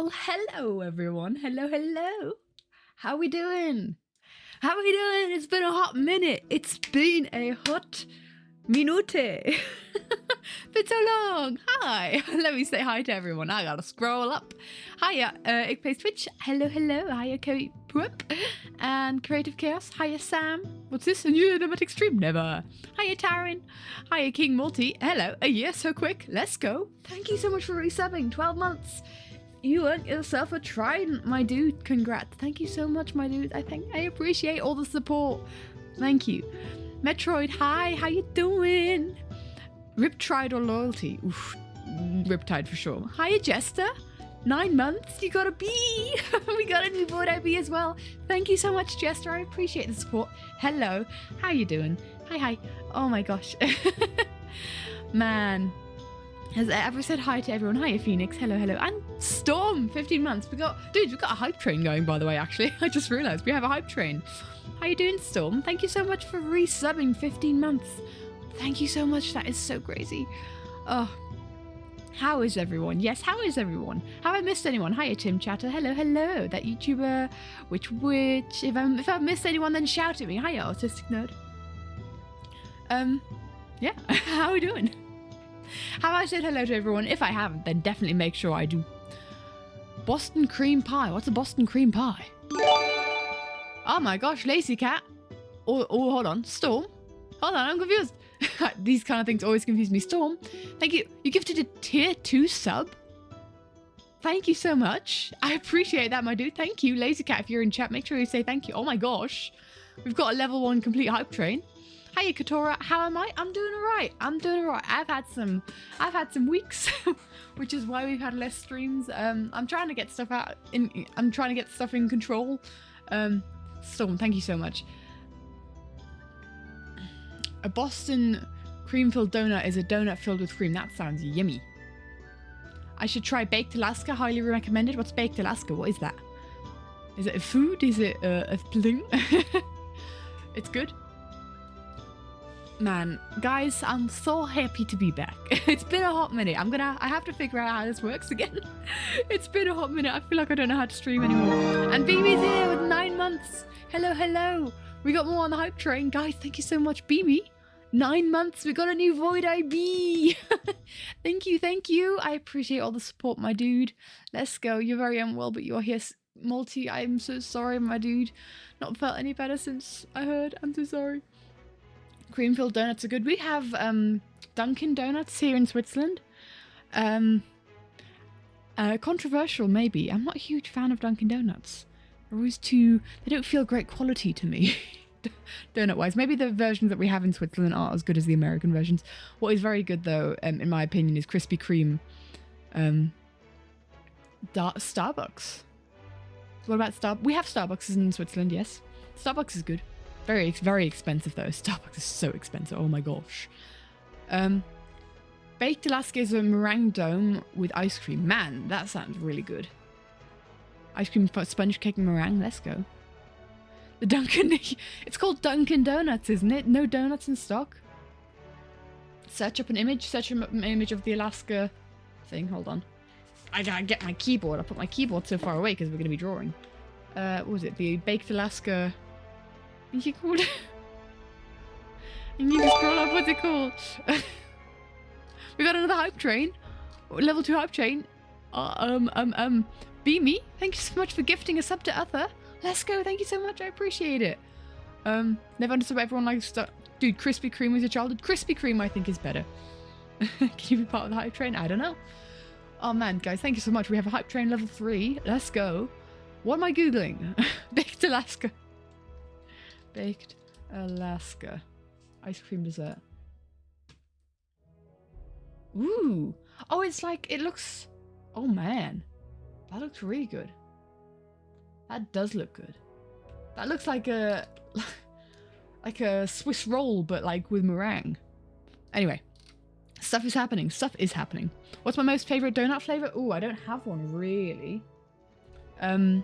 Well, hello everyone. Hello. How we doing? How we doing? It's been a hot minute. It's been a hot minute. Been so long. Hi. Let me say hi to everyone. I gotta scroll up. Hiya, ik play Twitch. Hello. Hiya, Koey Poop. And Creative Chaos. Hiya, Sam. What's this? A new animatic stream? Never. Hiya, Taryn. Hiya, King Multi. Hello. A year so quick. Let's go. Thank you so much for resubbing. 12 months. You earned yourself a trident, my dude. Congrats. Thank you so much, my dude. I appreciate all the support. Thank you. Metroid, hi. How you doing? Riptide or loyalty? Oof. Riptide for sure. Hiya, Jester. 9 months. You got a bee. We got a new board IB as well. Thank you so much, Jester. I appreciate the support. Hello. How you doing? Hi. Oh my gosh. Man. Has ever said hi to everyone? Hiya, Phoenix. Hello. And Storm, 15 months. We've got a hype train going, by the way, actually. I just realized we have a hype train. How you doing, Storm? Thank you so much for resubbing 15 months. Thank you so much. That is so crazy. Oh, how is everyone? Yes, how is everyone? Have I missed anyone? Hiya, Tim Chatter. Hello. That YouTuber, which. If I've missed anyone, then shout at me. Hiya, Autistic Nerd. Yeah. How are we doing? Have I said hello to everyone? If I haven't, then definitely make sure I do. Boston cream pie. What's a Boston cream pie? Oh my gosh, Lazy Cat. Oh, hold on. Storm. Hold on, I'm confused. These kind of things always confuse me. Storm, thank you. You gifted a tier 2 sub. Thank you so much. I appreciate that, my dude. Thank you. Lazy Cat, if you're in chat, make sure you say thank you. Oh my gosh. We've got a level 1 complete hype train. Hiya, Katora. How am I? I'm doing alright. I've had some weeks, which is why we've had less streams. I'm trying to get stuff out. I'm trying to get stuff in control. Storm, thank you so much. A Boston cream-filled donut is a donut filled with cream. That sounds yummy. I should try Baked Alaska. Highly recommended. What's Baked Alaska? What is that? Is it a food? Is it a thing? It's good. Man, guys, I'm so happy to be back. It's been a hot minute. I have to figure out how this works again. It's been a hot minute. I feel like I don't know how to stream anymore. And BB's here with 9 months. Hello. We got more on the hype train. Guys, thank you so much, BB. 9 months. We got a new Void IB. Thank you. I appreciate all the support, my dude. Let's go. You're very unwell, but you're here. Multi, I'm so sorry, my dude. Not felt any better since I heard. I'm so sorry. Cream-filled donuts are good. We have Dunkin' Donuts here in Switzerland. Controversial, maybe. I'm not a huge fan of Dunkin' Donuts. They're always they don't feel great quality to me, donut-wise. Maybe the versions that we have in Switzerland aren't as good as the American versions. What is very good, though, in my opinion, is Krispy Kreme Starbucks. What about Starbucks? We have Starbucks in Switzerland, yes. Starbucks is good. Very expensive though. Starbucks is so expensive. Oh my gosh. Baked Alaska is a meringue dome with ice cream. Man, that sounds really good. Ice cream, sponge cake and meringue. Let's go. The Dunkin'. It's called Dunkin' Donuts, isn't it? No donuts in stock. Search up an image. Search up an image of the Alaska thing. Hold on. I gotta get my keyboard. I put my keyboard so far away because we're gonna be drawing. What was it? The Baked Alaska. What's it called? You need to scroll up. What's it called? We got another hype train. Level 2 hype train. Beamy, thank you so much for gifting a sub to Uther. Let's go. Thank you so much. I appreciate it. Never understood why everyone likes stuff. Dude, Krispy Kreme was your childhood. Krispy Kreme, I think, is better. Can you be part of the hype train? I don't know. Oh man, guys, thank you so much. We have a hype train level 3. Let's go. What am I googling? Baked Alaska. Baked Alaska. Ice cream dessert. Ooh. Oh, it's like, it looks... Oh, man. That looks really good. That does look good. That looks like a... like a Swiss roll, but like with meringue. Anyway. Stuff is happening. What's my most favorite donut flavor? Ooh, I don't have one, really. I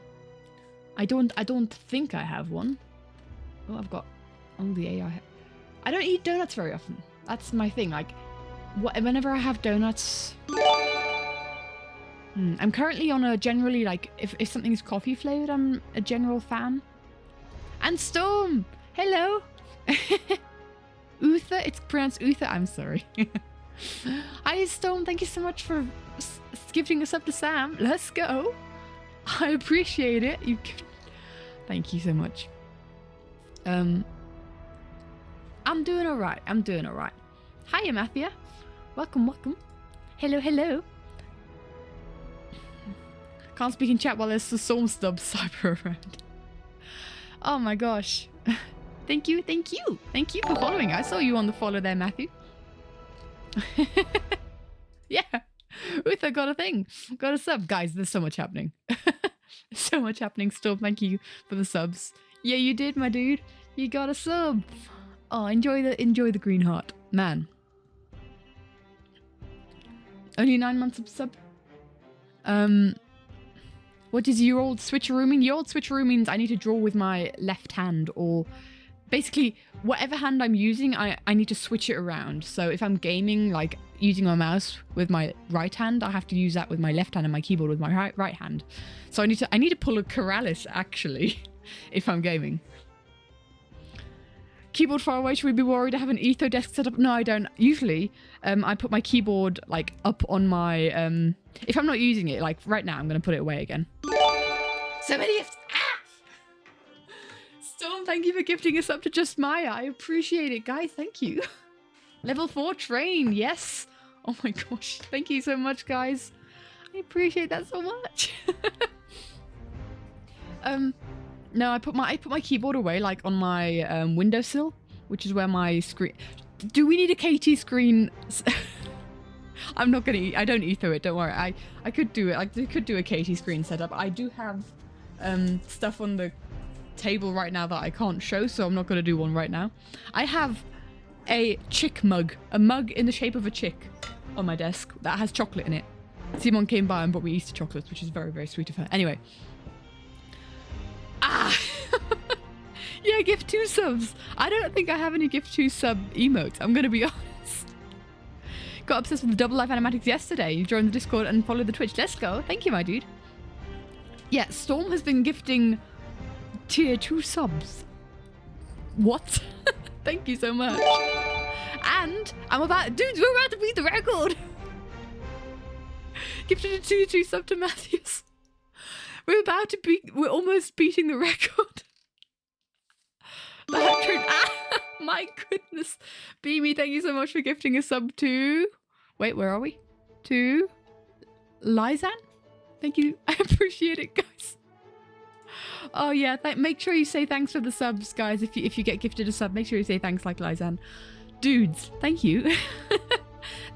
don't think I have one. Oh, I've got all the AI. I don't eat donuts very often. That's my thing. Like, whenever I have donuts, I'm currently on a generally, like, if something's coffee flavored, I'm a general fan. And Storm! Hello! Uther? It's pronounced Uther. I'm sorry. Hi, Storm. Thank you so much for gifting us up to Sam. Let's go. I appreciate it. Thank you so much. I'm doing alright. I'm doing alright. Hiya, Matthew. Welcome, welcome. Hello, hello. Can't speak in chat while there's the Storm Stub cyber around. Oh my gosh. Thank you, thank you. Thank you for following. I saw you on the follow there, Matthew. Yeah. Uther got a thing. Got a sub. Guys, there's so much happening. So much happening still. Thank you for the subs. Yeah, you did, my dude. You got a sub. Oh, enjoy the green heart. Man. Only 9 months of sub. What does your old switcheroo mean? Your old switcheroo means I need to draw with my left hand, or basically whatever hand I'm using, I need to switch it around. So if I'm gaming, like using my mouse with my right hand, I have to use that with my left hand, and my keyboard with my right hand. So I need to pull a Keralis actually if I'm gaming. Keyboard far away, should we be worried I have an etho desk set up? No, I don't. Usually, I put my keyboard like up on my, if I'm not using it, like right now, I'm going to put it away again. So many gifts. Ah! Storm, thank you for gifting us up to Just Maya. I appreciate it, guys. Thank you. Level 4 train. Yes. Oh my gosh. Thank you so much, guys. I appreciate that so much. No, I put my keyboard away, like on my windowsill, which is where my screen. Do we need a KT screen? I'm not gonna. I don't etho it. Don't worry. I could do it. I could do a KT screen setup. I do have stuff on the table right now that I can't show, so I'm not gonna do one right now. I have a chick mug, a mug in the shape of a chick, on my desk that has chocolate in it. Simon came by and brought me Easter chocolates, which is very, very sweet of her. Anyway. Ah! Yeah, gift 2 subs. I don't think I have any gift 2 sub emotes. I'm gonna be honest. Got obsessed with the double Life Animatics yesterday. You joined the Discord and followed the Twitch. Let's go. Thank you, my dude. Yeah, Storm has been gifting tier 2 subs. What? Thank you so much. And I'm about... Dudes, we're about to beat the record. Gifted a tier 2 sub to Matthews. We're almost beating the record. My goodness. Beamy, thank you so much for gifting a sub to... Wait, where are we? To... Lyzan? Thank you. I appreciate it, guys. Oh, yeah. Make sure you say thanks for the subs, guys. If you get gifted a sub, make sure you say thanks like Lyzan. Dudes, thank you.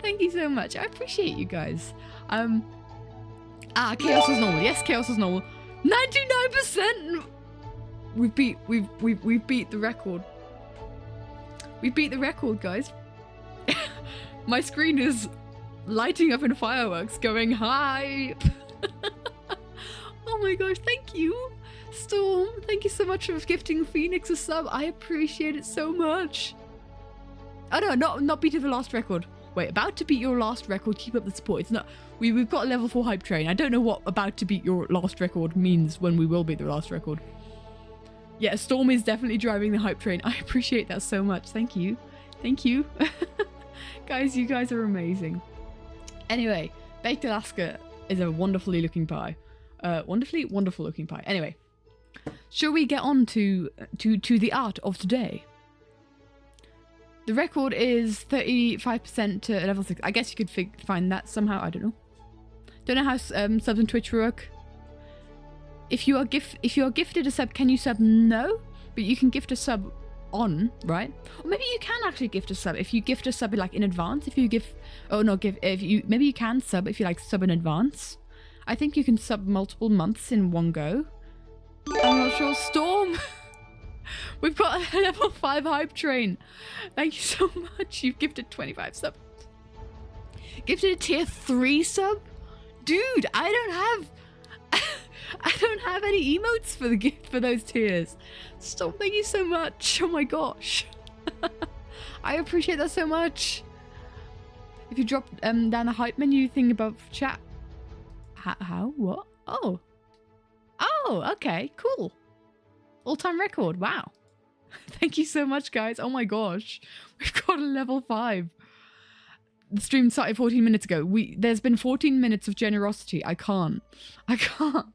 Thank you so much. I appreciate you guys. Chaos is normal. Yes, chaos is normal. 99%. We've beat the record. We beat the record, guys. My screen is lighting up in fireworks, going hype. Oh my gosh, thank you, Storm. Thank you so much for gifting Phoenix a sub. I appreciate it so much. Oh no, not beating the last record. Wait, about to beat your last record. Keep up the support. It's not. We've got a level 4 hype train. I don't know what about to beat your last record means when we will beat the last record. Yeah, Storm is definitely driving the hype train. I appreciate that so much. Thank you. Thank you. Guys, you guys are amazing. Anyway, Baked Alaska is a wonderfully looking pie. Wonderfully wonderful looking pie. Anyway, shall we get on to the art of today? The record is 35% to level 6. I guess you could find that somehow. I don't know. Don't know how subs on Twitch work. If you are gifted a sub, can you sub? No, but you can gift a sub on, right? Or maybe you can actually gift a sub if you gift a sub like in advance. If you maybe you can sub if you like sub in advance. I think you can sub multiple months in one go. I'm not sure. Storm. We've got a level 5 hype train. Thank you so much. You've gifted 25 subs. Gifted a tier 3 sub? Dude, I don't have any emotes for the gift for those tiers. Stop, thank you so much. Oh my gosh. I appreciate that so much. If you drop down the hype menu thing above chat, How? What? Oh. Oh, okay. Cool. All-time record. Wow. Thank you so much, guys. Oh my gosh. We've got a level 5. The stream started 14 minutes ago. There's been 14 minutes of generosity. I can't.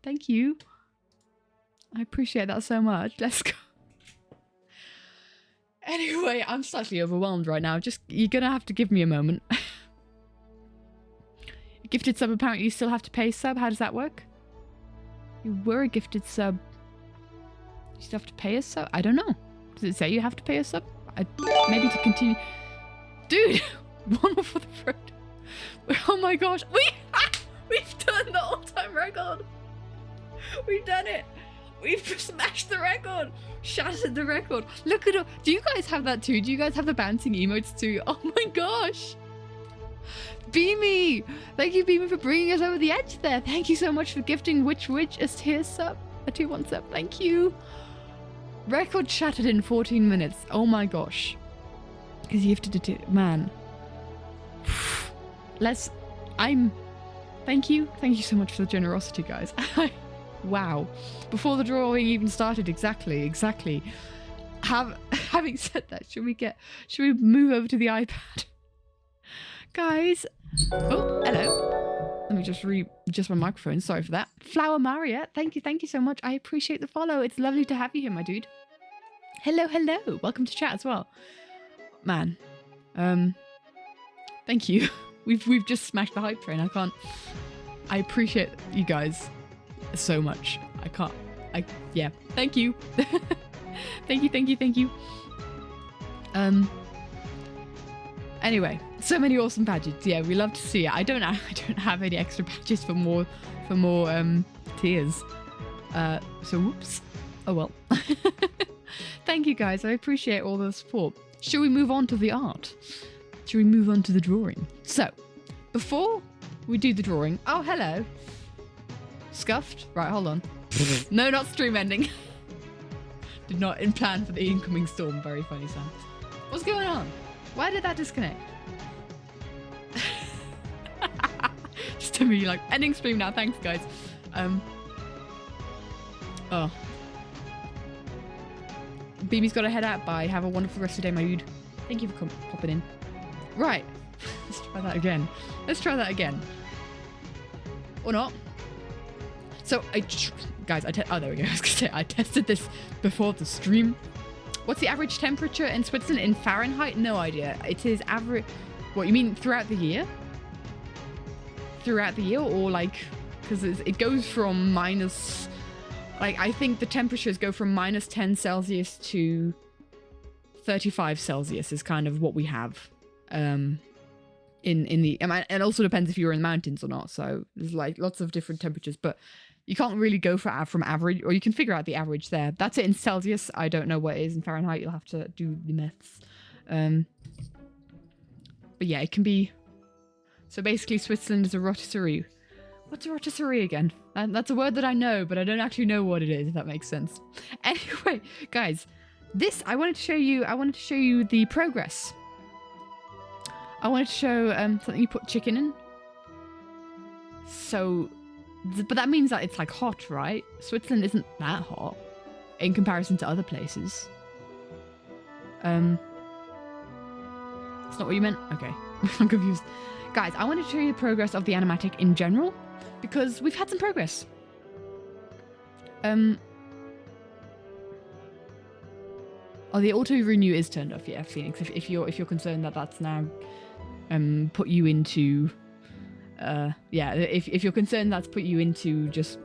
Thank you. I appreciate that so much. Let's go. Anyway, I'm slightly overwhelmed right now. You're gonna have to give me a moment. Gifted sub, apparently you still have to pay sub. How does that work? You were a gifted sub. You still have to pay a sub? I don't know. Does it say you have to pay a sub? Maybe to continue. Dude, one more for the fruit. Oh my gosh. We've done the all-time record. We've done it. We've smashed the record. Shattered the record. Look at it. Do you guys have that too? Do you guys have the bouncing emotes too? Oh my gosh. Beamy. Thank you, Beamy, for bringing us over the edge there. Thank you so much for gifting Witch a tier sub. A tier 1 sub. Thank you. Record shattered in 14 minutes. Oh my gosh. Because you have to do it. Man. Thank you. Thank you so much for the generosity, guys. Wow. Before the drawing even started, exactly. Having said that, should we move over to the iPad? Guys. Oh, hello. Let me just readjust my microphone. Sorry for that. Flower Maria, thank you so much. I appreciate the follow. It's lovely to have you here, my dude. Hello. Welcome to chat as well. Man. Thank you. We've just smashed the hype train. I appreciate you guys so much. Yeah. Thank you. Thank you. Anyway, so many awesome badges. Yeah, we love to see it. I don't have any extra badges for more tiers. So whoops. Oh well. Thank you guys. I appreciate all the support. Should we move on to the art? Should we move on to the drawing? So, before we do the drawing. Oh, hello. Scuffed? Right, hold on. No, not stream ending. Did not plan for the incoming storm. Very funny sound. What's going on? Why did that disconnect? Just to me, like, ending stream now. Thanks, guys. Oh. Beamy's got to head out. Bye. Have a wonderful rest of the day, my dude. Thank you for popping in. Right. Let's try that again. Or not. So, guys, oh, there we go. I was gonna say, I tested this before the stream. What's the average temperature in Switzerland in Fahrenheit? No idea. It is average. What, you mean throughout the year? Throughout the year, or like, because it goes from minus, like, I think the temperatures go from -10 Celsius to 35 Celsius is kind of what we have. In the, it also depends if you're in the mountains or not. So there's like lots of different temperatures, but you can't really go from average, or you can figure out the average there. That's it in Celsius. I don't know what it is in Fahrenheit. You'll have to do the maths. But yeah, it can be. So basically, Switzerland is a rotisserie. What's a rotisserie again? That's a word that I know, but I don't actually know what it is, if that makes sense. Anyway, guys, I wanted to show you the progress. I wanted to show something you put chicken in. So, but that means that it's like hot, right? Switzerland isn't that hot in comparison to other places. It's not what you meant? Okay. I'm confused. Guys, I wanted to show you the progress of the animatic in general, because we've had some progress. Oh, the auto renew is turned off. Yeah, Phoenix. If you're concerned that that's now put you into yeah, if you're concerned that's put you into just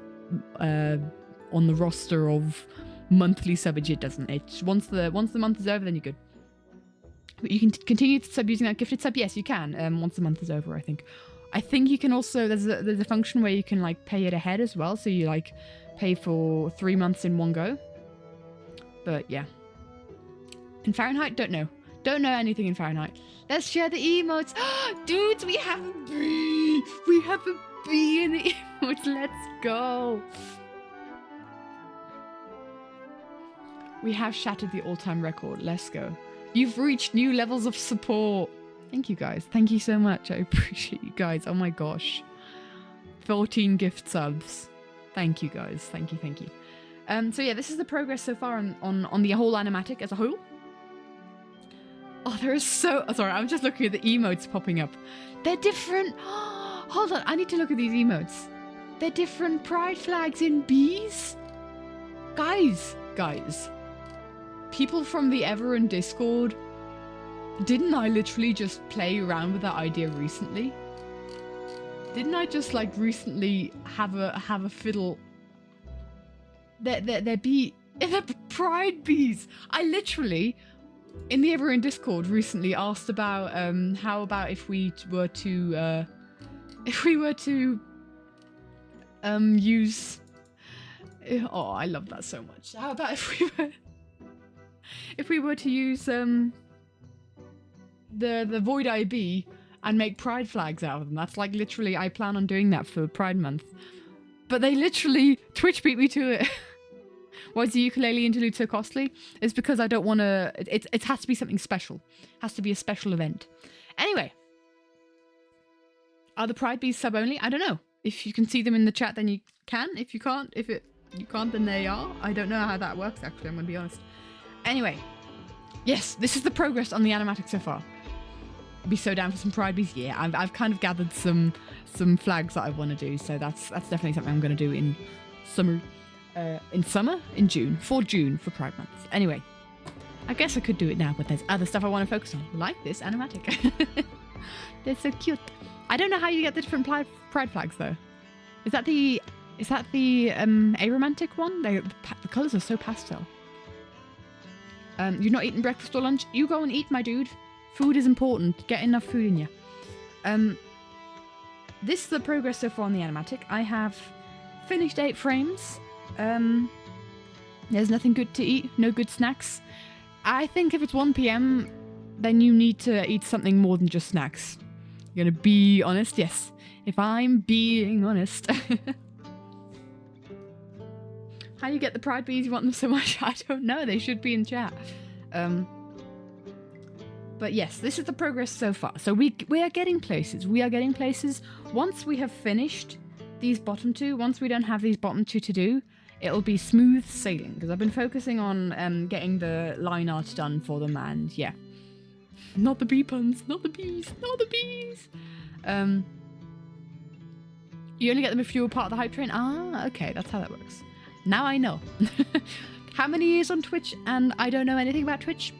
on the roster of monthly subage, it doesn't. It's once the month is over, then you're good. But you can continue to sub using that gifted sub. Yes, you can. Once the month is over, I think. I think you can also, there's a function where you can like pay it ahead as well. So you like pay for 3 months in one go. But yeah. In Fahrenheit, don't know. Don't know anything in Fahrenheit. Let's share the emotes. Dudes, we have a bee. We have a bee in the emotes. Let's go. We have shattered the all-time record. Let's go. You've reached new levels of support. Thank you, guys. Thank you so much. I appreciate you guys. Oh my gosh. 14 gift subs. Thank you, guys. Thank you, thank you. So yeah, this is the progress so far on the whole animatic as a whole. Oh, there is so... Oh, sorry, I'm just looking at the emotes popping up. They're different. Hold on, I need to look at these emotes. They're different pride flags in bees. Guys. People from the Everend Discord, didn't I literally just play around with that idea recently? Didn't I just like recently have a fiddle? They're pride bees. I literally, in the Everend Discord recently asked about how about if we were to use... Oh, I love that so much. How about if we were to use the Void IB and make pride flags out of them? That's like literally, I plan on doing that for Pride Month. But they literally Twitch beat me to it. Why is the ukulele interlude so costly? It's because I don't want to... It has to be something special. It has to be a special event. Anyway. Are the pride bees sub only? I don't know. If you can see them in the chat, then you can. If you can't, you can't, then they are. I don't know how that works, actually. I'm going to be honest. Anyway. Yes, this is the progress on the animatic so far. I'd be so down for some pride bees. Yeah, I've kind of gathered some flags that I want to do. So that's definitely something I'm going to do in summer. In June. For June, for Pride Month. Anyway. I guess I could do it now, but there's other stuff I want to focus on. Like this animatic. They're so cute. I don't know how you get the different pride flags though. Is that the aromantic one? The colours are so pastel. You're not eating breakfast or lunch? You go and eat, my dude. Food is important. Get enough food in you. This is the progress so far on the animatic. I have finished 8 frames. There's nothing good to eat. No good snacks. I think if it's 1 PM, then you need to eat something more than just snacks. You're gonna be honest? Yes. If I'm being honest. How do you get the pride bees? You want them so much? I don't know. They should be in chat. But yes, this is the progress so far. So we are getting places. We are getting places. Once we have finished these bottom 2, once we don't have these bottom 2 to do, it'll be smooth sailing. Because I've been focusing on getting the line art done for them, and yeah. Not the bee puns, not the bees, not the bees. You only get them if you're part of the hype train? Ah, okay, that's how that works. Now I know. How many years on Twitch and I don't know anything about Twitch?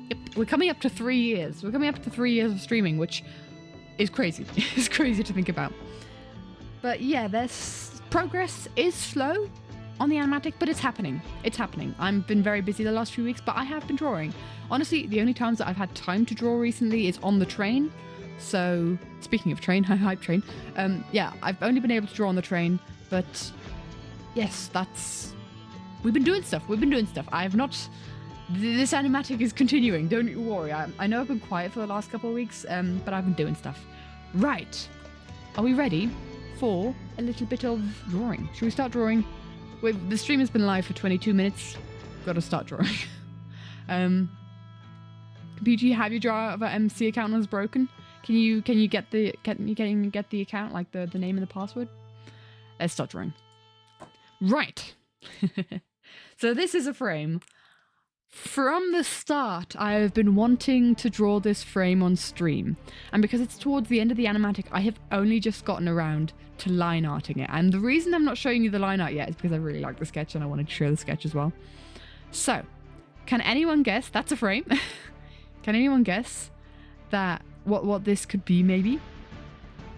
Yep, we're coming up to 3 years. We're coming up to 3 years of streaming, which is crazy. It's crazy to think about. But yeah, progress is slow on the animatic, but it's happening. It's happening. I've been very busy the last few weeks, but I have been drawing. Honestly, the only times that I've had time to draw recently is on the train. So, speaking of train, hype train. Yeah, I've only been able to draw on the train, but yes, we've been doing stuff. I have not... This animatic is continuing, don't you worry. I know I've been quiet for the last couple of weeks, but I've been doing stuff. Right. Are we ready for a little bit of drawing? Should we start drawing? The stream has been live for 22 minutes. Got to start drawing. Computer, you have your drawer of an MC account was broken. Can you get the account, like the name and the password? Let's start drawing. Right. So this is a frame. From the start, I have been wanting to draw this frame on stream. And because it's towards the end of the animatic, I have only just gotten around to line arting it. And the reason I'm not showing you the line art yet is because I really like the sketch and I wanted to show the sketch as well. So, can anyone guess? That's a frame. Can anyone guess that what this could be, maybe?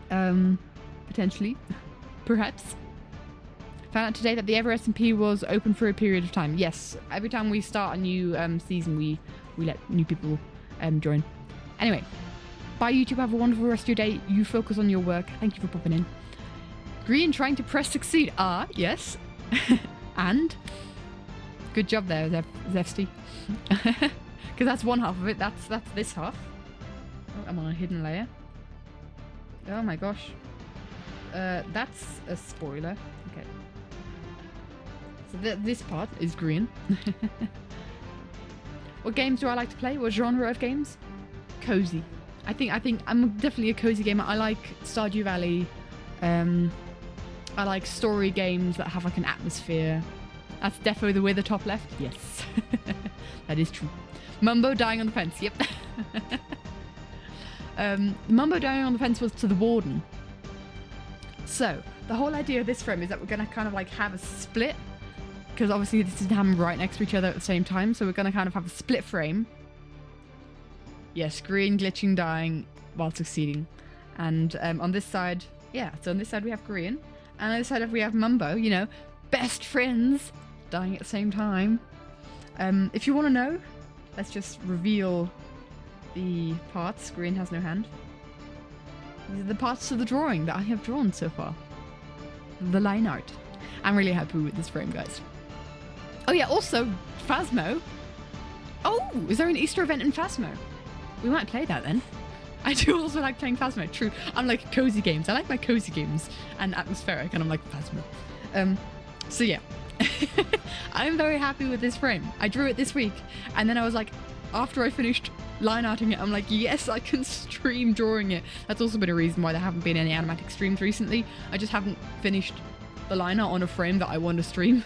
Potentially. Perhaps. Found out today that the Ever SMP was open for a period of time. Yes, every time we start a new season, we let new people join. Anyway, bye YouTube, have a wonderful rest of your day. You focus on your work. Thank you for popping in. Grian trying to press succeed. Ah, yes. And? Good job there, Zefsty. Because that's one half of it. That's this half. Oh, I'm on a hidden layer. Oh my gosh. That's a spoiler. Okay. So this part is green. What games do I like to play? What genre of games? Cozy. I think I'm definitely a cozy gamer. I like Stardew Valley. I like story games that have like an atmosphere. That's definitely the Wither top left. Yes, that is true. Mumbo dying on the fence. Yep. Mumbo dying on the fence was to the Warden. So the whole idea of this frame is that we're going to kind of like have a split, because obviously this is happening right next to each other at the same time. So we're going to kind of have a split frame. Yes, Grian glitching, dying while succeeding. And on this side, yeah, so on this side we have Grian. And on this side we have Mumbo, you know, best friends, dying at the same time. If you want to know, let's just reveal the parts. Grian has no hand. These are the parts of the drawing that I have drawn so far. The line art. I'm really happy with this frame, guys. Oh yeah, also, Phasmo. Oh, is there an Easter event in Phasmo? We might play that then. I do also like playing Phasmo, true. I'm like cozy games. I like my cozy games and atmospheric, and I'm like Phasmo. So yeah. I'm very happy with this frame. I drew it this week, and then I was like, after I finished line arting it, I'm like, yes, I can stream drawing it. That's also been a reason why there haven't been any animatic streams recently. I just haven't finished the line art on a frame that I want to stream.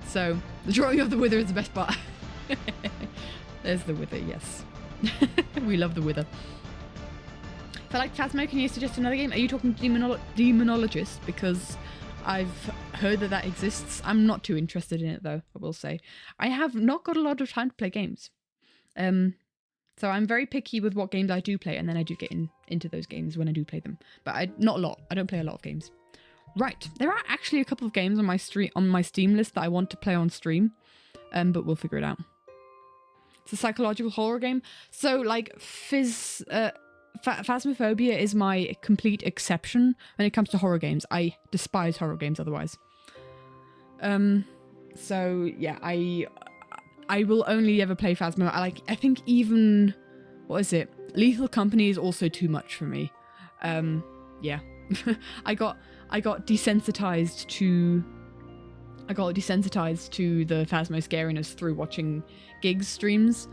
So the drawing of the Wither is the best part. There's the Wither, yes. We love the Wither. If I like Phasmo, can you suggest another game? Are you talking Demonologist? Because I've heard that exists. I'm not too interested in it though, I will say. I have not got a lot of time to play games. So I'm very picky with what games I do play, and then I do get into those games when I do play them. But not a lot. I don't play a lot of games. Right, there are actually a couple of games on my Steam list that I want to play on stream, but we'll figure it out. It's a psychological horror game. So like Phasmophobia is my complete exception when it comes to horror games. I despise horror games otherwise. So yeah, I will only ever play Phasmo. I think even, what is it? Lethal Company is also too much for me. Yeah. I got desensitized to the Phasmo scariness through watching gigs streams.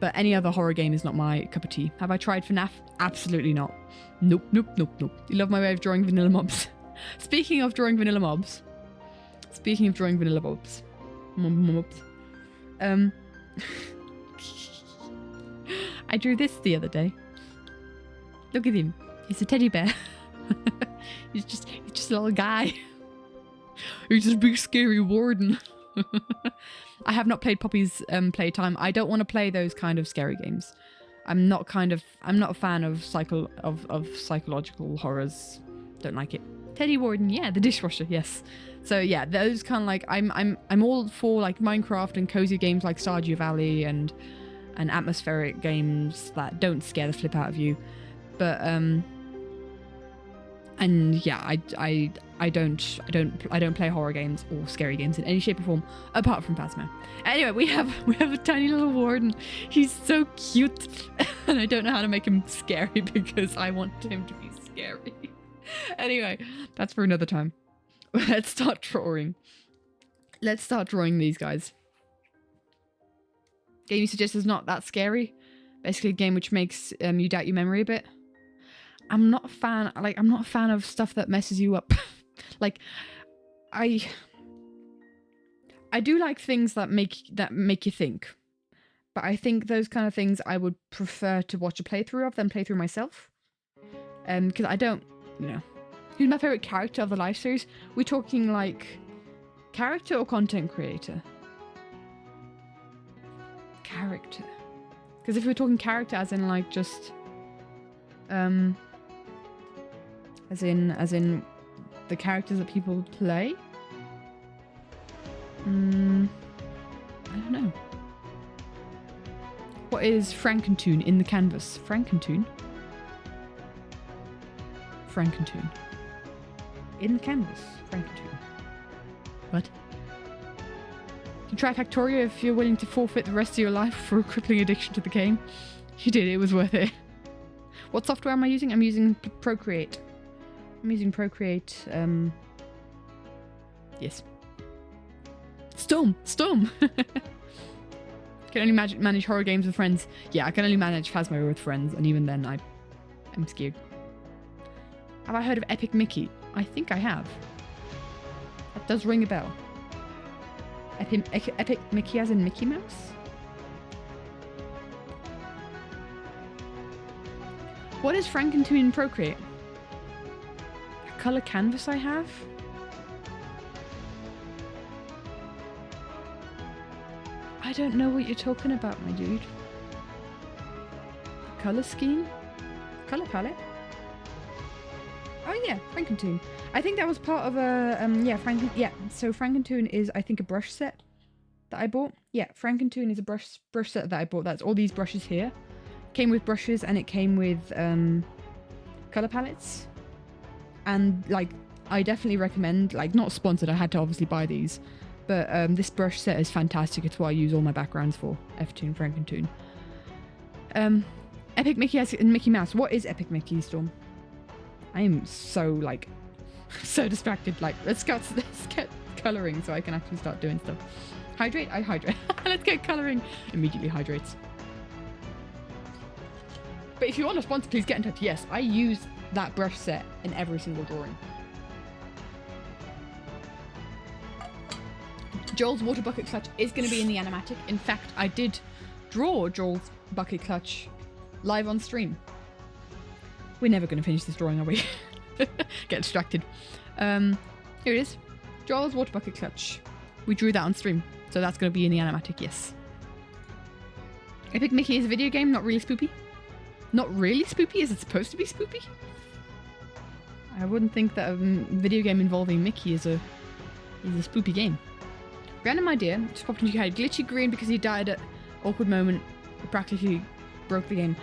But any other horror game is not my cup of tea. Have I tried FNAF? Absolutely not. Nope. You love my way of drawing vanilla mobs. Speaking of drawing vanilla mobs. I drew this the other day. Look at him. He's a teddy bear. he's just a little guy. He's just a big scary warden. I have not played Poppy's Playtime. I don't want to play those kind of scary games. I'm not a fan of psychological horrors. Don't like it. Teddy Warden, yeah, the dishwasher, yes. So yeah, those kind of like I'm all for like Minecraft and cozy games like Stardew Valley and atmospheric games that don't scare the flip out of you. But and yeah, I don't play horror games or scary games in any shape or form apart from Phasmo. Anyway, we have a tiny little warden. He's so cute, and I don't know how to make him scary because I want him to be scary. Anyway, that's for another time. Let's start drawing. Let's start drawing these guys. Game you suggest is not that scary. Basically, a game which makes you doubt your memory a bit. I'm not a fan of stuff that messes you up. Like, I do like things that make you think, but I think those kind of things I would prefer to watch a playthrough of than play through myself. Because I don't, you know, who's my favorite character of the live series? We're talking like character or content creator? Character. Because if we're talking character, as in like just, as in the characters that people play. I don't know. What is Frankentoon in the canvas? Frankentoon? In the canvas. Frankentoon. What? You can try Factorio if you're willing to forfeit the rest of your life for a crippling addiction to the game. You did, it was worth it. What software am I using? I'm using Procreate. Yes. Storm! Can only manage horror games with friends. Yeah, I can only manage Phasmo with friends, and even then I'm scared. Have I heard of Epic Mickey? I think I have. does ring a bell. Epic Mickey as in Mickey Mouse? What is Frankentoon in Procreate? A colour canvas I have? I don't know what you're talking about, my dude. Colour scheme? Colour palette? Oh yeah, Frankentoon. I think that was part of a, so Frankentoon is, I think, a brush set that I bought. Yeah, Frankentoon is a brush set that I bought. That's all these brushes here. Came with brushes and it came with colour palettes. And, like, I definitely recommend, like, not sponsored, I had to obviously buy these. But this brush set is fantastic. It's what I use all my backgrounds for. F-Toon, Frankentoon. Epic Mickey and Mickey Mouse. What is Epic Mickey, Storm? I am so, like, so distracted. Like, let's get colouring so I can actually start doing stuff. Hydrate? I hydrate. Let's get colouring. Immediately hydrates. But if you want a sponsor, please get in touch. Yes, I use that brush set in every single drawing. Joel's water bucket clutch is going to be in the animatic. In fact, I did draw Joel's bucket clutch live on stream. We're never going to finish this drawing, are we? Get distracted. Here it is. Joel's water bucket clutch. We drew that on stream. So that's going to be in the animatic, yes. Epic Mickey is a video game, not really spoopy. Not really spoopy? Is it supposed to be spoopy? I wouldn't think that a video game involving Mickey is a spoopy game. Random idea, just popped into your head. Glitchy Grian because he died at awkward moment. Practically broke the game.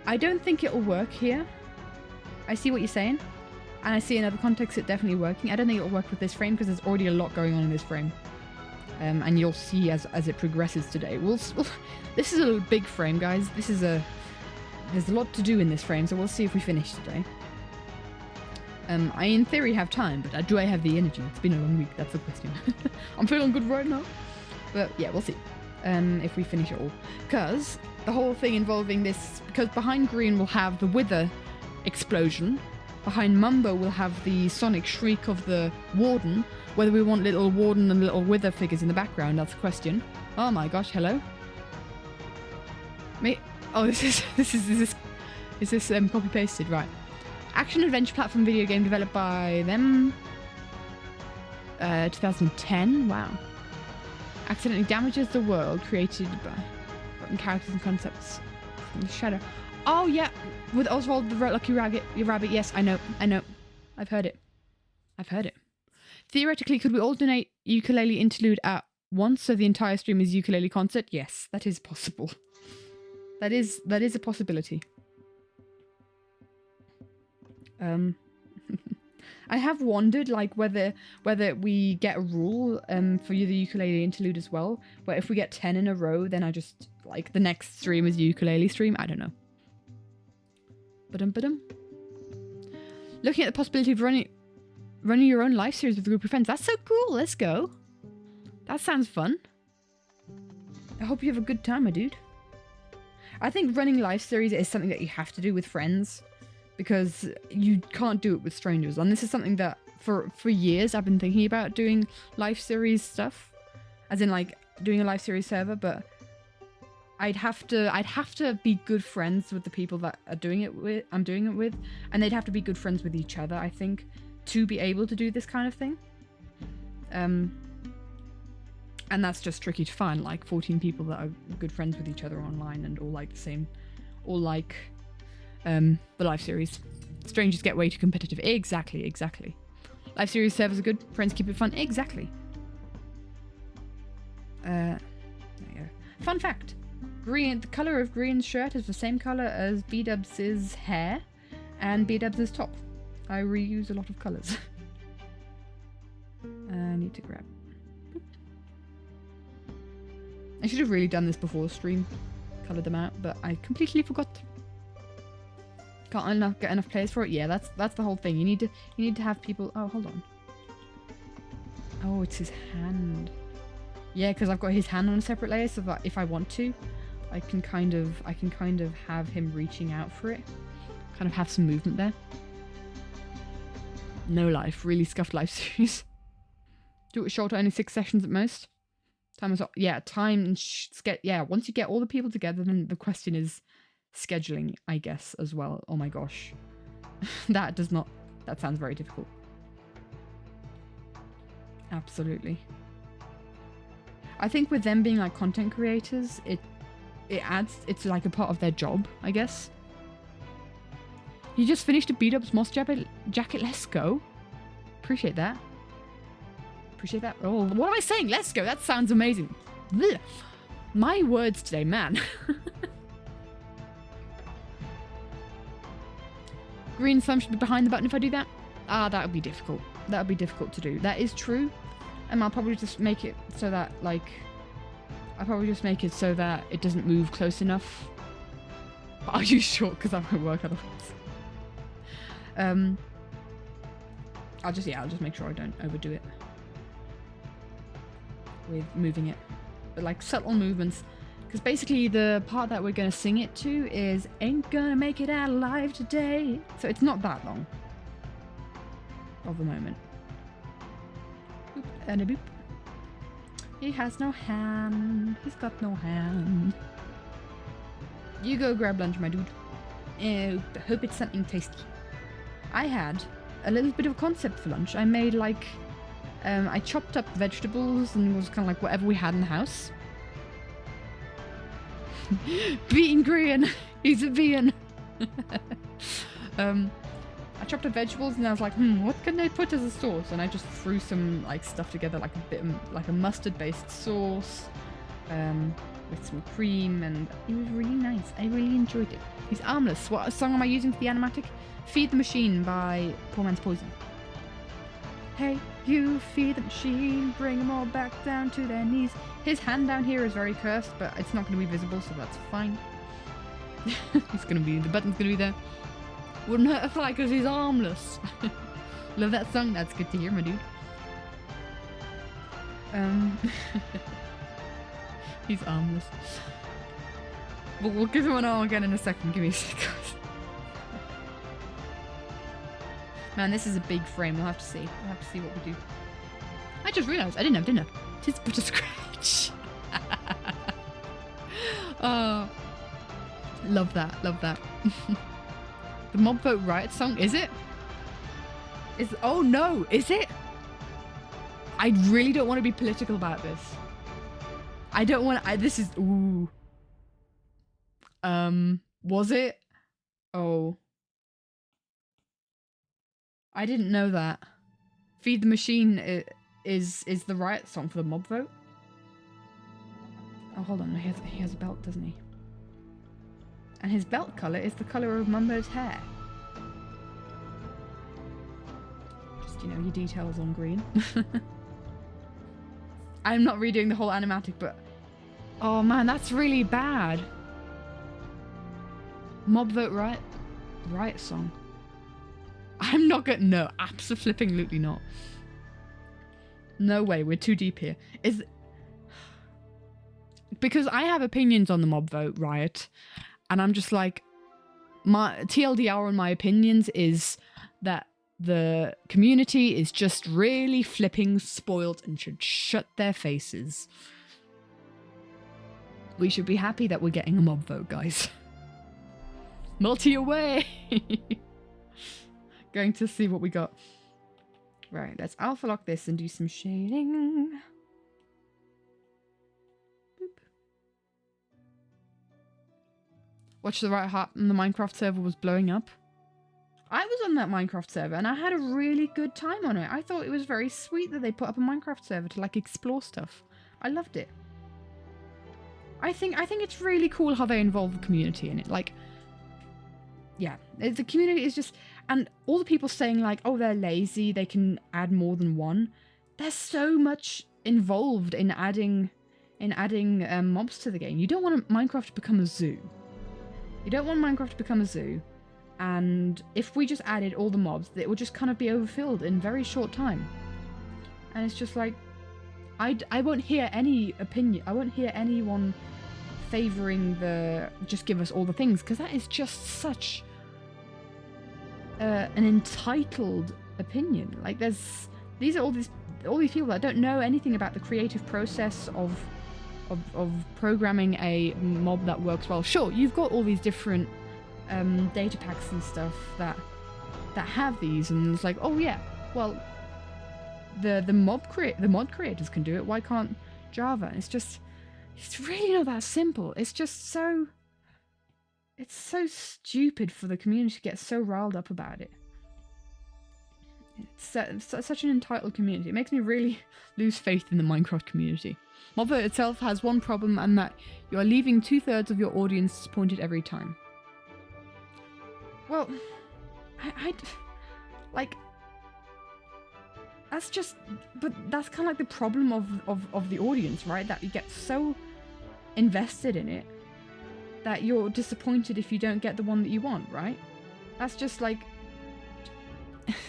I don't think it'll work here. I see what you're saying. And I see in other contexts it definitely working. I don't think it'll work with this frame because there's already a lot going on in this frame. And you'll see as it progresses today. This is a big frame, guys. There's a lot to do in this frame, so we'll see if we finish today. I in theory have time, but do I have the energy? It's been a long week, that's the question. I'm feeling good right now. But yeah, we'll see if we finish it all. Because the whole thing involving this, because behind Grian we'll have the Wither explosion. Behind Mumbo we'll have the sonic shriek of the Warden. Whether we want little Warden and little Wither figures in the background, that's the question. Oh my gosh, hello? Oh, is this copy pasted? Right. Action adventure platform video game developed by them. 2010. Wow. Accidentally damages the world created by characters and concepts from the shadow. Oh yeah, with Oswald the Lucky Rabbit. Yes, I know. I've heard it. Theoretically, could we all donate ukulele interlude at once so the entire stream is ukulele concert? Yes, that is possible. That is a possibility. I have wondered, like, whether we get a rule for the ukulele interlude as well, where if we get 10 in a row, then I just, like, the next stream is ukulele stream. I don't know. Ba-dum. Looking at the possibility of running your own live series with a group of friends. That's so cool. Let's go. That sounds fun. I hope you have a good time, my dude. I think running live series is something that you have to do with friends because you can't do it with strangers. And this is something that for years I've been thinking about doing live series stuff, as in like doing a live series server, but I'd have to be good friends with the people that I'm doing it with, and they'd have to be good friends with each other, I think, to be able to do this kind of thing. And that's just tricky to find, like 14 people that are good friends with each other online and all like the same, all like the live series. Strangers get way too competitive. Exactly. Live series servers are good, friends keep it fun. Exactly. There you go. Fun fact. The colour of Grian's shirt is the same colour as B-Dubs' hair and B-Dubs' top. I reuse a lot of colours. I need to grab. I should have really done this before the stream, coloured them out, but I completely forgot. Can't get enough players for it. Yeah, that's the whole thing. You need to have people. Oh, hold on. Oh, it's his hand. Yeah, because I've got his hand on a separate layer, so that if I want to, I can kind of have him reaching out for it. Kind of have some movement there. No life, really scuffed life series. Do it shorter, only 6 sessions at most. Time is up. Yeah, time. Yeah, once you get all the people together, then the question is scheduling, I guess, as well. Oh my gosh. That sounds very difficult. Absolutely. I think with them being like content creators, it's like a part of their job, I guess. You just finished a beat-ups moss jacket. Let's go. Appreciate that. Appreciate that. Oh, what am I saying? Let's go. That sounds amazing. Blech. My words today, man. Green thumb should be behind the button if I do that. Ah, that would be difficult. That would be difficult to do. That is true. And I'll probably just make it so that, like... I'll probably just make it so that it doesn't move close enough. But I'll use short because that won't work otherwise. I'll just make sure I don't overdo it with moving it. But like subtle movements. Because basically the part that we're going to sing it to is Ain't Gonna Make It Out Alive Today. So it's not that long. Of the moment. Boop and a boop. He has no hand. He's got no hand. You go grab lunch, my dude. Hope it's something tasty. I had a little bit of a concept for lunch. I made like... I chopped up vegetables and it was kind of like whatever we had in the house. Bean Grian! He's a bean! I chopped up vegetables and I was like, what can I put as a sauce? And I just threw some like stuff together, like a bit of, like a mustard-based sauce, with some cream, and it was really nice. I really enjoyed it. He's armless. What song am I using for the animatic? Feed the Machine by Poor Man's Poison. Hey, you feed the machine, bring them all back down to their knees. His hand down here is very cursed, but it's not going to be visible, so that's fine. It's going to be, the button's going to be there. Wouldn't hurt a fly because he's armless. Love that song. That's good to hear, my dude. He's armless. But we'll give him an arm again in a second. Give me a second. Man, this is a big frame. We'll have to see. We'll have to see what we do. I just realised I didn't have dinner. Tis but a scratch. Oh, love that. Love that. The Mob Vote Riot song, is it? Oh no, is it? I really don't want to be political about this. I don't want this is, ooh. Was it? Oh. I didn't know that. Feed the Machine is the Riot song for the Mob Vote? Oh, hold on, he has a belt, doesn't he? And his belt colour is the colour of Mumbo's hair. Just, you know, your details on green. I'm not redoing the whole animatic, but... Oh man, that's really bad. Mob Vote Riot song. I'm not gonna... No, abso-flipping-lutely not. No way, we're too deep here. Because I have opinions on the Mob Vote Riot, and I'm just like, my TLDR on my opinions is that the community is just really flipping spoiled and should shut their faces. We should be happy that we're getting a mob vote, guys. Multi away! Going to see what we got. Right, let's alpha lock this and do some shading. Watch the right heart and the Minecraft server was blowing up. I was on that Minecraft server and I had a really good time on it. I thought it was very sweet that they put up a Minecraft server to like explore stuff. I loved it. I think it's really cool how they involve the community in it. Like, yeah, the community is just, and all the people saying like, oh, they're lazy, they can add more than one. There's so much involved in adding mobs to the game. You don't want Minecraft to become a zoo. You don't want Minecraft to become a zoo, and if we just added all the mobs, it would just kind of be overfilled in very short time. And it's just like, I won't hear any opinion, I won't hear anyone favouring the just give us all the things, because that is just such an entitled opinion. Like these are all these all these people that don't know anything about the creative process of programming a mob that works well. Sure, you've got all these different data packs and stuff that have these, and it's like, oh yeah, well, the mod creators can do it. Why can't Java? And it's really not that simple. It's just so stupid for the community to get so riled up about it. It's such an entitled community. It makes me really lose faith in the Minecraft community. Mobvert itself has one problem, and that you are leaving 2/3 of your audience disappointed every time. Well, I like, that's just, but that's kind of like the problem of the audience, right? That you get so invested in it that you're disappointed if you don't get the one that you want, right? That's just like,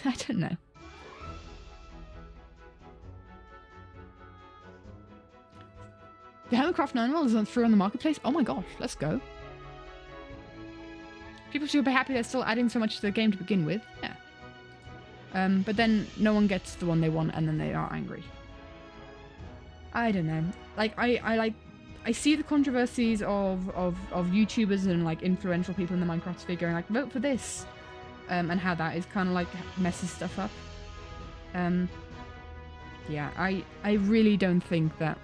I don't know. The Hermitcraft 9 is on through on the marketplace. Oh my gosh, let's go. People should be happy they're still adding so much to the game to begin with. Yeah. But then no one gets the one they want, and then they are angry. I don't know. Like, I see the controversies of YouTubers and like influential people in the Minecraft sphere going like, vote for this, and how that is kind of like messes stuff up. Yeah, I really don't think that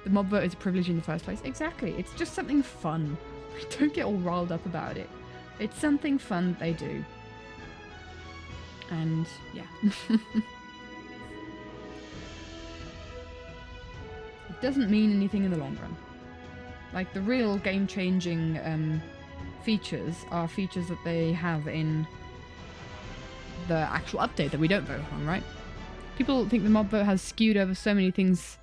the mob vote is a privilege in the first place. Exactly. It's just something fun. Don't get all riled up about it. It's something fun they do. And yeah. It doesn't mean anything in the long run. Like, the real game-changing features are features that they have in the actual update that we don't vote on, right? People think the mob vote has screwed over so many things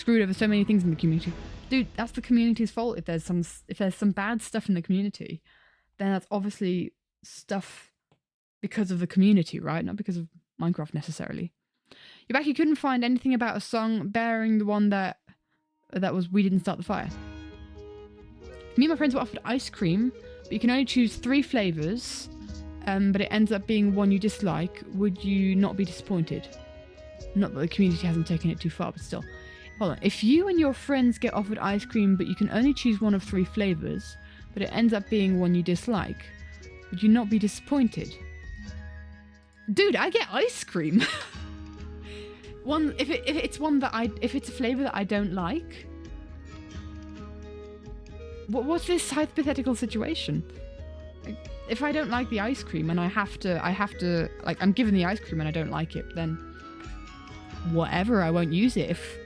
in the community. Dude, that's the community's fault. If there's some bad stuff in the community, then that's obviously stuff because of the community, right? Not because of Minecraft necessarily. You're back. You couldn't find anything about a song bearing the one that was "We Didn't Start the Fire." Me and my friends were offered ice cream, but you can only choose 3 flavors, but it ends up being one you dislike. Would you not be disappointed? Not that the community hasn't taken it too far, but still. Hold on. If you and your friends get offered ice cream, but you can only choose one of 3 flavors, but it ends up being one you dislike, would you not be disappointed? Dude, I get ice cream. If it's a flavor that I don't like. What's this hypothetical situation? If I don't like the ice cream and I have to like, I'm given the ice cream and I don't like it, then whatever, I won't use it. If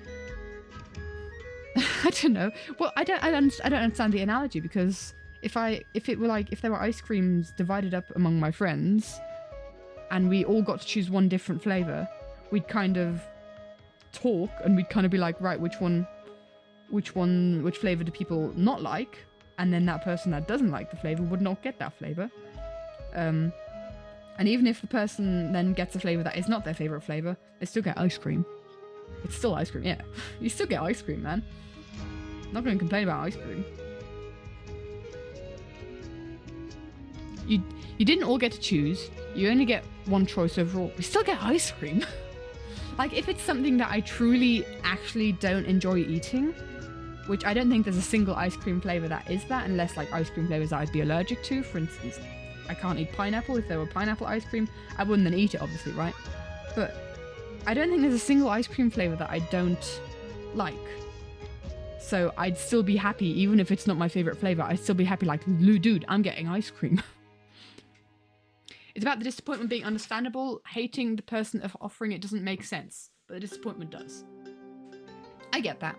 I don't know. Well, I don't understand the analogy, because if there were ice creams divided up among my friends and we all got to choose one different flavor, we'd kind of talk and we'd kind of be like, right, which flavor do people not like? And then that person that doesn't like the flavor would not get that flavor. And even if the person then gets a flavor that is not their favorite flavor, they still get ice cream. It's still ice cream, yeah. You still get ice cream, man. I'm not going to complain about ice cream. You didn't all get to choose. You only get one choice overall. We still get ice cream. Like, if it's something that I truly actually don't enjoy eating, which I don't think there's a single ice cream flavor that is that, unless like ice cream flavors that I'd be allergic to. For instance, I can't eat pineapple. If there were pineapple ice cream, I wouldn't then eat it, obviously, right? But I don't think there's a single ice cream flavor that I don't like. So I'd still be happy, even if it's not my favorite flavor. I'd still be happy, like, dude, I'm getting ice cream. It's about the disappointment being understandable. Hating the person of offering it doesn't make sense, but the disappointment does. I get that.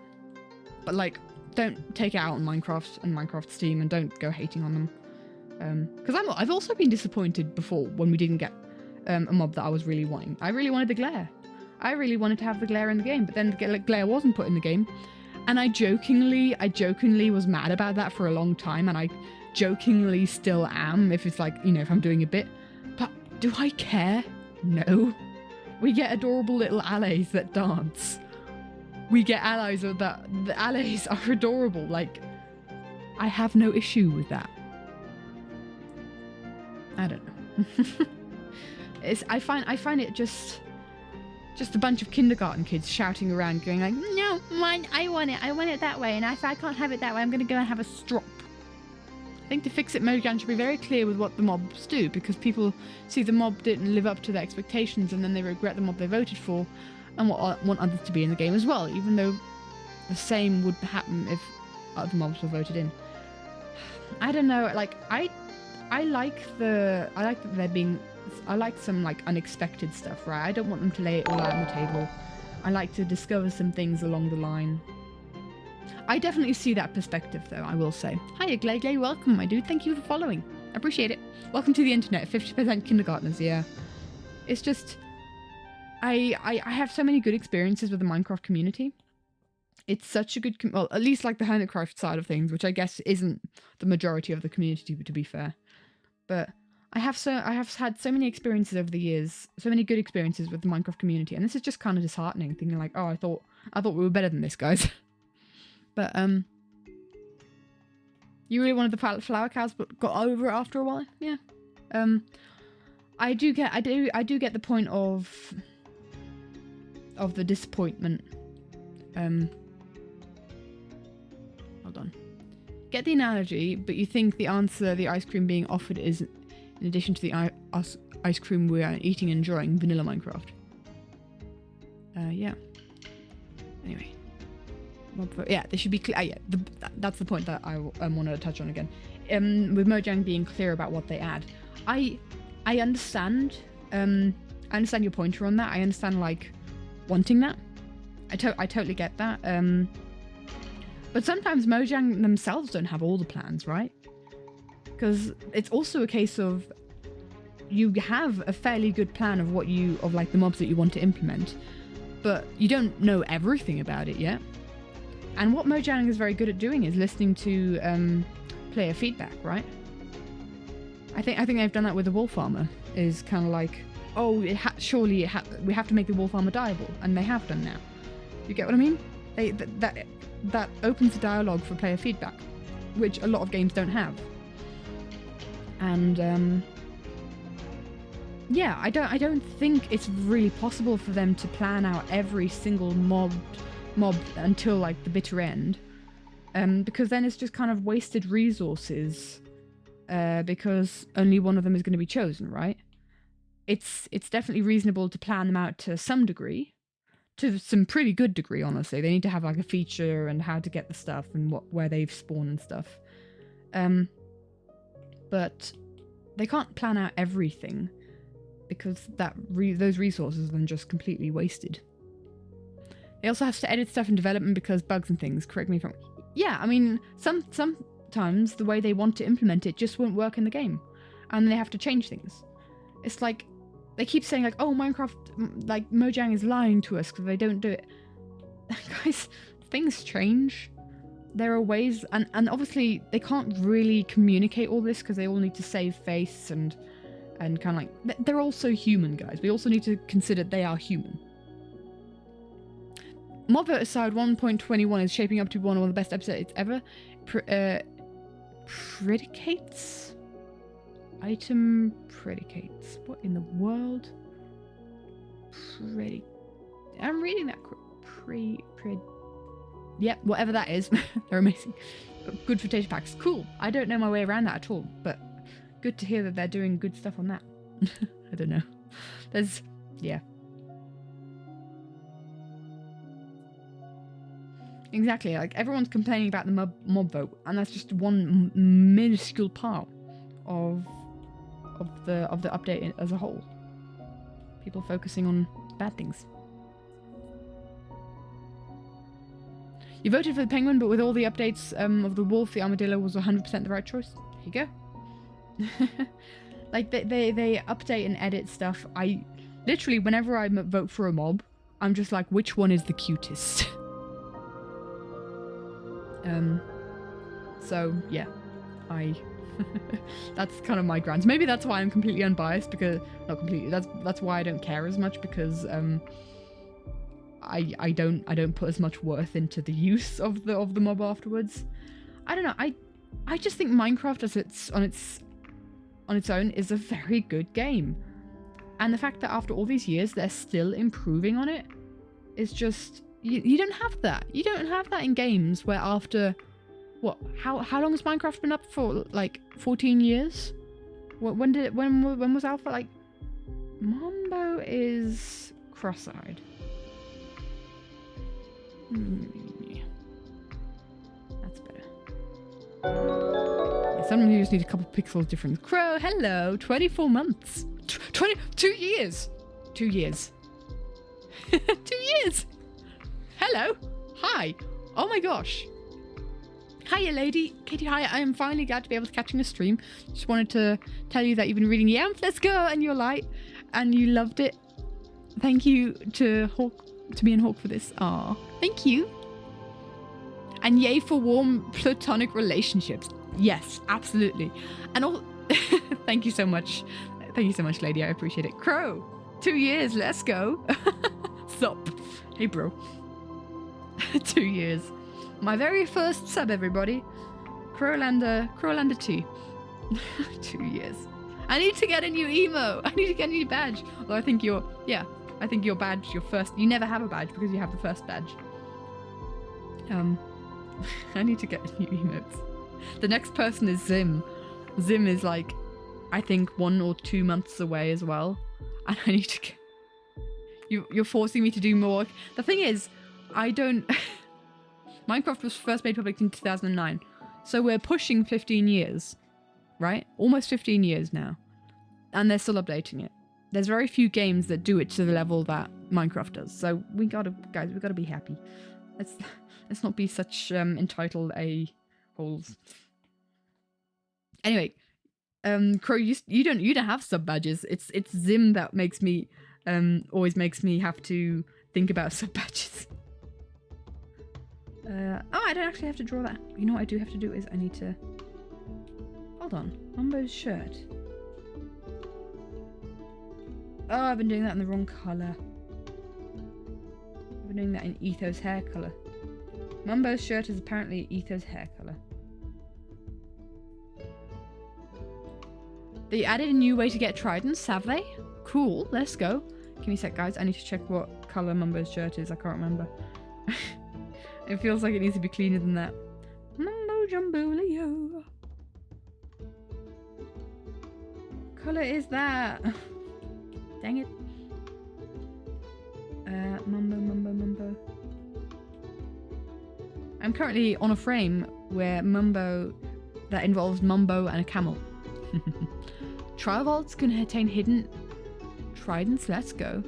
But, like, don't take it out on Minecraft and Minecraft Steam, and don't go hating on them. Because I've also been disappointed before when we didn't get a mob that I was really wanting. I really wanted the glare. I really wanted to have the glare in the game, but then the glare wasn't put in the game. And I jokingly was mad about that for a long time, and I jokingly still am if it's like, you know, if I'm doing a bit. But do I care? No. We get adorable little allies that dance. We get allies that the allies are adorable. Like, I have no issue with that. I don't know. I find it just just a bunch of kindergarten kids shouting around, going like, no, mine, I want it that way, and if I can't have it that way, I'm going to go and have a strop. I think to fix it, Mojang should be very clear with what the mobs do, because people see the mob didn't live up to their expectations, and then they regret the mob they voted for, and want others to be in the game as well, even though the same would happen if other mobs were voted in. I don't know, like, I like that they're being, I like some, like, unexpected stuff, right? I don't want them to lay it all out on the table. I like to discover some things along the line. I definitely see that perspective, though, I will say. Hiya, Glay, welcome, my dude. Thank you for following. I appreciate it. Welcome to the internet, 50% kindergartners, yeah. It's just, I have so many good experiences with the Minecraft community. It's such a good, well, at least like the Hermitcraft side of things, which I guess isn't the majority of the community, to be fair. But I have had so many experiences over the years, so many good experiences with the Minecraft community, and this is just kind of disheartening, thinking like, oh, I thought we were better than this, guys. But you really wanted the flower cows, but got over it after a while. Yeah. I do get the point of the disappointment. Hold on. Get the analogy, but you think the answer, the ice cream being offered, is in addition to the ice cream we are eating and enjoying, vanilla Minecraft. Yeah. Anyway. Yeah, they should be clear. Yeah, that's the point that I want to touch on again. With Mojang being clear about what they add, I understand. I understand your pointer on that. I understand, like, wanting that. I totally get that. But sometimes Mojang themselves don't have all the plans, right? Because it's also a case of you have a fairly good plan of like the mobs that you want to implement, but you don't know everything about it yet. And what Mojang is very good at doing is listening to player feedback, right? I think they've done that with the wolf armor. Is kind of like, oh, we have to make the wolf armor dieable, and they have done now. You get what I mean? That opens the dialogue for player feedback, which a lot of games don't have. And yeah, I don't think it's really possible for them to plan out every single mob until like the bitter end, because then it's just kind of wasted resources, because only one of them is going to be chosen, right? It's definitely reasonable to plan them out to some degree, to some pretty good degree, honestly. They need to have like a feature and how to get the stuff and where they've spawned and stuff, but they can't plan out everything, because those resources are then just completely wasted. They also have to edit stuff in development because bugs and things, correct me if I'm... Yeah, I mean, sometimes the way they want to implement it just won't work in the game, and they have to change things. It's like, they keep saying like, oh, Minecraft, like, Mojang is lying to us because they don't do it. Guys, things change. There are ways, and obviously they can't really communicate all this because they all need to save face and kind of like... They're also human, guys. We also need to consider they are human. Mob aside, 1.21 is shaping up to be one of the best episodes ever. Predicates? Item predicates. What in the world? I'm reading that. Yep, whatever that is. They're amazing. Good for taste packs. Cool. I don't know my way around that at all, but good to hear that they're doing good stuff on that. I don't know. Yeah. Exactly, like everyone's complaining about the mob vote, and that's just one minuscule part of the update as a whole. People focusing on bad things. You voted for the penguin, but with all the updates of the wolf, the armadillo was 100% the right choice. Here you go. Like they update and edit stuff. I literally, whenever I vote for a mob, I'm just like, which one is the cutest? So yeah, that's kind of my grants. Maybe that's why I'm completely unbiased, because not completely. That's why I don't care as much, because I don't put as much worth into the use of the mob afterwards. I don't know. I just think Minecraft on its own is a very good game. And the fact that after all these years, they're still improving on it is just... You don't have that. You don't have that in games where after... What? How long has Minecraft been up for? Like 14 years? When was Alpha? Like, Mumbo is cross-eyed. That's better. Yeah, some of you just need a couple pixels difference. Crow, hello. 24 months. 2 years. 2 years. 2 years. Hello. Hi. Oh my gosh. Hiya, lady. Katie, hi. I am finally glad to be able to catch you in a stream. Just wanted to tell you that you've been reading Yamp, Let's Go, and Your Light, and you loved it. Thank you to me and Hawk for this. Aw, thank you. And yay for warm platonic relationships. Yes, absolutely. And all. Thank you so much. Thank you so much, lady. I appreciate it. Crow, 2 years. Let's go. Sup. Hey, bro. 2 years. My very first sub, everybody. Crowlander 2. 2 years. I need to get a new emo. I need to get a new badge. Although I think your badge, your first, you never have a badge because you have the first badge. I need to get new emotes. The next person is Zim. Zim is like, I think 1 or 2 months away as well. And I need to get... You're forcing me to do more. The thing is, I don't... Minecraft was first made public in 2009. So we're pushing 15 years, right? Almost 15 years now. And they're still updating it. There's very few games that do it to the level that Minecraft does. So guys, we gotta be happy. Let's not be such entitled a-holes. Anyway, Crow, you don't have sub badges. It's Zim that makes me always makes me have to think about sub badges. Oh, I don't actually have to draw that. You know what I do have to do is I need to... Hold on. Mumbo's shirt. Oh, I've been doing that in the wrong colour. I've been doing that in Etho's hair colour. Mumbo's shirt is apparently Etho's hair colour. They added a new way to get tridents, have they? Cool, let's go. Give me a sec, guys. I need to check what colour Mumbo's shirt is. I can't remember. It feels like it needs to be cleaner than that. Mumbo Jumbolio. What colour is that? Dang it. Mumbo. I'm currently on a frame where that involves Mumbo and a camel. Trial vaults can contain hidden tridents. Let's go.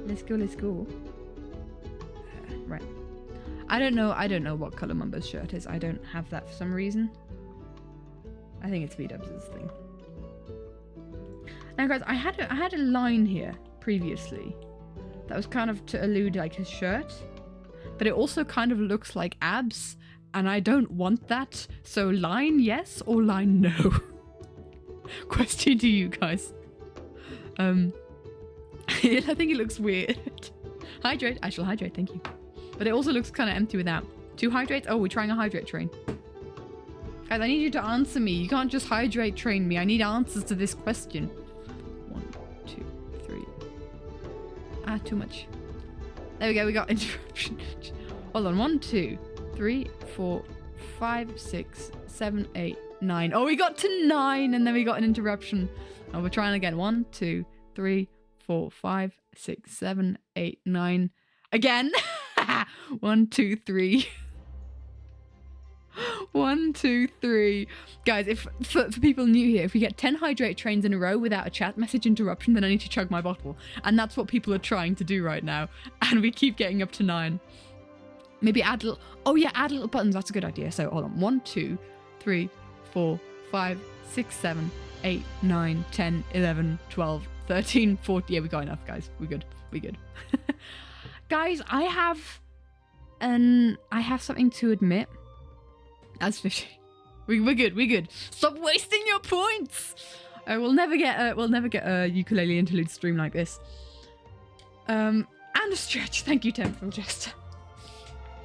Let's go. Right. I don't know what colour Mumbo's shirt is. I don't have that for some reason. I think it's B-Dubs' thing. Now guys, I had a line here previously that was kind of to allude like his shirt, but it also kind of looks like abs, and I don't want that. So line yes or line no? Question to you guys. I think it looks weird. Hydrate. I shall hydrate, thank you. But it also looks kind of empty without. 2 hydrates? Oh, we're trying a hydrate train. Guys, I need you to answer me. You can't just hydrate train me. I need answers to this question. 1, 2, 3. Ah, too much. There we go, we got interruption. Hold on, 1, 2, 3, 4, 5, 6, 7, 8, 9. Oh, we got to 9 and then we got an interruption. Oh, we're trying again. 1, 2, 3, 4, 5, 6, 7, 8, 9. Again. 1, 2, 3. 1, 2, 3. Guys, if for people new here, if we get 10 hydrate trains in a row without a chat message interruption, then I need to chug my bottle. And that's what people are trying to do right now. And we keep getting up to 9. Maybe add little... Oh yeah, add little buttons. That's a good idea. So hold on. 1, 2, 3, 4, 5, 6, 7, 8, 9, 10, 11, 12, 13, 14. Yeah, we got enough, guys. We're good. We're good. Guys, I have something to admit. As 50. We're good. We're good. Stop wasting your points. We'll never get a ukulele interlude stream like this. And a stretch. Thank you, Temporal Jester.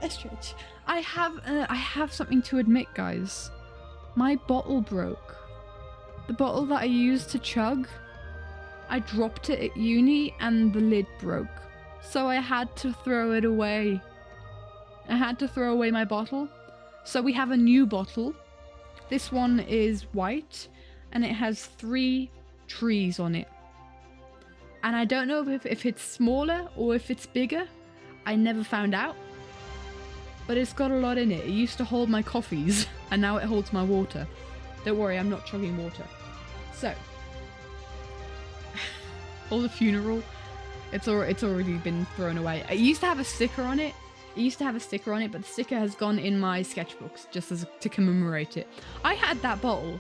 A stretch. I have something to admit, guys. My bottle broke. the bottle that I used to chug, I dropped it at uni and the lid broke. So I had to throw it away. I had to throw away my bottle. So we have a new bottle. This one is white and it has 3 trees on it. And I don't know if it's smaller or if it's bigger. I never found out. But it's got a lot in it. It used to hold my coffees and now it holds my water. Don't worry, I'm not chugging water. So, all the funeral, it's already been thrown away. I used to have a sticker on it. But the sticker has gone in my sketchbooks just to commemorate it. I had that bottle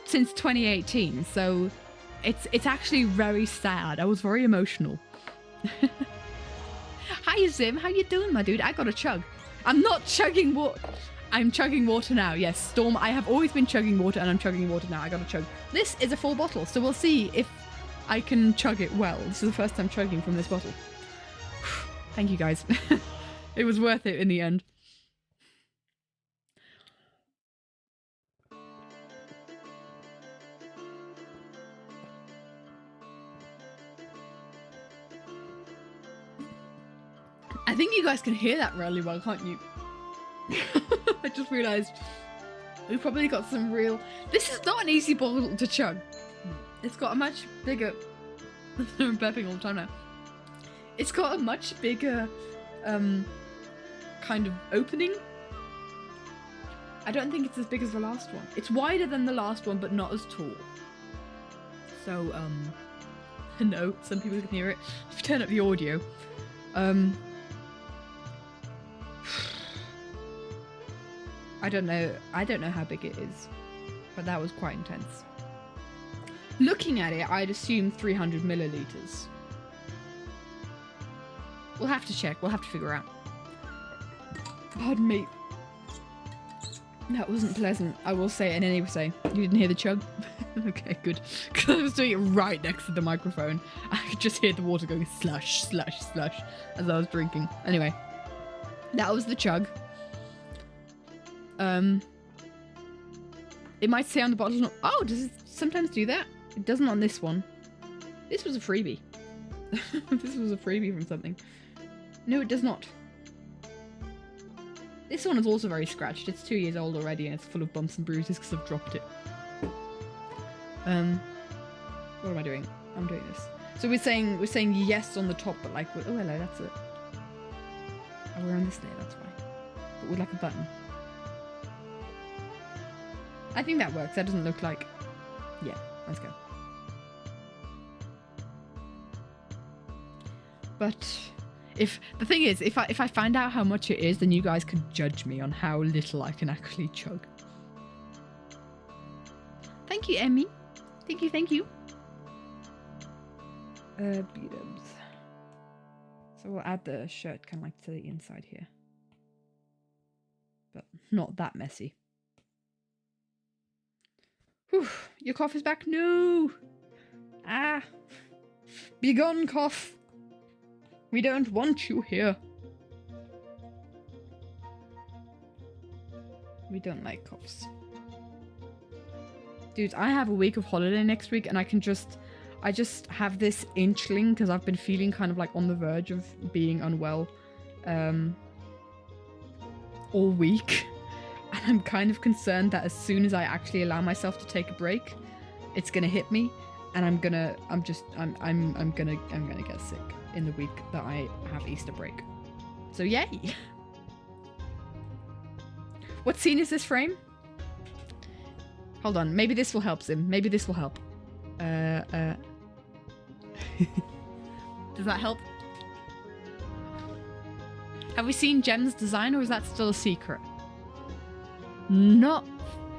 since 2018, so it's actually very sad. I was very emotional. Hi Zim, how you doing, my dude? I got a chug. I'm not chugging water. I'm chugging water now. Yes, Storm, I have always been chugging water and I'm chugging water now. I got a chug. This is a full bottle, so we'll see if I can chug it well. This is the first time chugging from this bottle. Thank you guys. It was worth it in the end. I think you guys can hear that really well, can't you? I just realised we probably got some real... This is not an easy bottle to chug. It's got a much bigger... I'm burping all the time now. It's got a much bigger kind of opening. I don't think it's as big as the last one. It's wider than the last one, but not as tall. So, no, some people can hear it. If you turn up the audio. I don't know how big it is, but that was quite intense. Looking at it, I'd assume 300 milliliters. We'll have to check. We'll have to figure out. Pardon me. That wasn't pleasant. I will say it in any way. You didn't hear the chug? Okay, good. Because I was doing it right next to the microphone. I could just hear the water going slush, slush, slush as I was drinking. Anyway, that was the chug. It might say on the bottle. Oh, does it sometimes do that? It doesn't on this one. This was a freebie. This was a freebie from something. No, it does not. This one is also very scratched. It's 2 years old already and it's full of bumps and bruises because I've dropped it. What am I doing? I'm doing this. So we're saying yes on the top, but like, oh hello, that's it. Oh, we're on this layer, that's why. But with like a button. I think that works. That doesn't look like... Yeah, let's go. But if the thing is, if I find out how much it is, then you guys can judge me on how little I can actually chug. Thank you, Emmy. Thank you, thank you. B-dubs. So we'll add the shirt kind of like to the inside here. But not that messy. Whew, your cough is back? No! Ah! Be gone, cough! We don't want you here. We don't like coughs. Dude, I have a week of holiday next week and I just have this inchling because I've been feeling kind of like on the verge of being unwell all week. And I'm kind of concerned that as soon as I actually allow myself to take a break, it's gonna hit me, and I'm gonna get sick in the week that I have Easter break. So yay! What scene is this frame? Hold on, maybe this will help, Zim. Maybe this will help. Does that help? Have we seen Gem's design, or is that still a secret? Not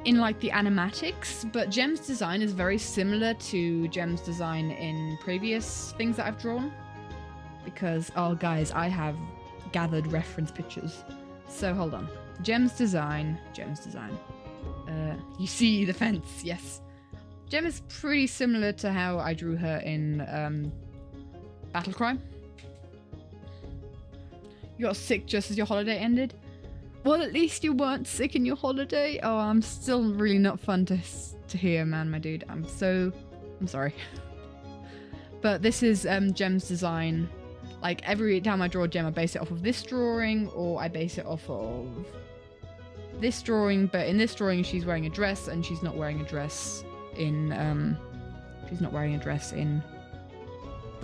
in like the animatics, but Gem's design is very similar to Gem's design in previous things that I've drawn. Because, oh guys, I have gathered reference pictures. So hold on. Gem's design. You see the fence, yes. Gem is pretty similar to how I drew her in Battle Cry. You got sick just as your holiday ended? Well, at least you weren't sick in your holiday. Oh, I'm still really not fun to hear, man, my dude. I'm sorry. But this is Gem's design. Like, every time I draw a Gem, I base it off of this drawing, or I base it off of this drawing. But in this drawing, she's wearing a dress, and she's not wearing a dress in the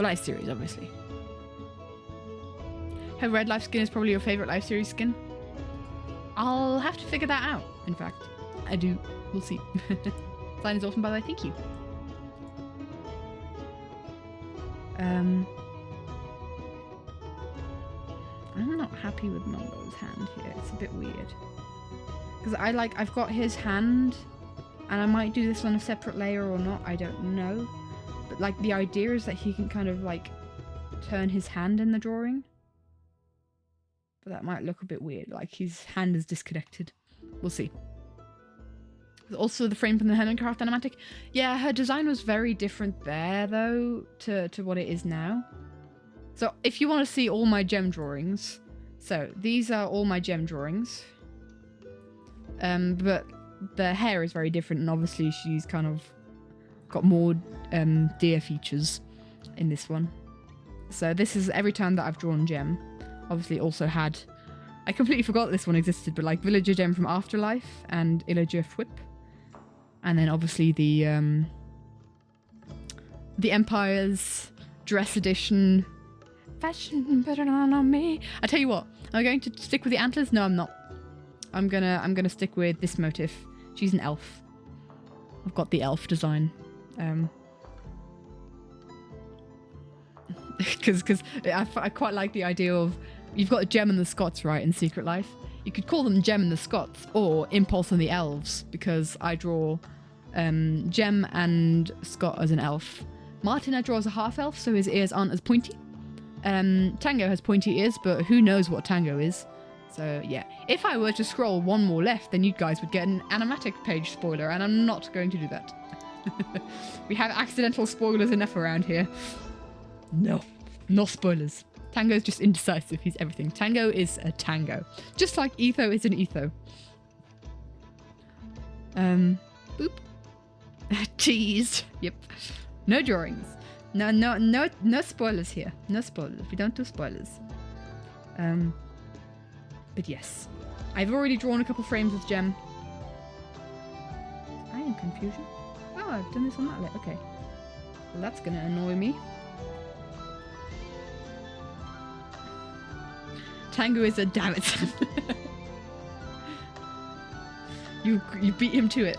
Life series, obviously. Her red Life skin is probably your favorite Life series skin. I'll have to figure that out, in fact. I do. We'll see. Sign is awesome, by the way. Thank you. I'm not happy with Mumbo's hand here. It's a bit weird. Because I've got his hand, and I might do this on a separate layer or not. I don't know. But, like, the idea is that he can kind of, like, turn his hand in the drawing. But that might look a bit weird, like his hand is disconnected. We'll see. There's also the frame from the Hermitcraft Animatic. Yeah, her design was very different there, though, to what it is now. So, if you want to see all my gem drawings, so these are all my gem drawings. But the hair is very different, and obviously she's kind of got more deer features in this one. So this is every time that I've drawn Gem. Obviously also had, I completely forgot this one existed, but like Villager Gem from Afterlife and Illager Whip. And then obviously the Empire's Dress Edition. Fashion better on me. I tell you what, am I going to stick with the antlers? No, I'm not. I'm gonna stick with this motif. She's an elf. I've got the elf design. Because I quite like the idea of, you've got Gem and the Scots, right, in Secret Life. You could call them Gem and the Scots, or Impulse and the Elves, because I draw Gem and Scott as an elf. Martin I draw as a half-elf, so his ears aren't as pointy. Tango has pointy ears, but who knows what Tango is. So, yeah. If I were to scroll one more left, then you guys would get an animatic page spoiler, and I'm not going to do that. We have accidental spoilers enough around here. No spoilers. Tango's just indecisive. He's everything. Tango is a tango. Just like Etho is an Etho. Boop. Cheese. Yep. No drawings. No spoilers here. No spoilers. We don't do spoilers. But yes. I've already drawn a couple frames with Gem. I am confusion. Oh, I've done this on that lit. Okay. Well, that's gonna annoy me. Tango is a damn it. You beat him to it.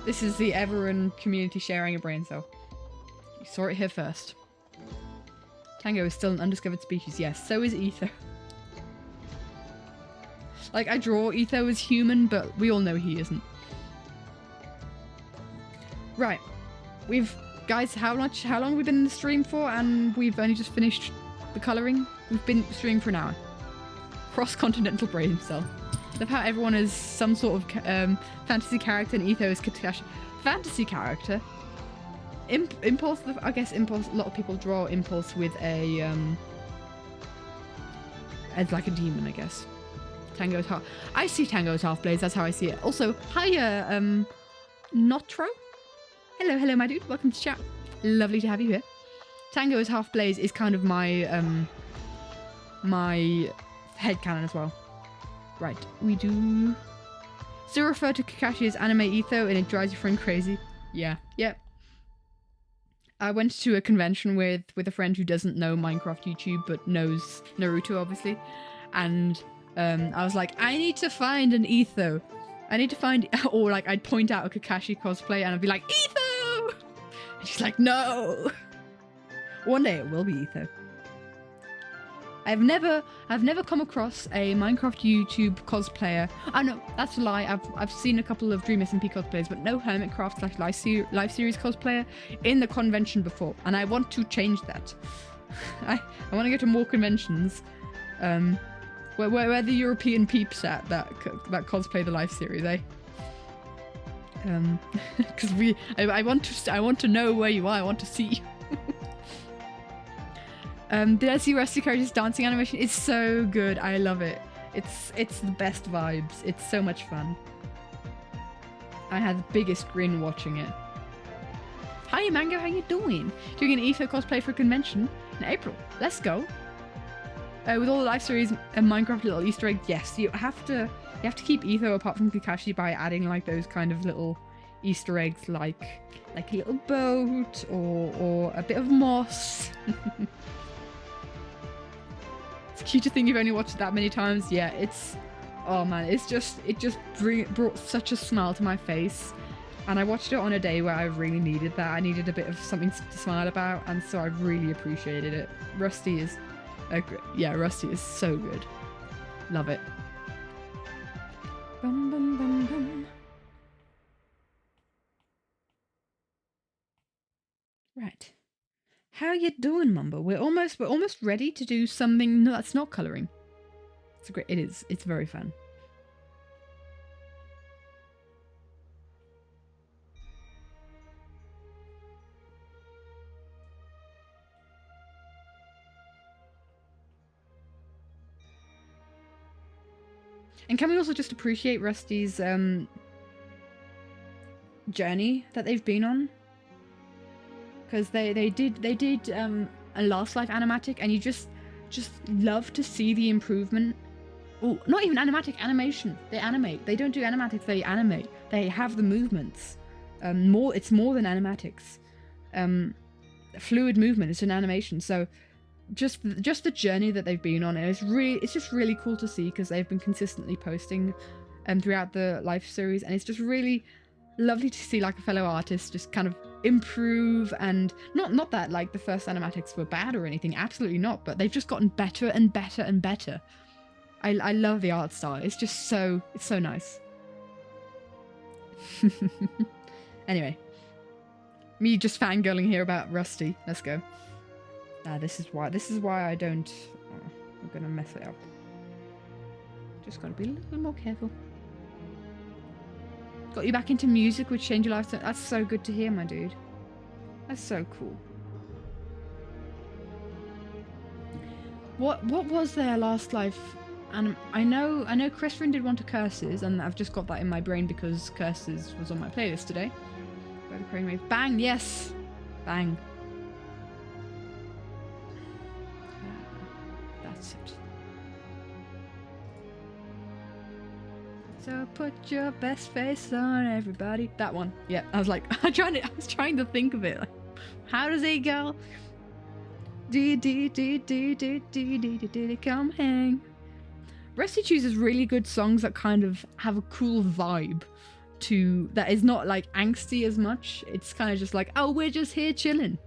This is the Everon community sharing a brain cell. You saw it here first. Tango is still an undiscovered species. Yes, so is Etho. Like, I draw Etho as human, but we all know he isn't. Right. Guys, how long have we been in the stream for? And we've only just finished the colouring. We've been streaming for an hour. Cross-continental brain cell. Love how everyone is some sort of fantasy character and Etho is Katashi. Fantasy character? Impulse, I guess Impulse, a lot of people draw Impulse with a, as like a demon, I guess. Tango's half. I see Tango as half-blades, that's how I see it. Also, hiya, Notro? Hello, my dude. Welcome to chat. Lovely to have you here. Tango as half-blades is kind of my, my headcanon as well. Right, we do... Still refer to Kakashi as anime Etho and it drives your friend crazy. Yeah. I went to a convention with a friend who doesn't know Minecraft YouTube but knows Naruto, obviously. And I was like, I need to find an Etho. I need to find... Or like, I'd point out a Kakashi cosplay and I'd be like, Etho! And she's like, no! One day it will be Etho. I've never come across a Minecraft YouTube cosplayer. Oh no, that's a lie. I've seen a couple of Dream SMP cosplayers, but no Hermitcraft / Life Series cosplayer in the convention before, and I want to change that. I want to go to more conventions, where the European peeps at that cosplay the Life Series, eh? Because I want to know where you are. I want to see you. Did I see Rusty Coach's dancing animation? It's so good. I love it. It's the best vibes. It's so much fun. I had the biggest grin watching it. Hi Mango, how you doing? Doing an EFO cosplay for a convention in April. Let's go. With all the live series and Minecraft little Easter eggs, yes, you have to keep ETHO apart from Kakashi by adding like those kind of little Easter eggs, like a little boat or a bit of moss. It's cute to think you've only watched it that many times. Yeah, oh man, it just brought such a smile to my face. And I watched it on a day where I really needed that. I needed a bit of something to smile about, and so I really appreciated it. Rusty is so good. Love it. Bum, bum, bum, bum. Right. How you doing, Mumbo? We're almost ready to do something that's not colouring. It's very fun. And can we also just appreciate Rusty's journey that they've been on? Because they did a last Life Animatic, and you just love to see the improvement. Oh, not even animatic, animation. They animate. They don't do animatics, they animate. They have the movements. It's more than animatics. Fluid movement, it's an animation. So just the journey that they've been on, it's just really cool to see, because they've been consistently posting throughout the Life series, and it's just really lovely to see like a fellow artist just kind of improve. And not that like the first animatics were bad or anything, absolutely not, but they've just gotten better and better and better. I love the art style. It's just it's so nice. Anyway, me just fangirling here about Rusty. Let's go. This is why I don't. I'm gonna mess it up. Just gotta be a little more careful. Got you back into music, which changed your life. That's so good to hear, my dude. That's so cool. What was their last life? And I know Christian did one to Curses, and I've just got that in my brain because Curses was on my playlist today. By the Crane Wave. Bang, yes! Bang. That's it. So put your best face on, everybody. That one. Yeah, I was like, I was trying to think of it. Like, how does it go? Come hang. Rusty chooses really good songs that kind of have a cool vibe that is not like angsty as much. It's kind of just like, oh, we're just here chilling.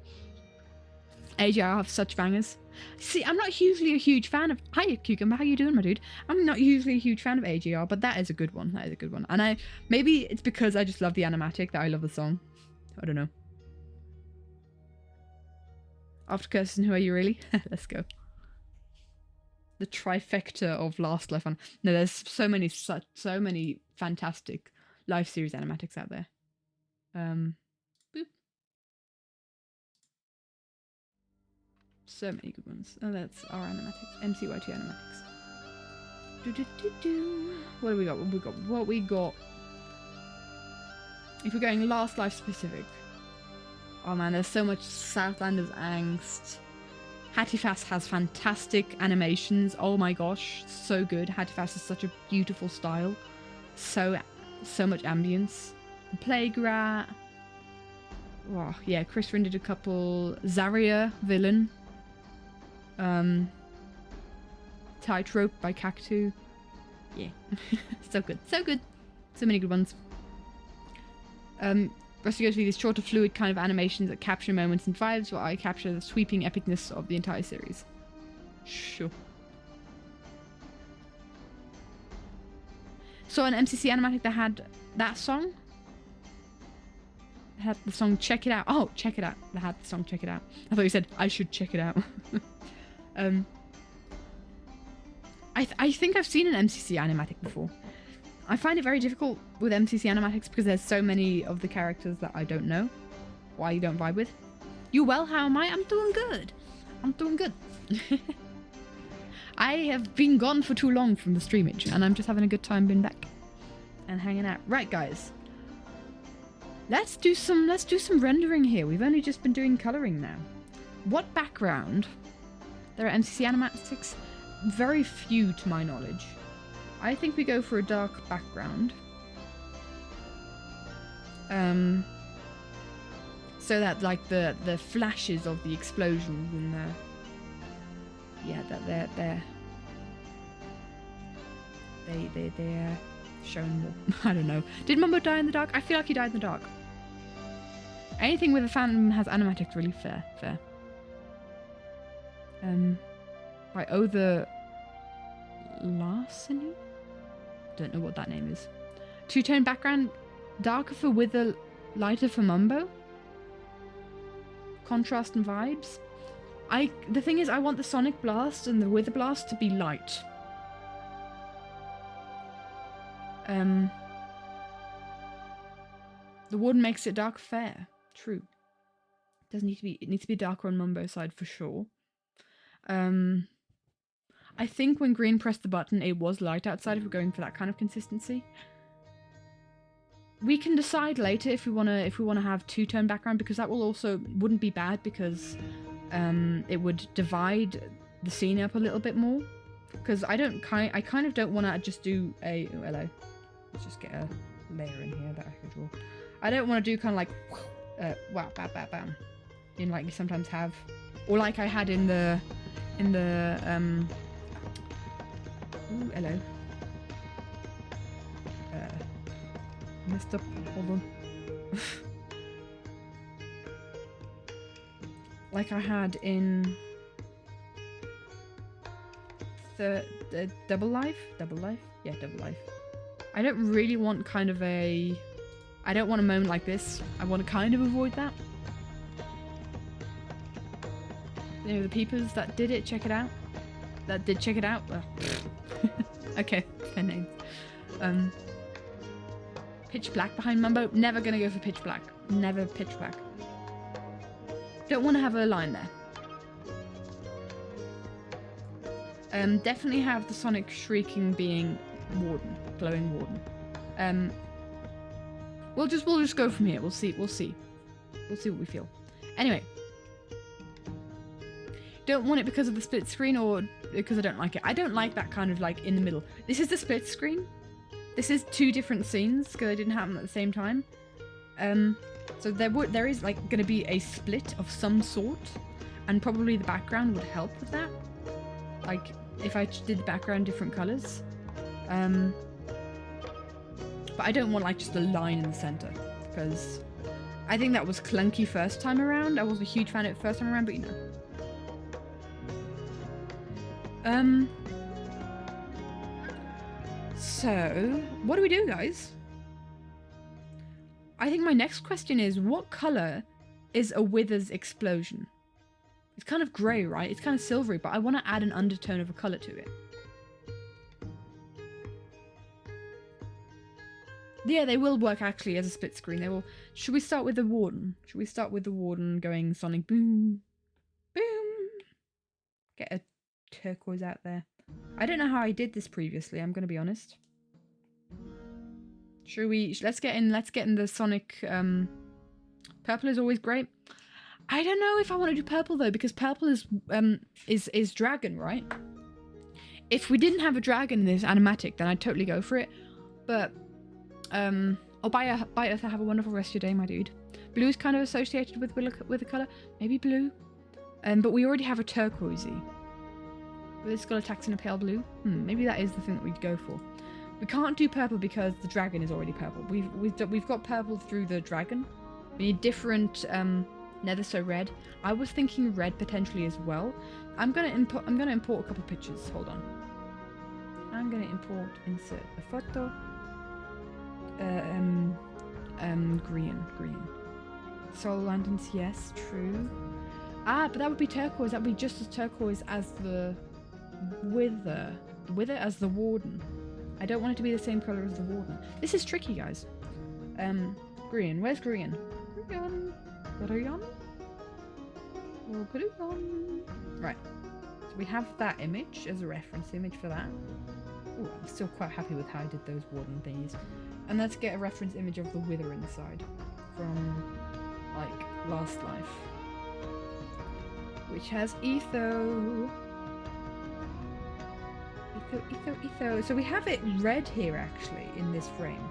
AJR have such bangers. See, I'm not usually a huge fan of... Hi, Cucumber, how you doing, my dude? I'm not usually a huge fan of AJR, but that is a good one. That is a good one. And maybe it's because I just love the animatic that I love the song. I don't know. After Curses and Who Are You Really? Let's go. The trifecta of Last Life. No, there's so many fantastic Life series animatics out there. Boop. So many good ones. Oh, that's our animatics. MCYT animatics. What do we got? What we got? If we're going Last Life specific. Oh man, there's so much Southlanders angst. Hattifast has fantastic animations. Oh my gosh, so good. Hattifast is such a beautiful style. So much ambience. Plague Rat. Oh, yeah, Chris did a couple. Zarya, Villain. Tightrope by Cactu. Yeah. So good. So good. So many good ones. Rusty goes through these shorter, fluid kind of animations that capture moments and vibes, while I capture the sweeping epicness of the entire series. Sure. So an MCC animatic that had that song. It had the song Check It Out. Oh, Check It Out. They had the song Check It Out. I thought you said I should check it out. I think I've seen an MCC animatic before. I find it very difficult with MCC animatics because there's so many of the characters that I don't know, or I don't vibe with. You well, how am I? I'm doing good. I'm doing good. I have been gone for too long from the streamage, and I'm just having a good time being back and hanging out. Right, guys. Let's do some rendering here. We've only just been doing colouring now. What background? There are MCC animatics. Very few to my knowledge. I think we go for a dark background. So that like the flashes of the explosions and the that they're showing more. I don't know. Did Mumbo die in the dark? I feel like he died in the dark. Anything with a phantom has animatics really fair. By the Larceny? Don't know what that name is. Two-tone background, darker for Wither, lighter for Mumbo. Contrast and vibes. The thing is, I want the Sonic Blast and the Wither Blast to be light. The Warden makes it dark fair. True. Doesn't need to be. It needs to be darker on Mumbo's side for sure. I think when Grian pressed the button, it was light outside. If we're going for that kind of consistency, we can decide later if we wanna have two-tone background, because that will also wouldn't be bad, because it would divide the scene up a little bit more. Because I kind of don't want to just do a hello. Let's just get a layer in here that I can draw. I don't want to do kind of like wow, bam, bam, bam, in like you sometimes have, or like I had in the ooh, hello. Messed up. Hold on. Like I had in the Double Life? Yeah, Double Life. I don't really want kind of a... I don't want a moment like this. I want to kind of avoid that. You know, the peepers that did it, check it out. That did check it out. Well, okay, their names. Pitch black behind Mumbo. Never gonna go for pitch black. Never pitch black. Don't want to have a line there. Definitely have the Sonic shrieking being Warden, glowing Warden. We'll just go from here. We'll see what we feel. Anyway, don't want it because of the split screen or because I don't like it. I don't like that kind of like in the middle. This is the split screen. This is two different scenes because they didn't happen at the same time. So there is like going to be a split of some sort, and probably the background would help with that. Like if I did the background different colors. But I don't want like just a line in the center, because I think that was clunky first time around. I wasn't a huge fan of it first time around, but you know. So what do we do, guys? I think my next question is, what color is a Wither's explosion? It's kind of grey, right? It's kind of silvery, but I want to add an undertone of a color to it. Yeah, they will work actually as a split screen. They will. Should we start with the Warden? Should we start with the Warden going Sonic boom, boom? Get a turquoise out there. I don't know how I did this previously. I'm going to be honest. Should we? Let's get in the Sonic. Purple is always great. I don't know if I want to do purple though, because purple is dragon, right? If we didn't have a dragon in this animatic, then I'd totally go for it. But oh, bye Earth, have a wonderful rest of your day, my dude. Blue is kind of associated with a color, maybe blue. But we already have a turquoisey. With this skull attacks in a pale blue. Maybe that is the thing that we'd go for. We can't do purple because the dragon is already purple. We've got purple through the dragon. We need different nether, so red. I was thinking red potentially as well. I'm gonna import a couple pictures. Hold on. I'm gonna insert a photo. Green. Solar lanterns, yes, true. But that would be turquoise. That would be just as turquoise as the Wither. The Wither as the Warden. I don't want it to be the same color as the Warden. This is tricky, guys. Grian. Where's Grian? Grian. We'll put it on. Right. So we have that image as a reference image for that. Ooh, I'm still quite happy with how I did those warden thingies. And let's get a reference image of the Wither inside from, like, Last Life. Which has etho. Etho. So we have it red here, actually, in this frame.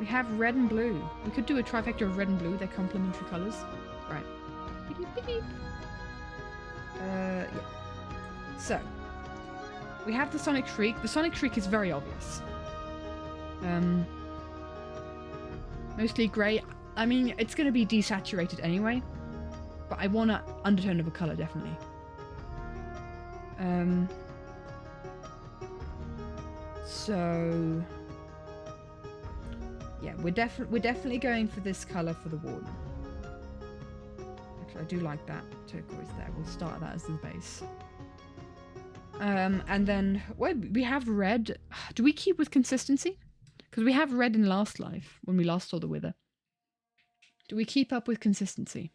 We have red and blue. We could do a trifecta of red and blue. They're complementary colours. Right. Yeah. So, we have the Sonic Shriek. The Sonic Shriek is very obvious. Mostly grey. I mean, it's going to be desaturated anyway. But I want an undertone of a colour, definitely. So... yeah, we're definitely going for this colour for the Warden. Actually, I do like that turquoise there. We'll start that as the base. And then, well, we have red. Do we keep with consistency? Because we have red in Last Life, when we last saw the Wither. Do we keep up with consistency?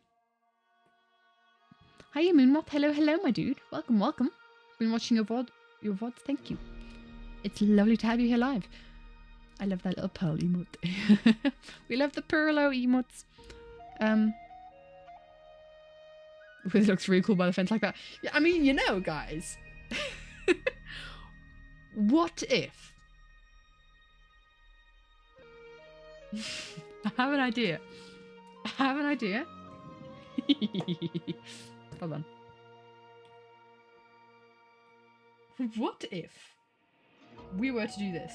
Hiya, Moonmoth. Hello, hello, my dude. Welcome, welcome. Been watching your VODs. Thank you. It's lovely to have you here live. I love that little pearl emote. We love the pearlo emotes. This looks really cool by the fence like that. Yeah, I mean, you know, guys. What if? I have an idea. Hold on. What if we were to do this?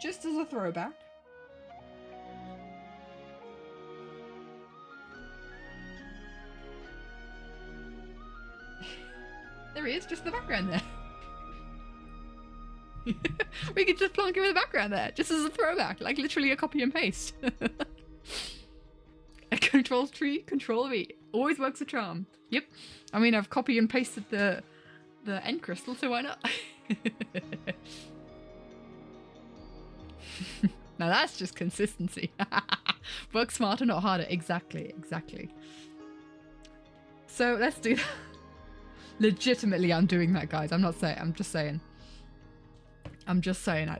Just as a throwback. There he is, just in the background there. We could just plonk him in the background there, just as a throwback, like literally a copy and paste. A control tree, control V. Always works a charm. Yep. I mean, I've copy and pasted the end crystal, so why not? Now that's just consistency. Work smarter, not harder. Exactly. So let's do that. Legitimately, I'm doing that, guys. I'm not saying. I'm just saying.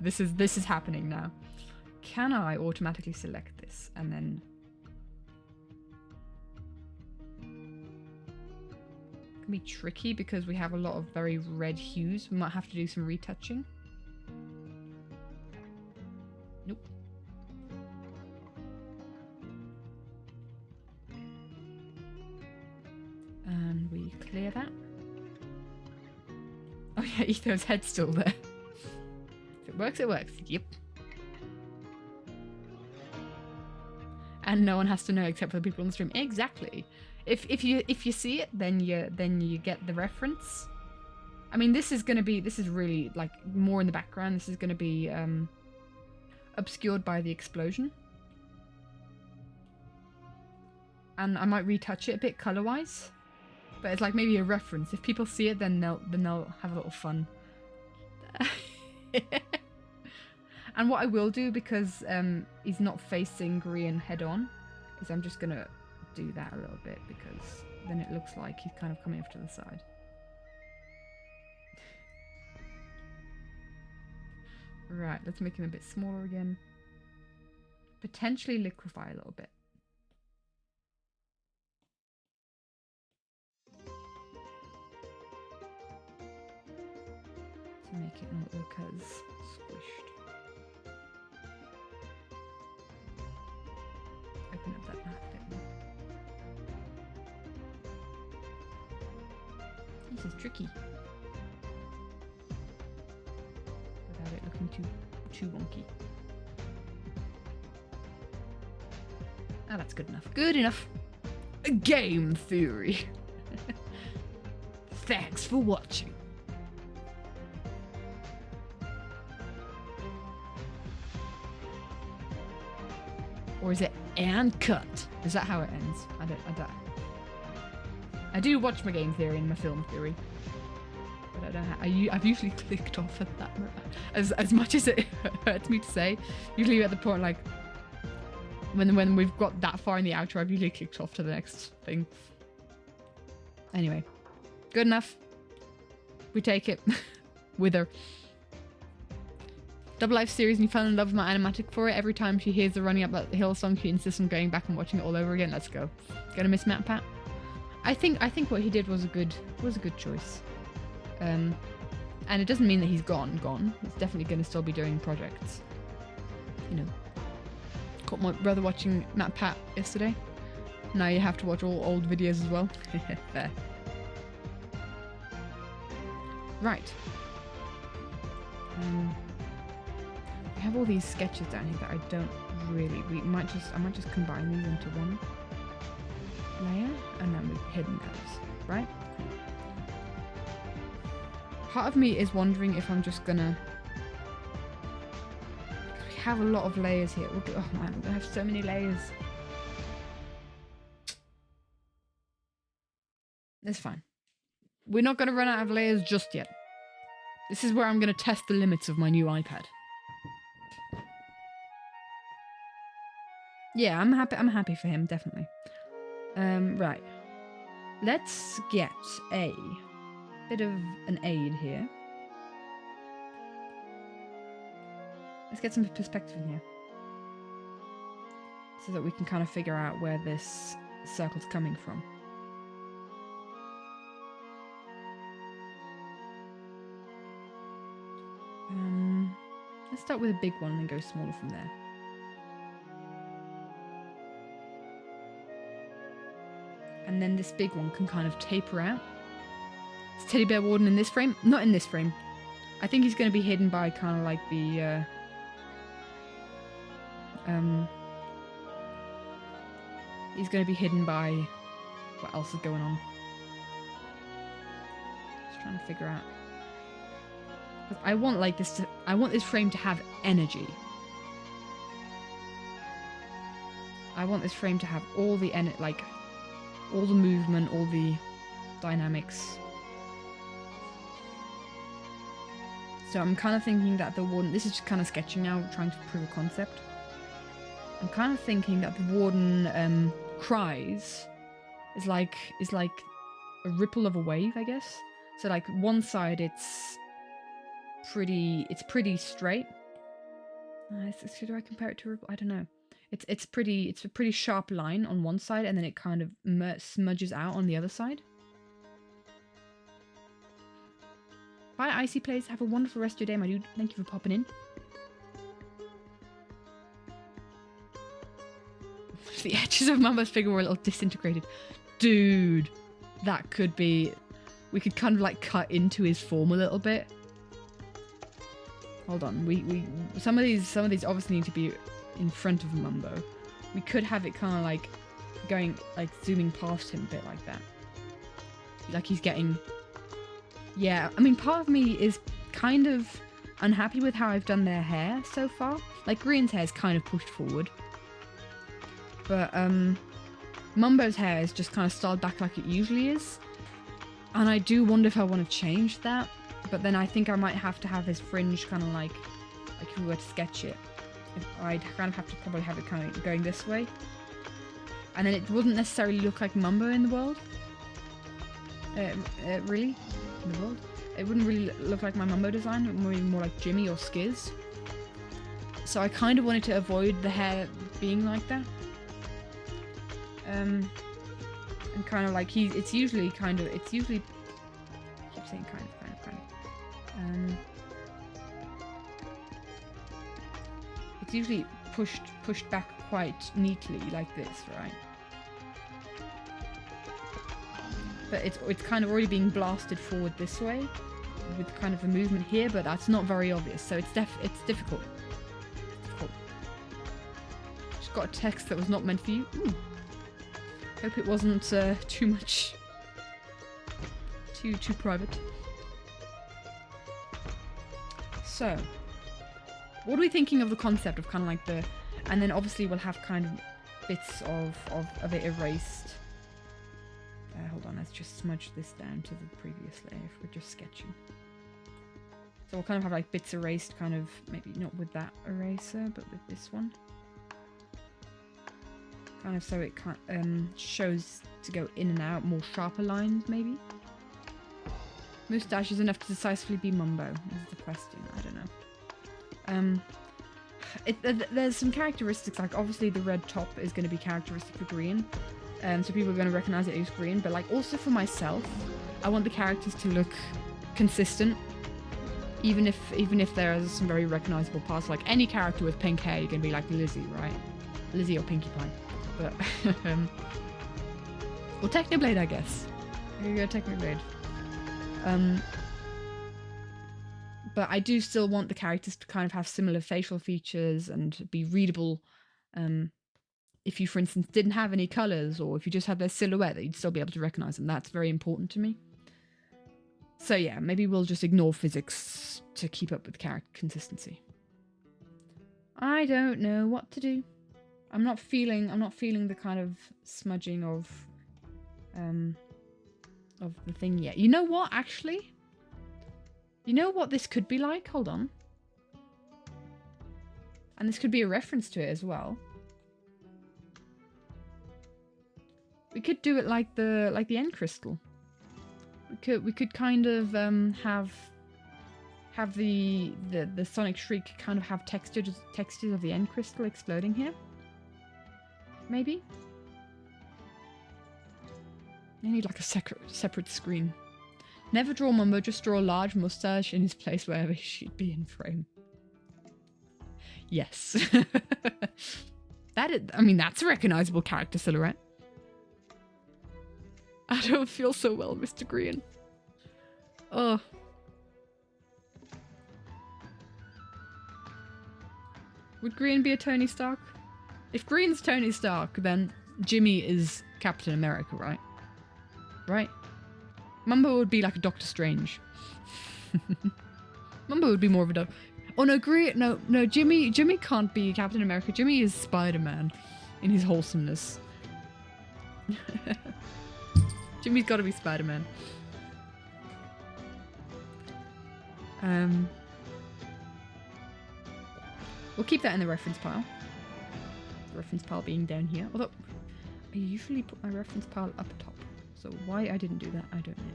This is happening now. Can I automatically select this and then? It can be tricky because we have a lot of very red hues. We might have to do some retouching. Nope. And we clear that. Oh yeah, Etho's head's still there. If it works, it works. Yep. And no one has to know except for the people on the stream. Exactly. If you see it, then you get the reference. I mean, this is really like more in the background. This is gonna be obscured by the explosion. And I might retouch it a bit color-wise. But it's like maybe a reference. If people see it, then they'll have a little fun. And what I will do, because he's not facing Grian head-on, is I'm just gonna do that a little bit, because then it looks like he's kind of coming off to the side. Right, let's make him a bit smaller again. Potentially liquefy a little bit. To make it not look as squished. Open up that map a bit more. This is tricky. Without it looking too wonky. Ah, that's good enough. Good enough. Game theory. Thanks for watching. Or is it and cut? Is that how it ends? I don't. I do watch my game theory and my film theory, but I don't. I've usually clicked off at that. As much as it hurts me to say, usually at the point like when we've got that far in the outro, I've usually clicked off to the next thing. Anyway, good enough. We take it. Wither. Double Life series and you fell in love with my animatic for it. Every time she hears the running up that hill song, she insists on going back and watching it all over again. Let's go. Gonna miss Matt Pat. I think what he did was a good choice. And it doesn't mean that he's gone. He's definitely gonna still be doing projects. You know. Caught my brother watching Matt Pat yesterday. Now you have to watch all old videos as well. Fair. Right. We have all these sketches down here that I don't really. I might just combine these into one layer, and then we've hidden those, right? Part of me is wondering if I'm just gonna. We have a lot of layers here. Oh man, we're gonna have so many layers. It's fine. We're not gonna run out of layers just yet. This is where I'm gonna test the limits of my new iPad. Yeah, I'm happy for him, definitely. Right. Let's get a bit of an aid here. Let's get some perspective in here. So that we can kind of figure out where this circle's coming from. Let's start with a big one and go smaller from there. And then this big one can kind of taper out. Is Teddy Bear Warden in this frame? Not in this frame. I think he's going to be hidden by kind of like the... he's going to be hidden by... What else is going on? Just trying to figure out. I want like this to... I want this frame to have energy. I want this frame to have all the like... all the movement, all the dynamics. So I'm kind of thinking that the warden... This is just kind of sketching now, trying to prove a concept. I'm kind of thinking that the warden cries is like a ripple of a wave, I guess. So like one side it's pretty straight. Should I compare it to a ripple? I don't know. It's a pretty sharp line on one side, and then it kind of smudges out on the other side. Bye, Icy Plays. Have a wonderful rest of your day, my dude. Thank you for popping in. The edges of Mumbo's figure were a little disintegrated. Dude, that could be... We could kind of like cut into his form a little bit. Hold on. Some of these obviously need to be in front of Mumbo. We could have it kind of like going, like zooming past him a bit like that. Like he's getting... Yeah, I mean, part of me is kind of unhappy with how I've done their hair so far. Like Grian's hair is kind of pushed forward. But Mumbo's hair is just kind of styled back like it usually is. And I do wonder if I want to change that. But then I think I might have to have his fringe kind of like if we were to sketch it. I'd kind of have to probably have it kind of going this way. And then it wouldn't necessarily look like Mumbo in the world. Really? In the world? It wouldn't really look like my Mumbo design. It would be more like Jimmy or Skiz. So I kind of wanted to avoid the hair being like that. And kind of like it's usually I keep saying kind of. It's usually pushed back quite neatly like this, right? But it's kind of already being blasted forward this way with kind of a movement here, but that's not very obvious, so it's difficult. Just got a text that was not meant for you. Ooh. Hope it wasn't too much, too private. So, what are we thinking of the concept of kind of like the, and then obviously we'll have kind of bits of it erased. Hold on, let's just smudge this down to the previous layer if we're just sketching. So we'll kind of have like bits erased, kind of, maybe not with that eraser, but with this one. Kind of so it shows to go in and out, more sharper lines maybe. Moustache is enough to decisively be Mumbo, is the question. I don't know. There's some characteristics, like obviously the red top is going to be characteristic for Grian. So people are going to recognize it as Grian, but like also for myself, I want the characters to look consistent. Even if there are some very recognizable parts, like any character with pink hair, you're going to be like Lizzie, right? Lizzie or Pinkie Pie. But, or Technoblade, I guess. I could go Technoblade. But I do still want the characters to kind of have similar facial features and be readable. If you, for instance, didn't have any colors, or if you just had their silhouette, that you'd still be able to recognize them. That's very important to me. So yeah, maybe we'll just ignore physics to keep up with character consistency. I don't know what to do. I'm not feeling the kind of smudging of the thing yet. You know what, actually? You know what this could be like? Hold on. And this could be a reference to it as well. We could do it like the end crystal. We could kind of have the sonic shriek kind of have textures of the end crystal exploding here. Maybe. I need like a separate screen. Never draw Mumbo, just draw a large mustache in his place wherever he should be in frame. Yes. I mean, that's a recognizable character silhouette. I don't feel so well, Mr. Grian. Oh. Would Grian be a Tony Stark? If Grian's Tony Stark, then Jimmy is Captain America, right? Right? Mumbo would be like a Doctor Strange. Mumbo would be more of a Doctor... Oh no, no, Jimmy can't be Captain America. Jimmy is Spider-Man in his wholesomeness. Jimmy's got to be Spider-Man. We'll keep that in the reference pile. The reference pile being down here. Although, I usually put my reference pile up top. So why I didn't do that, I don't know.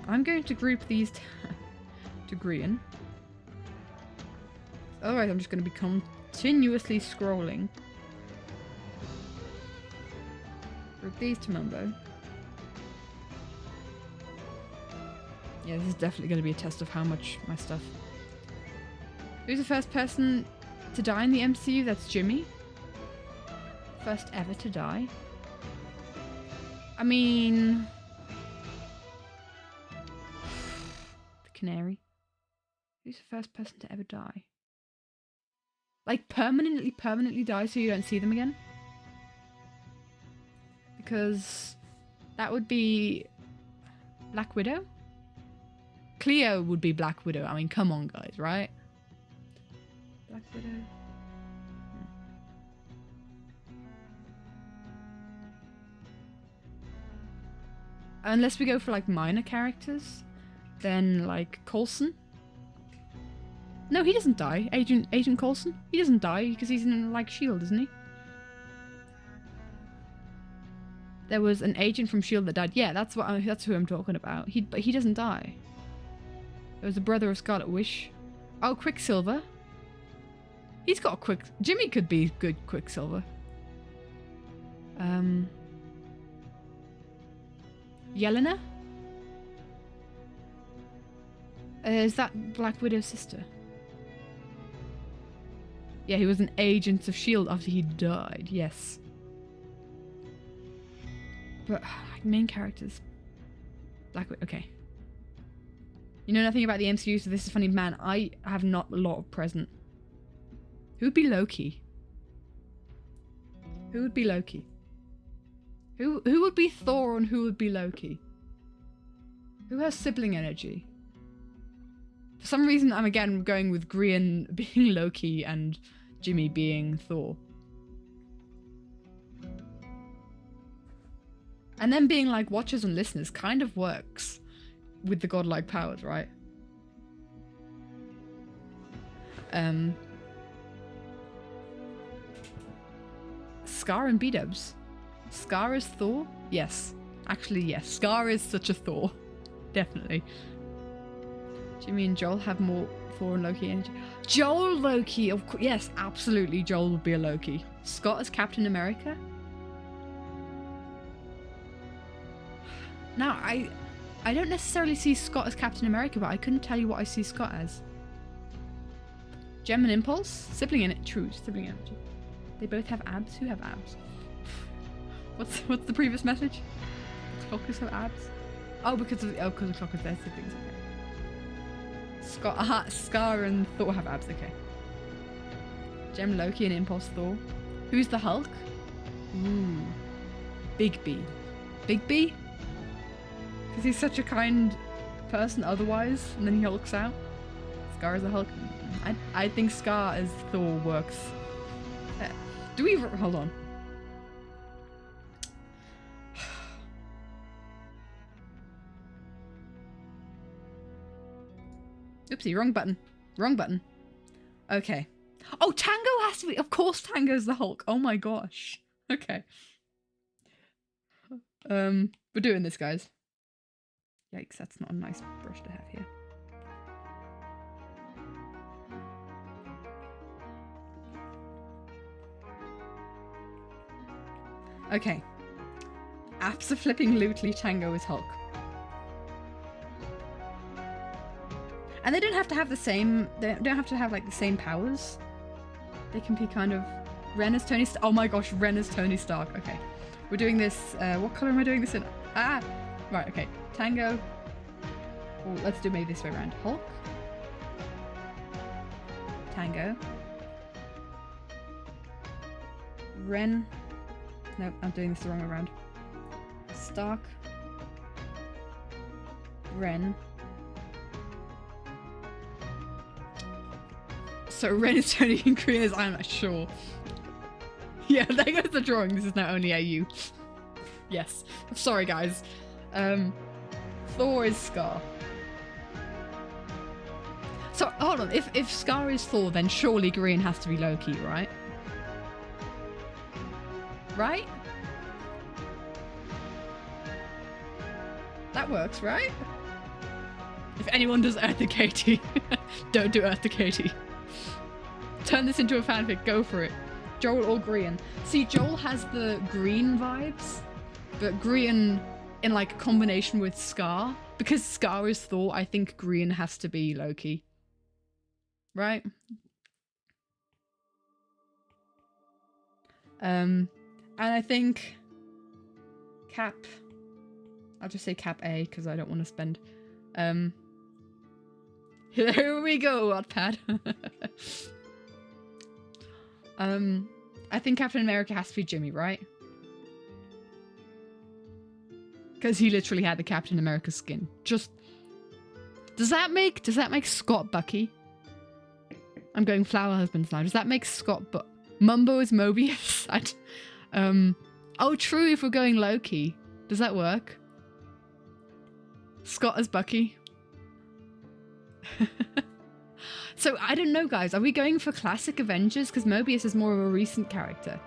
I'm going to group these to Grian. Otherwise, I'm just going to be continuously scrolling. Group these to Mumbo. Yeah, this is definitely going to be a test of how much my stuff... Who's the first person to die in the MCU? That's Jimmy. First ever to die. I mean... The Canary. Who's the first person to ever die? Like, permanently die so you don't see them again? Because that would be... Black Widow? Cleo would be Black Widow. I mean, come on, guys, right? Black Widow. Unless we go for like minor characters, then like Coulson. No, he doesn't die. Agent Coulson. He doesn't die because he's in like S.H.I.E.L.D., isn't he? There was an agent from S.H.I.E.L.D. that died. Yeah, that's who I'm talking about. But he doesn't die. There was a brother of Scarlet Witch. Oh, Quicksilver. He's got a Jimmy could be good Quicksilver. Yelena? Is that Black Widow's sister? Yeah, he was an agent of S.H.I.E.L.D. after he died, yes. But, like, main characters. Black Widow, okay. You know nothing about the MCU, so this is funny. Man, I have not a lot of present. Who would be Loki? Who would be Loki? Who would be Thor and who would be Loki? Who has sibling energy? For some reason, I'm again going with Grian being Loki and Jimmy being Thor. And then being like watchers and listeners kind of works with the godlike powers, right? Scar and B-dubs. Scar is Thor? Yes. Actually, yes. Scar is such a Thor. Definitely. Jimmy and Joel have more Thor and Loki energy. Joel Loki, of course. Yes, absolutely. Joel would be a Loki. Scott as Captain America? Now, I don't necessarily see Scott as Captain America, but I couldn't tell you what I see Scott as. Gem and Impulse? Sibling in it. True, sibling energy. They both have abs? Who have abs? What's the previous message? Clockers have abs? Oh, because the clockers, they're siblings. Okay. Scar and Thor have abs. Okay. Gem, Loki, and Impulse Thor. Who's the Hulk? Ooh. Big B. Big B? Because he's such a kind person otherwise, and then he hulks out. Scar as a Hulk. I think Scar as Thor works. Do we... Hold on. Oopsie, wrong button. Wrong button. Okay. Oh, Tango has to be... Of course Tango's the Hulk. Oh my gosh. Okay. We're doing this, guys. Yikes, that's not a nice brush to have here. Okay. Abso-flipping-lutely Tango is Hulk. And they don't have to have the same... They don't have to have, like, the same powers. They can be kind of... Ren as Tony Stark. Oh my gosh, Ren as Tony Stark. Okay. We're doing this... what color am I doing this in? Ah! Right, okay. Tango. Oh, let's do maybe this way around. Hulk. Tango. Ren. Nope, I'm doing this the wrong way around. Stark. Ren. So Ren is Tony and Grian is... I'm not sure. Yeah, there goes the drawing. This is now only AU. Yes. I'm sorry, guys. Thor is Scar. So, hold on. If Scar is Thor, then surely Grian has to be Loki, right? Right? That works, right? If anyone does Earth to Katie, don't do Earth to Katie. Turn this into a fanfic, go for it. Joel or Grian. See, Joel has the green vibes, but Grian in like a combination with Scar. Because Scar is Thor, I think Grian has to be Loki. Right? And I think Cap... I'll just say Cap A, because I don't want to spend... Here we go, Wattpad. I think Captain America has to be Jimmy, right? Because he literally had the Captain America skin. Just... Does that make Scott Bucky? I'm going Flower Husbands now. Does that make Scott Mumbo is Mobius? Oh, true, if we're going Loki. Does that work? Scott as Bucky? So, I don't know, guys. Are we going for classic Avengers? Because Mobius is more of a recent character.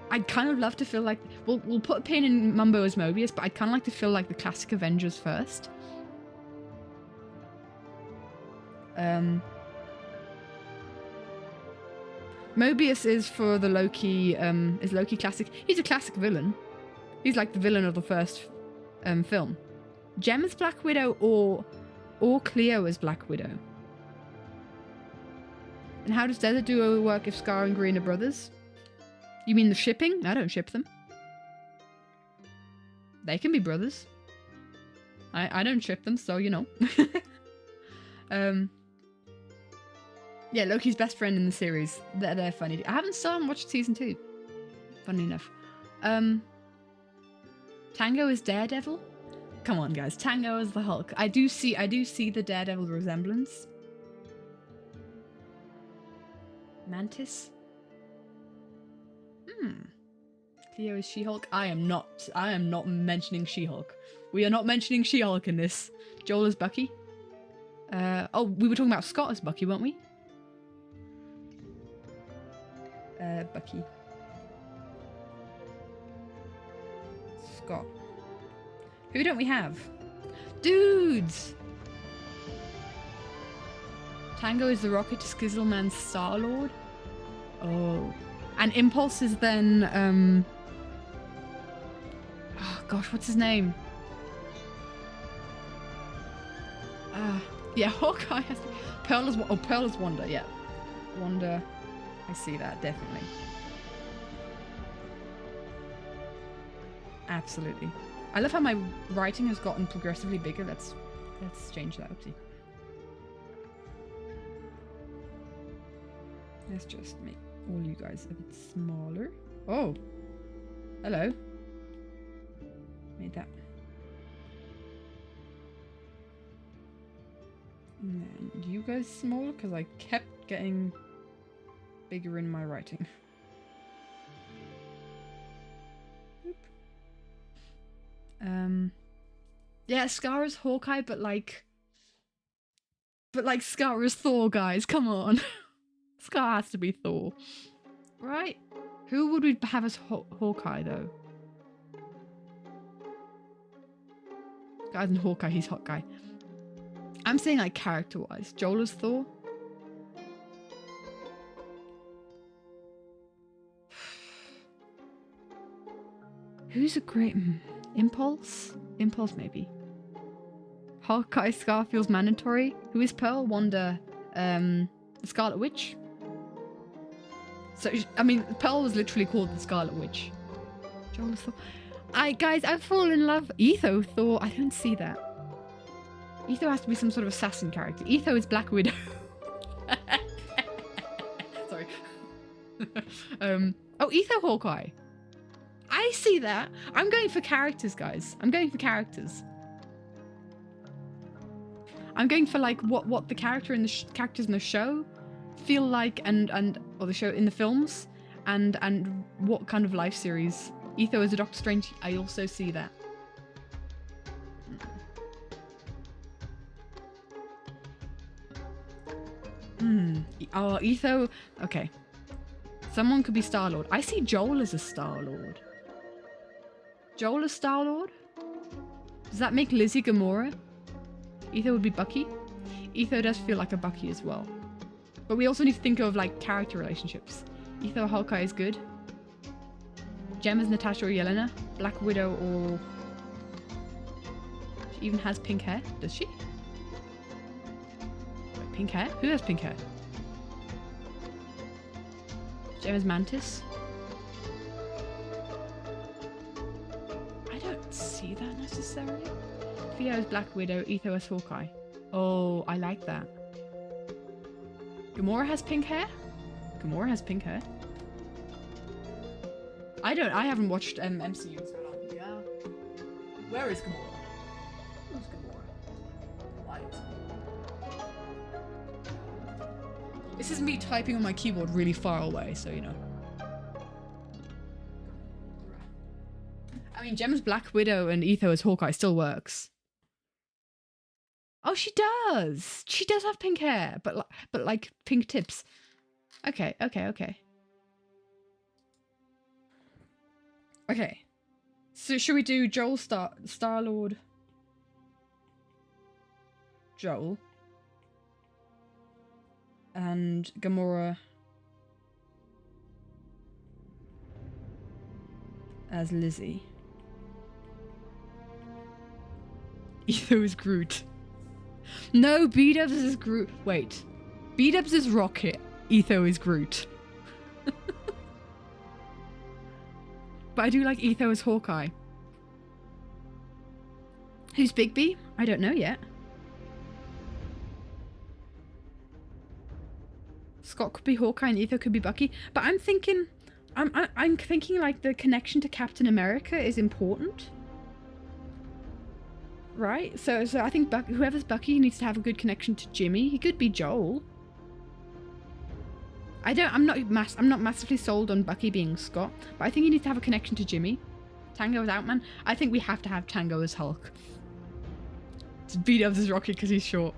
I'd kind of love to feel like... We'll put a pin in Mumbo as Mobius, but I'd kind of like to feel like the classic Avengers first. Mobius is for the Loki... is Loki classic? He's a classic villain. He's like the villain of the first film. Jem as Black Widow or Cleo as Black Widow? And how does Desert Duo work if Scar and Grian are brothers? You mean the shipping? I don't ship them. They can be brothers. I don't ship them, so you know. Yeah, Loki's best friend in the series. They're funny. I haven't watched season 2. Funny enough. Tango is Daredevil? Come on, guys. Tango is the Hulk. I do see the Daredevil resemblance. Mantis? Cleo is She-Hulk. I am not mentioning She-Hulk. We are not mentioning She-Hulk in this. Joel is Bucky. Oh, we were talking about Scott as Bucky, weren't we? Bucky. Scott. Who don't we have? Dudes! Tango is the rocket to Skizzleman's Star-Lord. Oh. And Impulse is then, oh gosh, what's his name? Yeah, Hawkeye has to... Pearl is Wanda, yeah. Wanda, I see that, definitely. Absolutely. I love how my writing has gotten progressively bigger. Let's change that. Oopsie. Let's just make all you guys a bit smaller. Oh, hello. Made that. And then you guys smaller because I kept getting bigger in my writing. Yeah, Scar is Hawkeye, but like Scar is Thor, guys. Come on. Scar has to be Thor. Right? Who would we have as Hawkeye, though? Guys in Hawkeye, he's Hawkeye. I'm saying like character-wise. Joel is Thor. Who's a great... Impulse? Impulse, maybe. Hawkeye, Scar feels mandatory. Who is Pearl? Wanda, the Scarlet Witch? So, I mean, Pearl was literally called the Scarlet Witch. Joel is Thor. Guys, I've fallen in love. Etho, Thor. I don't see that. Etho has to be some sort of assassin character. Etho is Black Widow. Sorry. Oh, Etho Hawkeye. I see that. I'm going for characters, guys. I'm going for characters. I'm going for like what the character in the characters in the show feel like, or the show in the films, and what kind of life series. Etho is a Doctor Strange. I also see that. Oh, Etho. Okay. Someone could be Star-Lord. I see Joel as a Star-Lord. Joel is Star-Lord? Does that make Lizzie Gamora? Etho would be Bucky? Etho does feel like a Bucky as well. But we also need to think of like character relationships. Etho Hawkeye is good. Jem is Natasha or Yelena. Black Widow or... She even has pink hair. Does she? Wait, pink hair? Who has pink hair? Jem is Mantis. I don't see that necessarily. Theo is Black Widow. Etho is Hawkeye. Oh, I like that. Gamora has pink hair? Gamora has pink hair. I haven't watched MCU in so long. Yeah. Where is Gamora? Who's Gamora? Light. This is me typing on my keyboard really far away, so you know. I mean, Gem's Black Widow and Etho as Hawkeye still works. Oh, she does. She does have pink hair, but like pink tips. Okay. Okay. So should we do Joel Star-Lord? Joel. And Gamora as Lizzie. Etho is Groot. No, B-Dubs is Groot. Wait. B-Dubs is Rocket. Etho is Groot. But I do like Etho as Hawkeye. Who's Bigby? I don't know yet. Scott could be Hawkeye and Etho could be Bucky. But I'm thinking like the connection to Captain America is important. Right? So I think whoever's Bucky needs to have a good connection to Jimmy. He could be Joel. I'm not massively sold on Bucky being Scott, but I think he needs to have a connection to Jimmy. Tango as Outman. I think we have to have Tango as Hulk. B-Dubs as Rocket because he's short.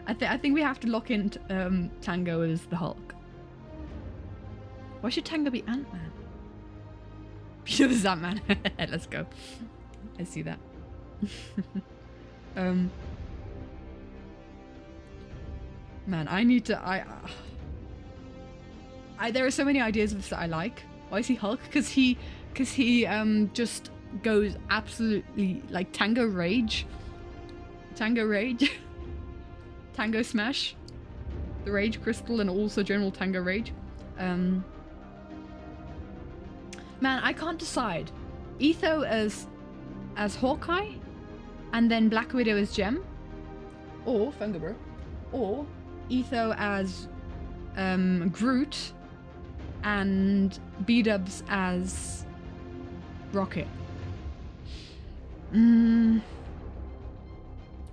I think we have to lock in Tango as the Hulk. Why should Tango be Ant-Man? Peter the Sandman. Let's go. I see that. Man, I need to. There are so many ideas of this that I like. Why is he Hulk? Because he just goes absolutely like Tango Rage. Tango Rage. Tango Smash. The Rage Crystal and also General Tango Rage. Man, I can't decide. Etho as Hawkeye, and then Black Widow as Gem, or Fungabro, or Etho as Groot, and B-Dubs as Rocket. Cleo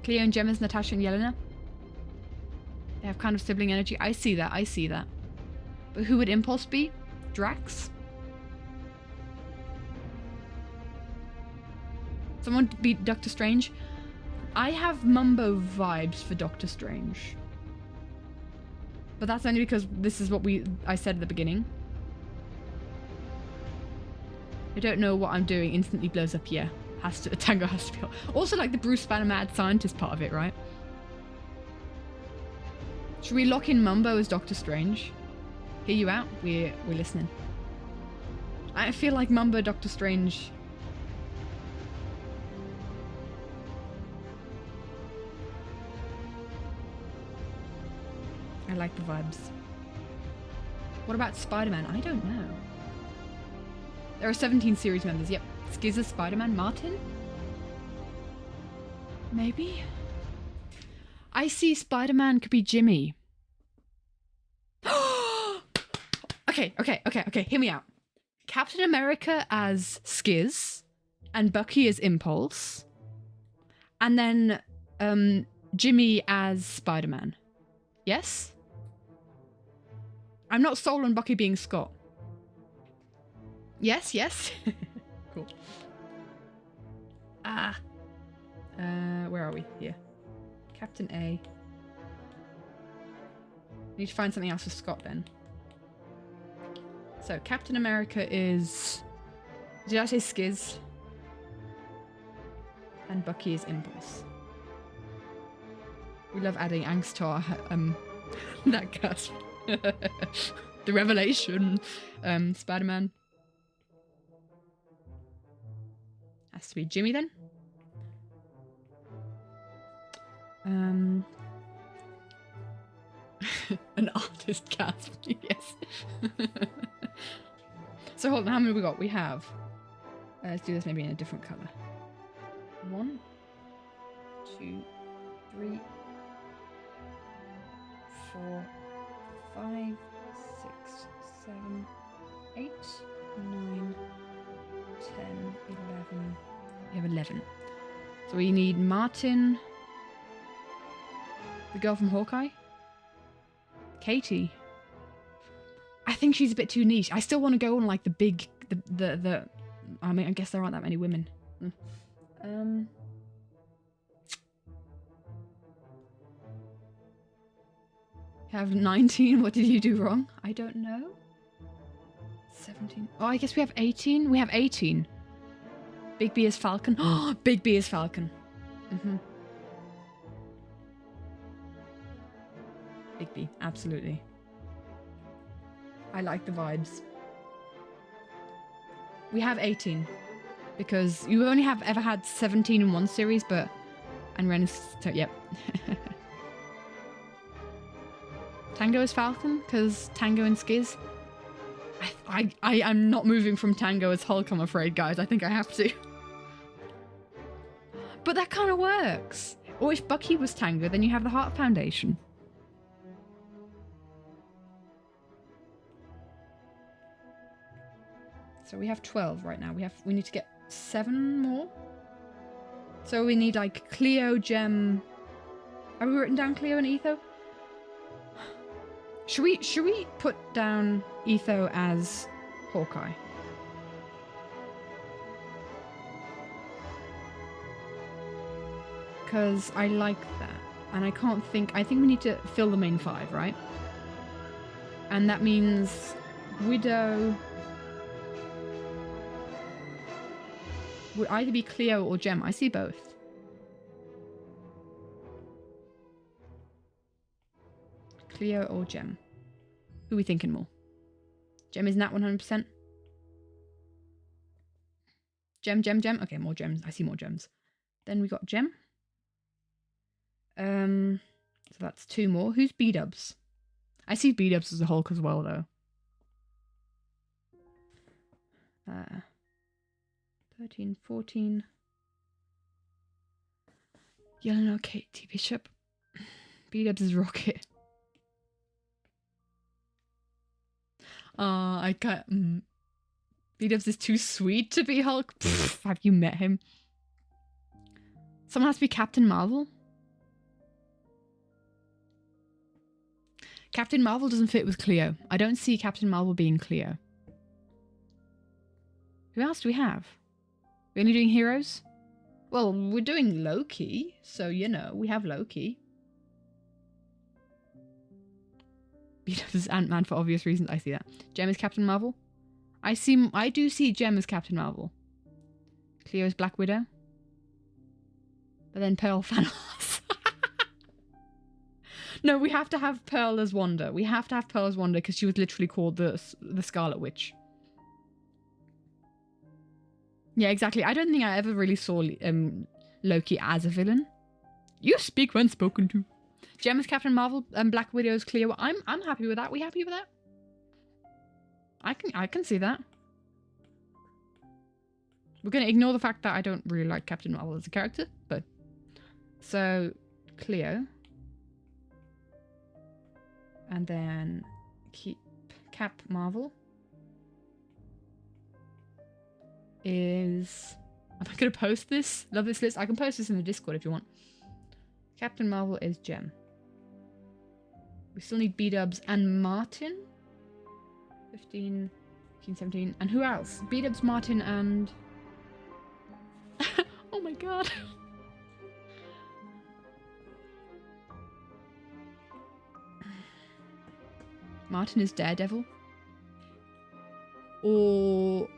and Gem as Natasha and Yelena. They have kind of sibling energy. I see that. I see that. But who would Impulse be? Drax? Someone beat Doctor Strange. I have Mumbo vibes for Doctor Strange. But that's only because this is what I said at the beginning. I don't know what I'm doing. Instantly blows up. Yeah. Tango has to be. Also like the Bruce Banner mad scientist part of it, right? Should we lock in Mumbo as Doctor Strange? Hear you out? We're listening. I feel like Mumbo Doctor Strange. I like the vibes. What about Spider-Man? I don't know. There are 17 series members. Yep. Skizzer, Spider-Man, Martin? Maybe? I see Spider-Man could be Jimmy. Okay. Hear me out. Captain America as Skiz, and Bucky as Impulse, and then Jimmy as Spider-Man. Yes? I'm not sold on Bucky being Scott. Yes. Cool. Where are we? Here. Captain A. Need to find something else for Scott then. So Captain America is. Did I say Skiz? And Bucky is Impulse. We love adding angst to our that gasp. The revelation. Spider-Man. Has to be Jimmy then. An artist gasp. Yes. So hold on, how many we got? We have. Let's do this maybe in a different color. 1, 2, 3, 4, 5, 6, 7, 8, 9, 10, 11. We have 11. So we need Martin, the girl from Hawkeye, Katie. I think she's a bit too niche. I still want to go on like the big, the. I mean, I guess there aren't that many women. You have 19. What did you do wrong? I don't know. 17. Oh, I guess we have 18. We have 18. Big B is Falcon. Oh, Big B is Falcon. Big B, absolutely. I like the vibes. We have 18 because you only have ever had 17 in one series, but and Ren is yep. Tango is Falcon because Tango and Skiz. I'm not moving from Tango as Hulk, I'm afraid, guys. I think I have to. But that kind of works. Or if Bucky was Tango, then you have the Heart Foundation. So we have 12 right now. We need to get 7 more. So we need like Cleo, Gem. Have we written down Cleo and Etho? Should we put down Etho as Hawkeye? Because I like that. And I can't think. I think we need to fill the main 5, right? And that means Widow. would either be Cleo or Gem. I see both. Cleo or Gem. Who are we thinking more? Gem is not 100%. Gem. Okay, more gems. I see more gems. Then we got Gem. So that's 2 more. Who's B-dubs? I see B-dubs as a Hulk as well, though. 13, 14. Yelena, Katie Bishop. B-dubs is Rocket. I can't. B-dubs is too sweet to be Hulk. Pfft, have you met him? Someone has to be Captain Marvel. Captain Marvel doesn't fit with Cleo. I don't see Captain Marvel being Cleo. Who else do we have? We're only doing heroes? Well, we're doing Loki, so you know, we have Loki. B-dubs is Ant-Man for obvious reasons. I see that. Gem is Captain Marvel. I do see Gem as Captain Marvel. Cleo is Black Widow. But then Pearl Thanos. No, we have to have Pearl as Wanda. We have to have Pearl as Wanda because she was literally called the Scarlet Witch. Yeah, exactly. I don't think I ever really saw Loki as a villain. You speak when spoken to. Gem is Captain Marvel and Black Widow is Cleo. I'm happy with that. We happy with that? I can see that. We're gonna ignore the fact that I don't really like Captain Marvel as a character, but so Cleo. And then keep Cap Marvel is... Am I going to post this? Love this list. I can post this in the Discord if you want. Captain Marvel is Gem. We still need B-dubs and Martin. 15, 15, 17. And who else? B-dubs, Martin, and... Oh my god. Martin is Daredevil. Or...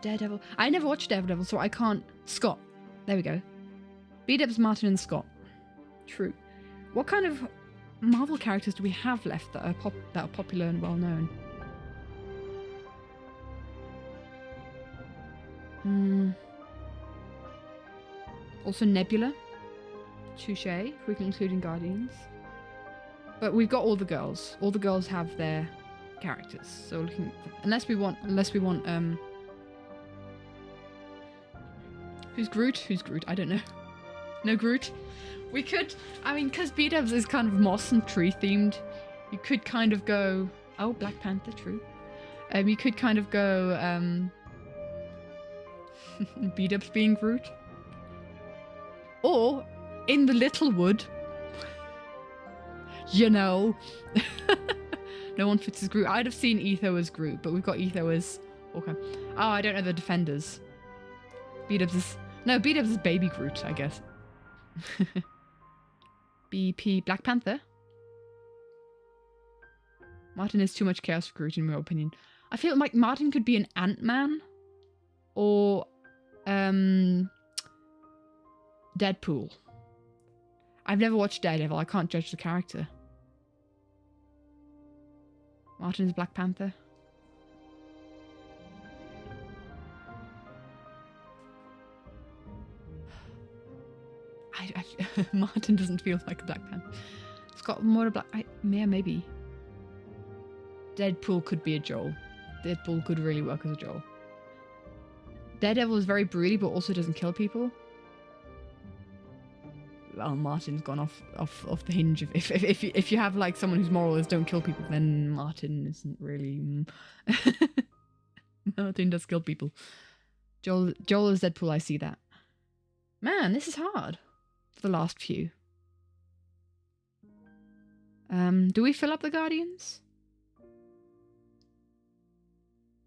Daredevil. I never watched Daredevil, so I can't... Scott. There we go. B-dubs, Martin, and Scott. True. What kind of Marvel characters do we have left that are popular and well known? Also Nebula. Touche, if we can include in Guardians. But we've got all the girls. All the girls have their characters. So looking, unless we want who's Groot? Who's Groot? I don't know. No Groot. We could, I mean, because B-dubs is kind of moss and tree themed, you could kind of go, oh, Black Panther, true. You could kind of go, B-dubs being Groot. Or, in the Littlewood, you know, no one fits as Groot. I'd have seen Etho as Groot, but we've got Etho as Hawkeye. Oh, I don't know the Defenders. B-dubs is... No, B-dubs is Baby Groot, I guess. BP Black Panther. Martin is too much chaos for Groot, in my opinion. I feel like Martin could be an Ant-Man. Or... Deadpool. I've never watched Daredevil. I can't judge the character. Martin is Black Panther. Martin doesn't feel like a Black Panther. Scott more a Black... yeah, maybe. Deadpool could be a Joel. Deadpool could really work as a Joel. Daredevil is very broody, but also doesn't kill people. Well, Martin's gone off the hinge. If you have like someone whose moral is don't kill people, then Martin isn't really... Martin does kill people. Joel is Deadpool, I see that. Man, this is hard. The last few. Do we fill up the Guardians?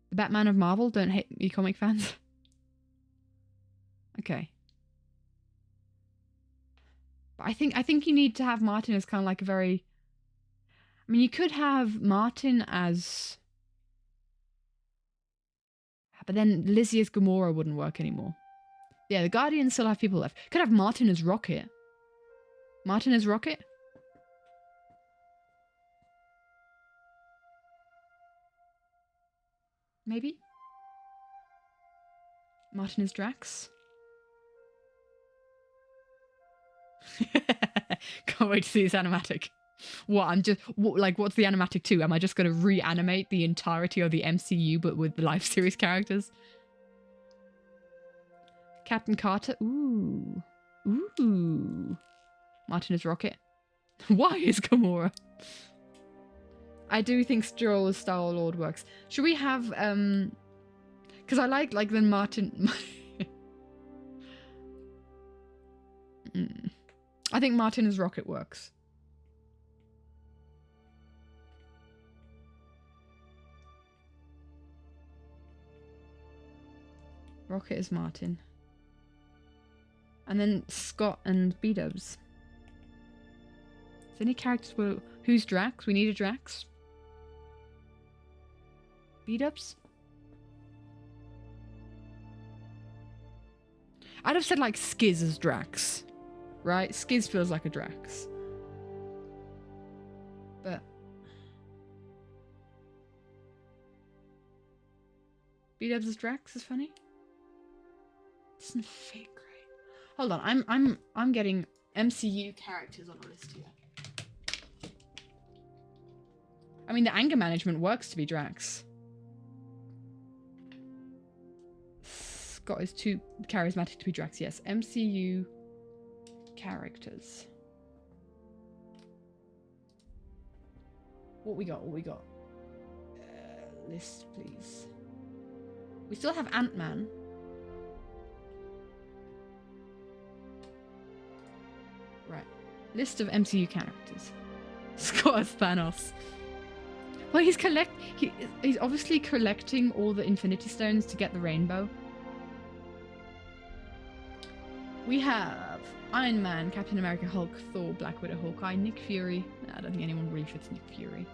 The Batman of Marvel? Don't hate me, comic fans. Okay. But I think you need to have Martin as kind of like a very... I mean, you could have Martin as... But then Lizzie as Gamora wouldn't work anymore. Yeah, the Guardians still have people left. Could have Martin as Rocket. Martin as Rocket? Maybe? Martin as Drax? Can't wait to see this animatic. What, what's the animatic too? Am I just going to reanimate the entirety of the MCU but with the live series characters? Captain Carter? Ooh. Ooh. Martin as Rocket. Why is Gamora? I do think Stroll as Star-Lord works. Should we have, because I like the Martin... I think Martin as Rocket works. Rocket is Martin. And then Scott and B-dubs. Is there any characters where... Who's Drax? We need a Drax. B-dubs? I'd have said like Skiz as Drax. Right? Skiz feels like a Drax. But... B-dubs as Drax is funny. Doesn't fit great. Hold on, I'm getting MCU characters on the list here. I mean, the anger management works to be Drax. Scott is too charismatic to be Drax. Yes, MCU characters. What we got? What we got? List, please. We still have Ant-Man. Right. List of MCU characters. Scott as Thanos. Well, he's obviously collecting all the Infinity Stones to get the rainbow. We have Iron Man, Captain America, Hulk, Thor, Black Widow, Hawkeye, Nick Fury. I don't think anyone really fits Nick Fury.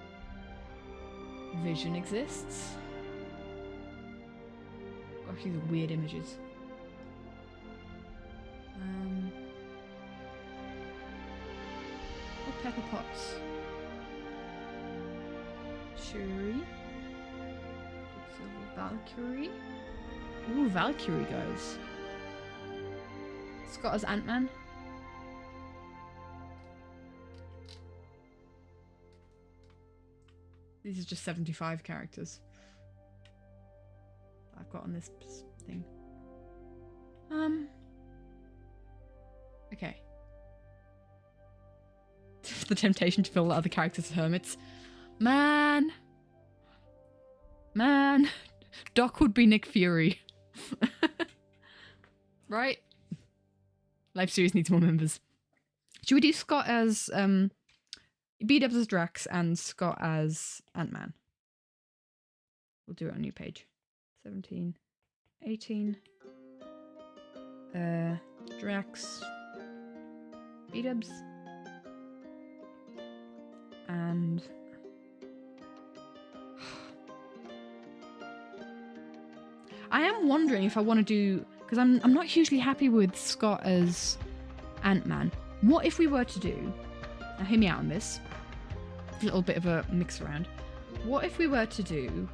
Vision exists. Gosh, these are weird images. Oh, Pepper Potts. Shuri. Valkyrie. Ooh, Valkyrie, guys. Scott as Ant-Man. These are just 75 characters I've got on this thing. Okay. The temptation to fill the other characters as hermits. Man. Doc would be Nick Fury. Right? Life series needs more members. Should we do Scott as B-dubs as Drax and Scott as Ant-Man? We'll do it on a new page. 17, 18. Drax, B-dubs, and I am wondering if I want to do, because I'm not hugely happy with Scott as Ant-Man. What if we were to do, now hear me out on this, a little bit of a mix around. What if we were to do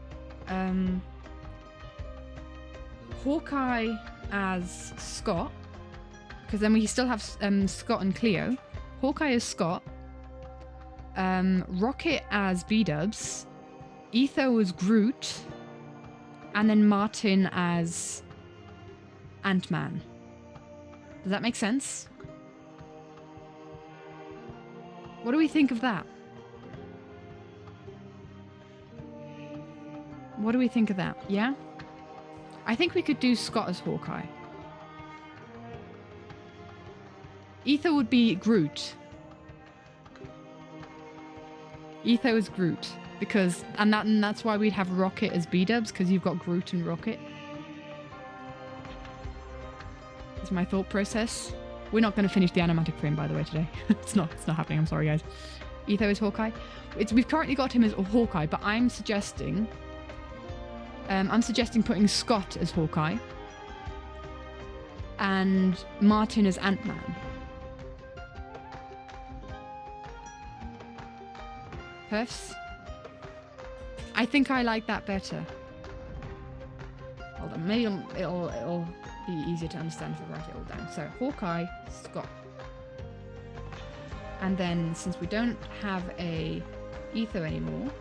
Hawkeye as Scott, because then we still have Scott and Cleo. Hawkeye as Scott, Rocket as B-dubs, Etho as Groot, and then Martin as Ant-Man. Does that make sense? What do we think of that? What do we think of that? Yeah? I think we could do Scott as Hawkeye. Etho would be Groot. Etho is Groot. Because, and that's why we'd have Rocket as B-dubs, because you've got Groot and Rocket. That's my thought process. We're not going to finish the animatic frame, by the way, today. It's not happening, I'm sorry, guys. Etho is Hawkeye. We've currently got him as Hawkeye, but I'm suggesting putting Scott as Hawkeye. and Martin as Ant-Man. Perfs? I think I like that better. Hold on, maybe it'll be easier to understand if I write it all down. So, Hawkeye, Scott. And then, since we don't have a Etho anymore,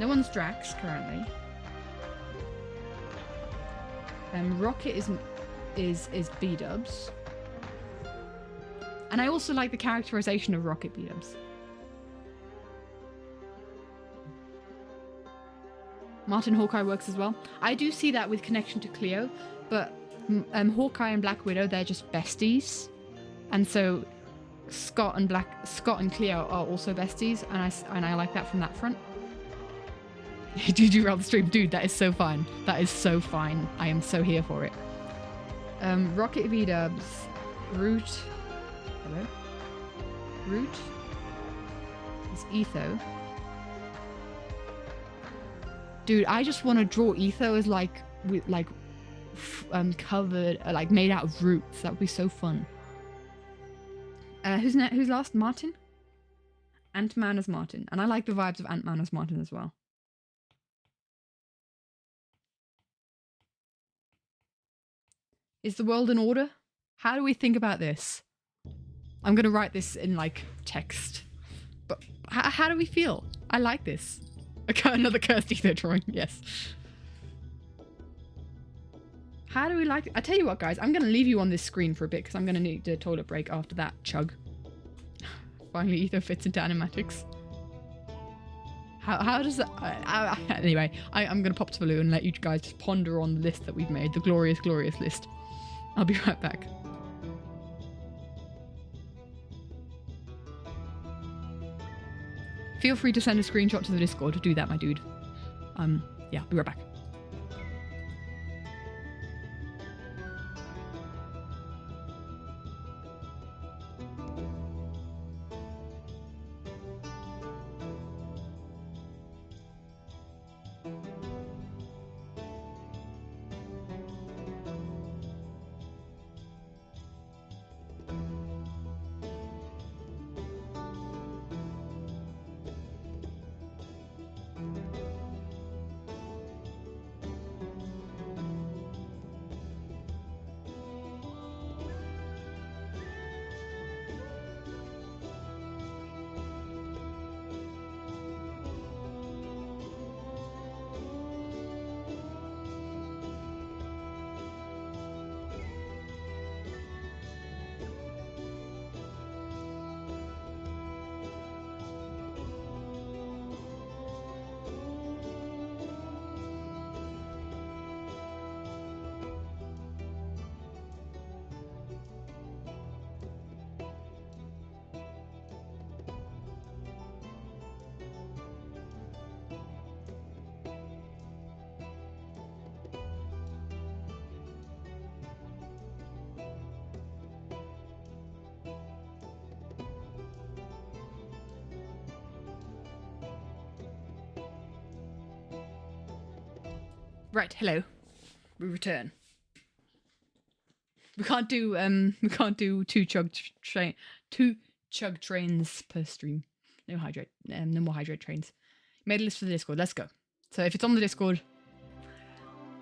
no one's Drax currently. Rocket is B-dubs. And I also like the characterization of Rocket B-dubs. Martin Hawkeye works as well. I do see that with connection to Cleo, but Hawkeye and Black Widow, they're just besties. And so Scott and Cleo are also besties, and I like that from that front. Did you rather stream? Dude, that is so fine. That is so fine. I am so here for it. Rocket V-dubs. Root. Hello? Root is Etho. Dude, I just want to draw Etho as covered, like made out of roots. That would be so fun. Who's last? Martin? Ant-Man as Martin. And I like the vibes of Ant-Man as Martin as well. Is the world in order? How do we think about this? I'm going to write this in like text. But how do we feel? I like this. Another cursed Etho drawing. Yes. How do we like it? I tell you what, guys. I'm going to leave you on this screen for a bit because I'm going to need a toilet break after that chug. Finally, Etho fits into animatics. How does that... anyway, I'm going to pop to Baloo and let you guys just ponder on the list that we've made. The glorious, glorious list. I'll be right back. Feel free to send a screenshot to the Discord. Do that, my dude. Yeah, be right back. Right, hello. We return. We can't do two chug trains per stream. No more hydrate trains. Made a list for the Discord. Let's go. So if it's on the Discord,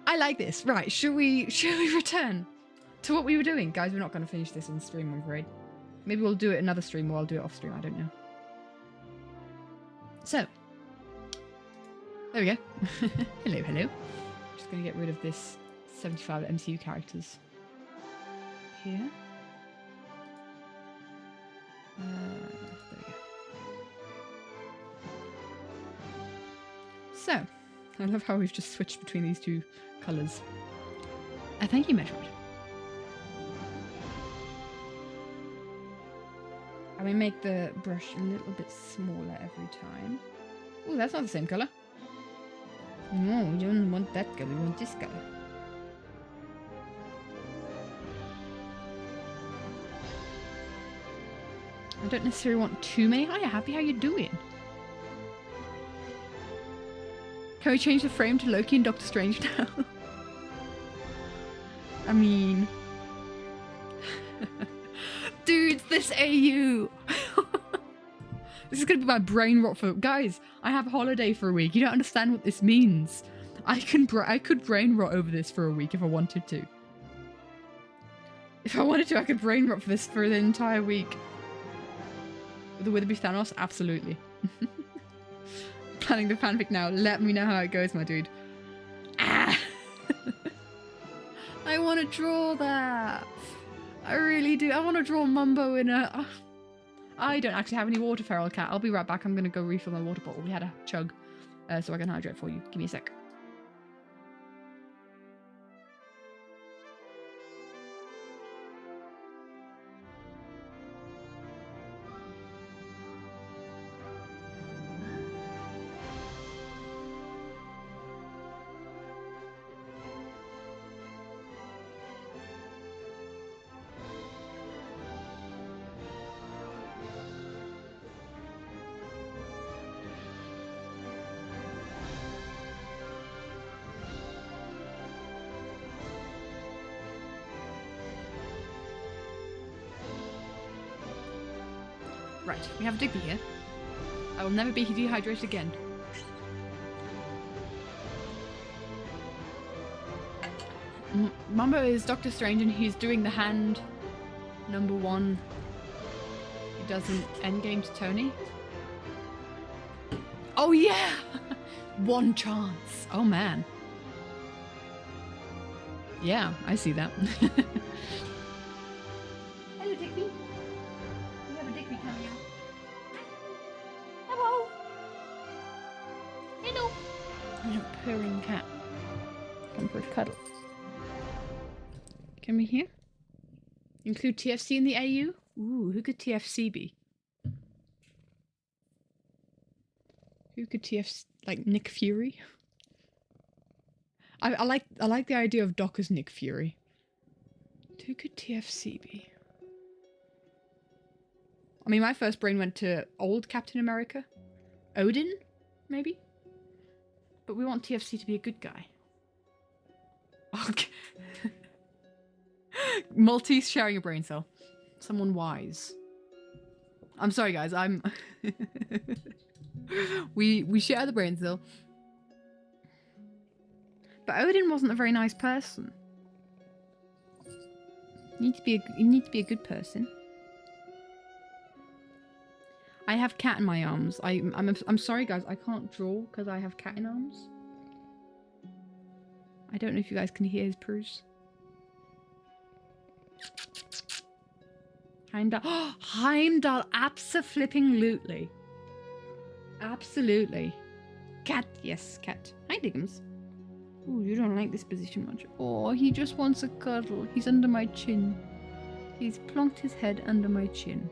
I like this. Right, should we return to what we were doing? Guys, we're not going to finish this in stream, I'm afraid. Maybe we'll do it another stream or I'll do it off stream, I don't know. So, there we go. Hello, hello. Just going to get rid of this 75 MCU characters here. There we go. So, I love how we've just switched between these two colours. Thank you, Metroid. And we make the brush a little bit smaller every time. Oh, that's not the same colour. No, we don't want that colour, we want this colour. I don't necessarily want too many. Hiya, Happy, how you doing? Can we change the frame to Loki and Doctor Strange now? I mean... this AU. This is gonna be my brain rot for guys. I have a holiday for a week. You don't understand what this means. I could brain rot over this for a week if I wanted to. If I wanted to, I could brain rot for this for the entire week. With the Witherby Thanos, absolutely. Planning the fanfic now. Let me know how it goes, my dude. Ah! I want to draw that. I really do. I want to draw Mumbo in a... I don't actually have any water, feral cat. I'll be right back. I'm going to go refill my water bottle. We had a chug, so I can hydrate for you. Give me a sec. Right, we have a Digby here. I will never be dehydrated again. Mumbo is Doctor Strange and he's doing the hand #1. He does an endgame to Tony. Oh yeah! One chance. Oh man. Yeah, I see that. Hello, Digby. We have a Digby coming out. Hello. Hello. And a purring cat. Come for a cuddle. Can we hear? Include TFC in the AU? Ooh, who could TFC be? Who could TFC, like Nick Fury? I like the idea of Doc as Nick Fury. Who could TFC be? I mean, my first brain went to old Captain America. Odin, maybe? But we want TFC to be a good guy. Okay. Maltese sharing a brain cell. Someone wise. I'm sorry, guys. I'm... we share the brain cell. But Odin wasn't a very nice person. You need to be a good person. I have cat in my arms. I'm sorry, guys. I can't draw because I have cat in arms. I don't know if you guys can hear his purrs. Heimdall. Oh, Heimdall. Abso-flipping-lutely. Absolutely. Cat. Yes, cat. Hi, Diggums. Ooh, you don't like this position much. Oh, he just wants a cuddle. He's under my chin. He's plonked his head under my chin.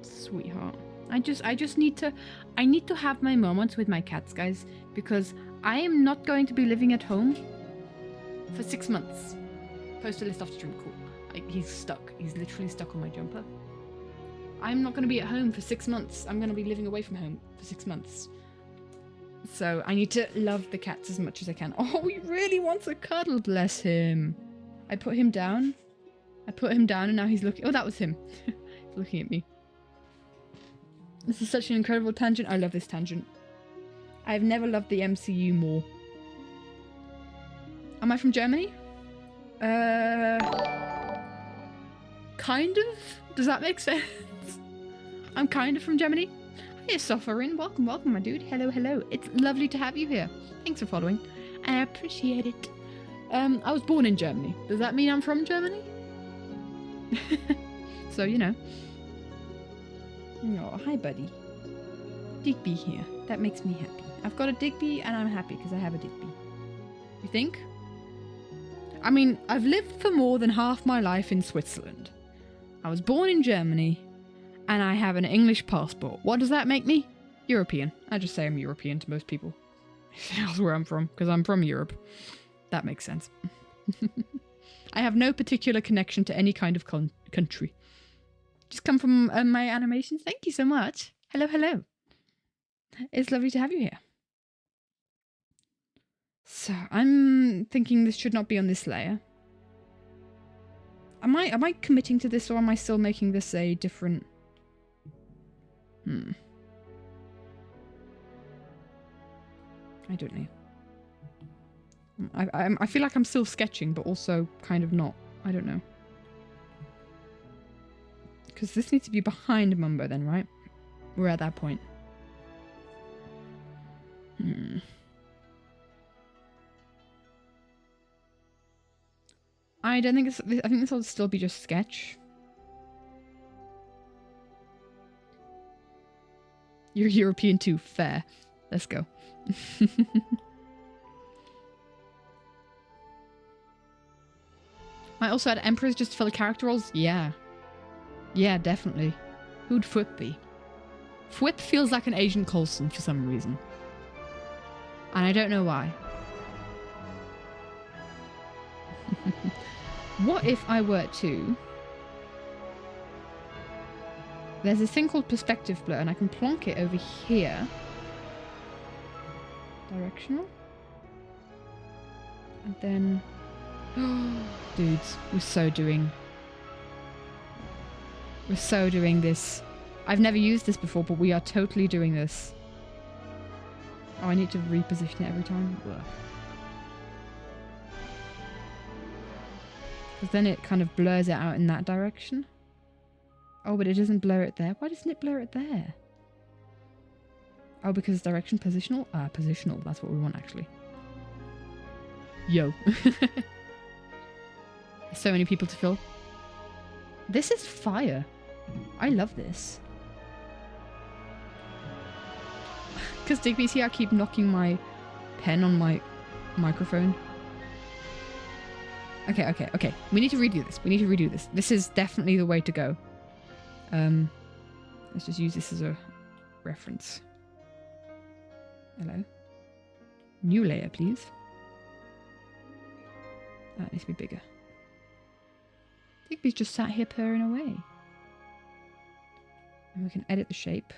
Sweetheart. I just need to... I need to have my moments with my cats, guys. Because I am not going to be living at home for 6 months. Post a list after stream. Cool. He's stuck. He's literally stuck on my jumper. I'm not going to be at home for 6 months. I'm going to be living away from home for 6 months. So I need to love the cats as much as I can. Oh, he really wants a cuddle, bless him. I put him down. And now he's looking... Oh, that was him. He's looking at me. This is such an incredible tangent. I love this tangent. I've never loved the MCU more. Am I from Germany? Kind of? Does that make sense? I'm kind of from Germany. Hey, Sufferin. Welcome, welcome, my dude. Hello, hello. It's lovely to have you here. Thanks for following. I appreciate it. I was born in Germany. Does that mean I'm from Germany? So, you know. Oh, hi, buddy. Digby here. That makes me happy. I've got a Digby and I'm happy because I have a Digby. You think? I mean, I've lived for more than half my life in Switzerland. I was born in Germany and I have an English passport. What does that make me? European. I just say I'm European to most people. That's where I'm from because I'm from Europe. That makes sense. I have no particular connection to any kind of country. Just come from my animations. Thank you so much. Hello, hello. It's lovely to have you here. So, I'm thinking this should not be on this layer. Am I committing to this, or am I still making this a different... I don't know. I feel like I'm still sketching, but also kind of not. I don't know. Because this needs to be behind Mumbo then, right? We're at that point. I don't think it's... I think this will still be just sketch. You're European too. Fair. Let's go. I also had emperors just to fill the character roles. Yeah. Yeah, definitely. Who'd Fwip be? Fwip feels like an Agent Coulson for some reason. And I don't know why. What if I were to... There's this thing called perspective blur, and I can plonk it over here. Directional. And then... Dudes, we're so doing this. I've never used this before, but we are totally doing this. Oh, I need to reposition it every time. Because then it kind of blurs it out in that direction. Oh, but it doesn't blur it there. Why doesn't it blur it there? Oh, because direction positional? Ah, positional. That's what we want, actually. Yo. So many people to fill. This is fire. I love this. Because Digby's here, I keep knocking my pen on my microphone. Okay. We need to redo this. This is definitely the way to go. Let's just use this as a reference. Hello. New layer, please. That needs to be bigger. Digby's just sat here purring away. And we can edit the shape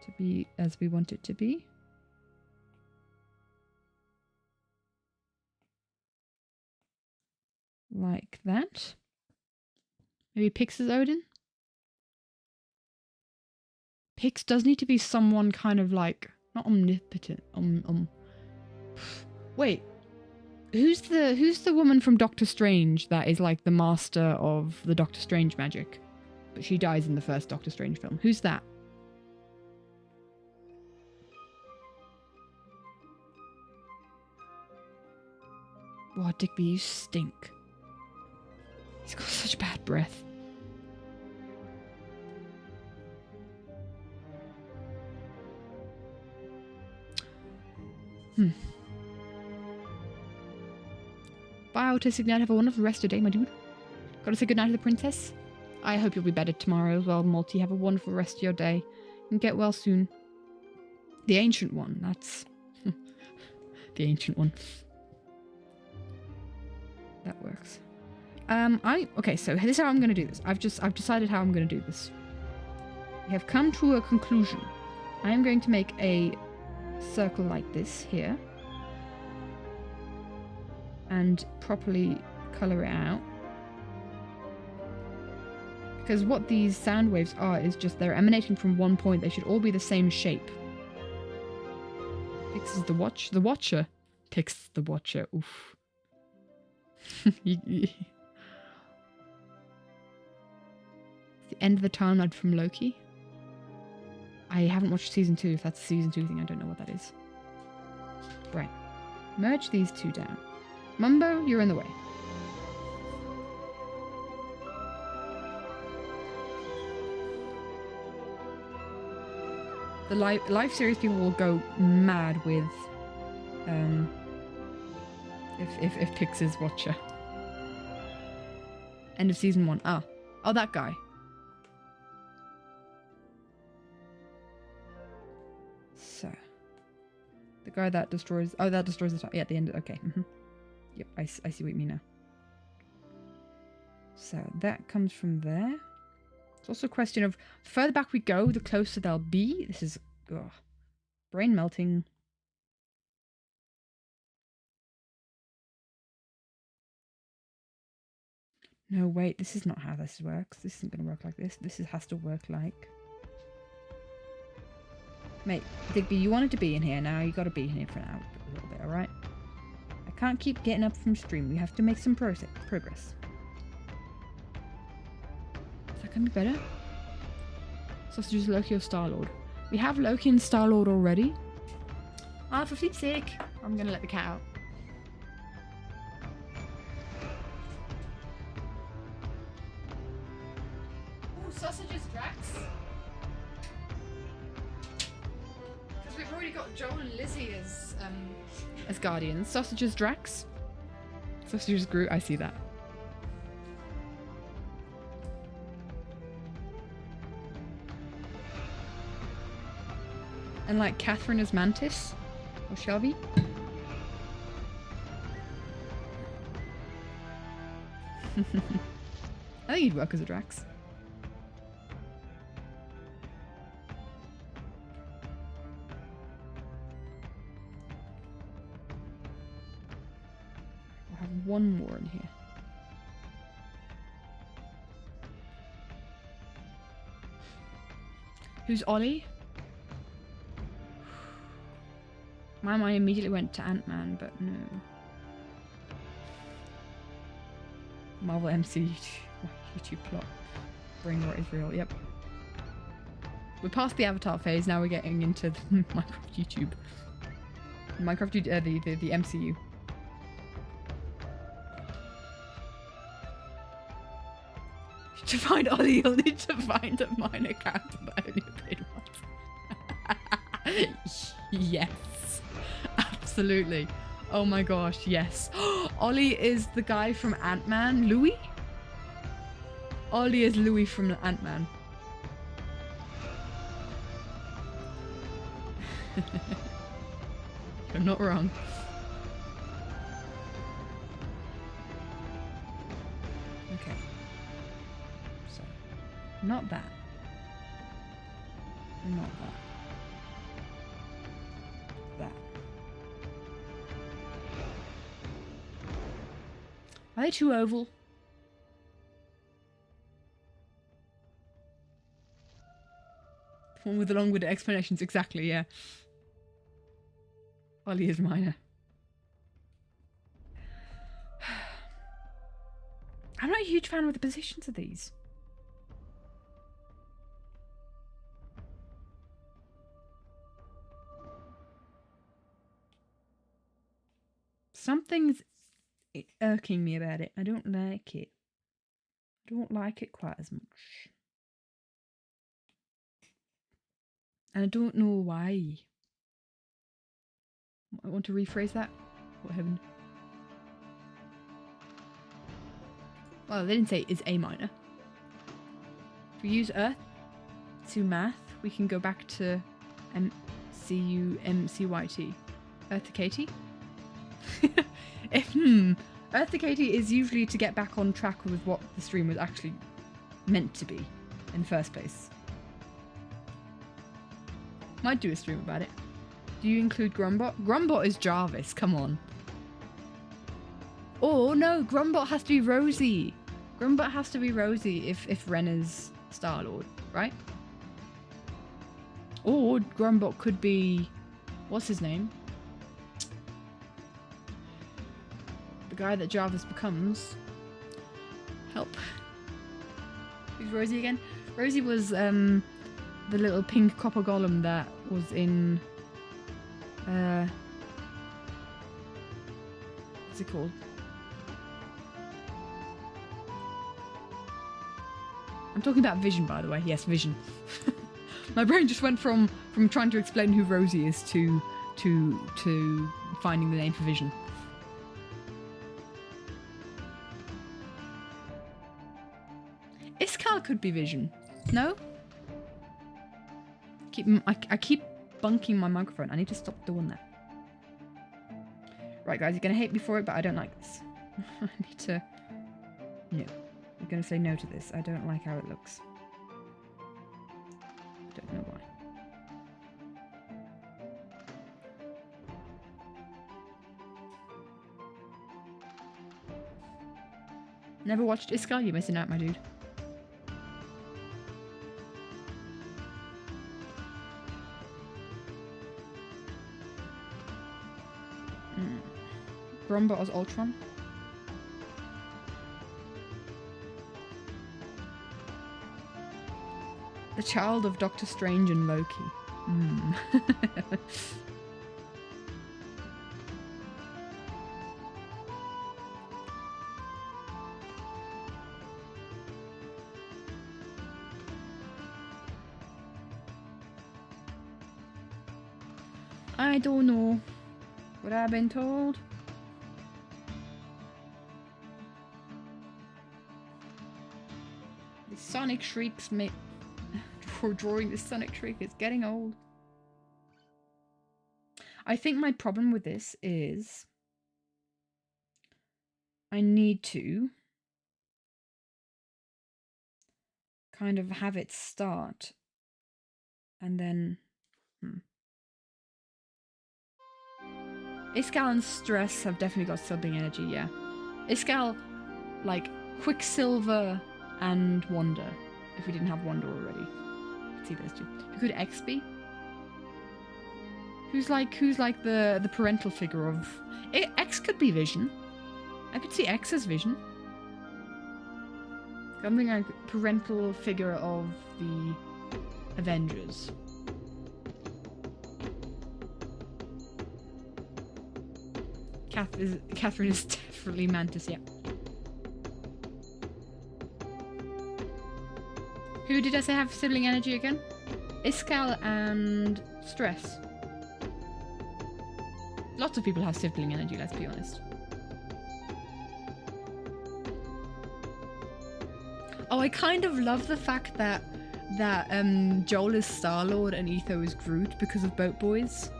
to be as we want it to be. Like that. Maybe Pix is Odin? Pix does need to be someone kind of like, not omnipotent. Wait. Who's the woman from Doctor Strange that is like the master of the Doctor Strange magic? But she dies in the first Doctor Strange film. Who's that? Wow, Digby, you stink. He's got such bad breath. Bye, autistic nerd. Have a wonderful rest of your day, my dude. Gotta say goodnight to the princess. I hope you'll be better tomorrow as well, Multi. Have a wonderful rest of your day. And get well soon. The ancient one, that's... the ancient one. That works. Okay, so this is how I'm gonna do this. I've decided how I'm gonna do this. We have come to a conclusion. I am going to make a circle like this here. And properly colour it out. Because what these sound waves are is just they're emanating from one point. They should all be the same shape. Pix is the watcher. Pix the watcher. Oof. The end of the timeline from Loki. I haven't watched season 2. If that's a season 2 thing, I don't know what that is. Right. Merge these two down. Mumbo, you're in the way. The live series people will go mad with if Pix is watcher. End of season 1. Oh, that guy. So, the guy that destroys. Oh, that destroys the top. Yeah, at the end. Okay. Yep, I see what you mean now. So that comes from there. It's also a question of the further back we go, the closer they'll be. This is brain melting. No, wait, this is not how this works. This isn't going to work like this. Has to work like... Mate, Digby, you wanted to be in here now. You got to be in here for now a little bit, alright? I can't keep getting up from stream. We have to make some progress. Is that going to be better? Sausages, Loki or Star-Lord? We have Loki and Star-Lord already. Ah, for fleet's sake. I'm going to let the cat out. Ooh, sausages, Drax. Because we've already got Joel and Lizzie as guardians. Sausages, Drax. Sausages, Groot. I see that. And like Catherine as Mantis or Shelby. I think you'd work as a Drax. We'll have one more in here. Who's Ollie? My mind immediately went to Ant-Man, but no. Marvel MCU YouTube plot. Brain rot is real, yep. We're past the Avatar phase, now we're getting into the Minecraft YouTube. The MCU. To find Ollie, you'll need to find a minor character that only appeared once. Yes. Absolutely. Oh my gosh, yes. Ollie is the guy from Ant-Man. Louis? Ollie is Louis from Ant-Man. I'm not wrong. Okay. So, not that. Not that. That. Are they too oval? The one with the long-winded explanations, exactly, yeah. Ollie is minor. I'm not a huge fan of the positions of these. Something's irking me about it. I don't like it. I don't like it quite as much. And I don't know why. I want to rephrase that. What heaven? Well, they didn't say is A minor. If we use Earth to math, we can go back to MCUMCYT. Earth to Katie? Earth to Katie is usually to get back on track with what the stream was actually meant to be in the first place. Might do a stream about it. Do you include Grumbot? Grumbot is Jarvis, come on. Oh no, Grumbot has to be Rosie. Grumbot has to be Rosie if Ren is Star-Lord, right? Or Grumbot could be... what's his name? The guy that Jarvis becomes. Help. Who's Rosie again? Rosie was the little pink copper golem that was in... what's it called? I'm talking about Vision, by the way. Yes, Vision. My brain just went from trying to explain who Rosie is to finding the name for Vision. Iskal could be Vision. No? I keep bunking my microphone. I need to stop doing that. Right, guys, you're going to hate me for it, but I don't like this. I need to... No. I'm going to say no to this. I don't like how it looks. Don't know why. Never watched Iskall? You're missing out, my dude. Grumba as Ultron. The child of Doctor Strange and Loki. I don't know what I've been told. The Sonic Shrieks for drawing the Sonic Shriek is getting old. I think my problem with this is I need to kind of have it start and then Iskall and Stress have definitely got sibling energy, yeah. Iskall, like Quicksilver and Wonder, if we didn't have Wonder already. Let's see those two. Who could X be? Who's like the parental figure of X could be Vision. I could see X as Vision. Something like parental figure of the Avengers. Catherine is definitely Mantis, yeah. Who did I say have sibling energy again? Iskall and Stress. Lots of people have sibling energy, let's be honest. Oh, I kind of love the fact that Joel is Star-Lord and Etho is Groot because of Boat Boys.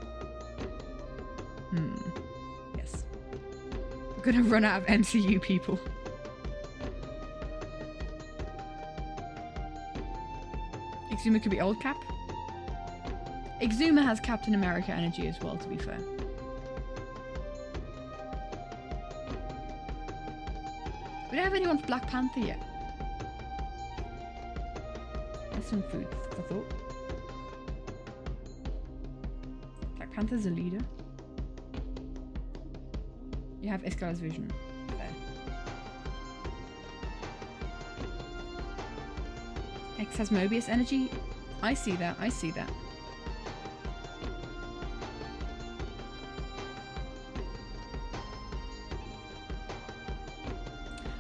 Yes. We're gonna run out of MCU people. Exuma could be Old Cap. Exuma has Captain America energy as well, to be fair. We don't have anyone for Black Panther yet. That's some food for thought. Black Panther's a leader. You have Iskall's vision. There. X has Mobius energy. I see that, I see that.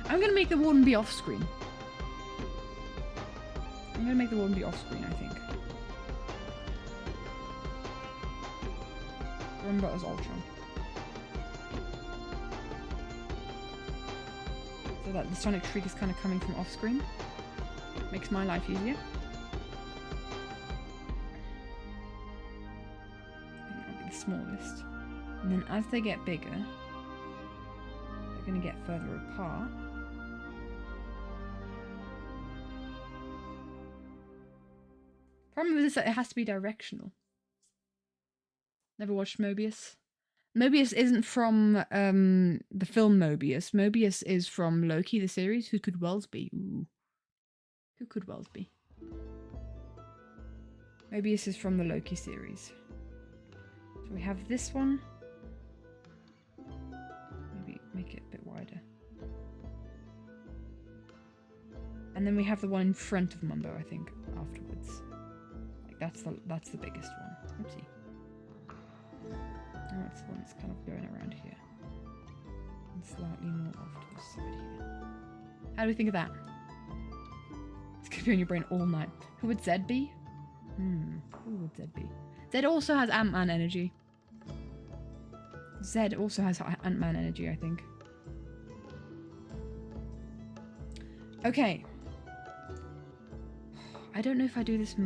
I'm gonna make the Warden be off screen. I'm gonna make the Warden be off screen, I think. Remember as Ultron. So that the Sonic Shriek is kind of coming from off screen. Makes my life easier. I think that'll be the smallest. And then as they get bigger, they're gonna get further apart. Problem with this is that it has to be directional. Never watched Mobius. Mobius isn't from the film Mobius. Mobius is from Loki, the series. Who could Wells be? Ooh. Who could Wells be? Mobius is from the Loki series. So we have this one. Maybe make it a bit wider. And then we have the one in front of Mumbo, I think, afterwards. Like that's the biggest one. Oopsie. Oh, that's the one that's kind of going around here. And slightly more off to the side here. How do we think of that? It's gonna be on your brain all night. Who would Zed be? Who would Zed be? Zed also has Ant-Man energy. Zed also has Ant-Man energy, I think. Okay. I don't know if I do this.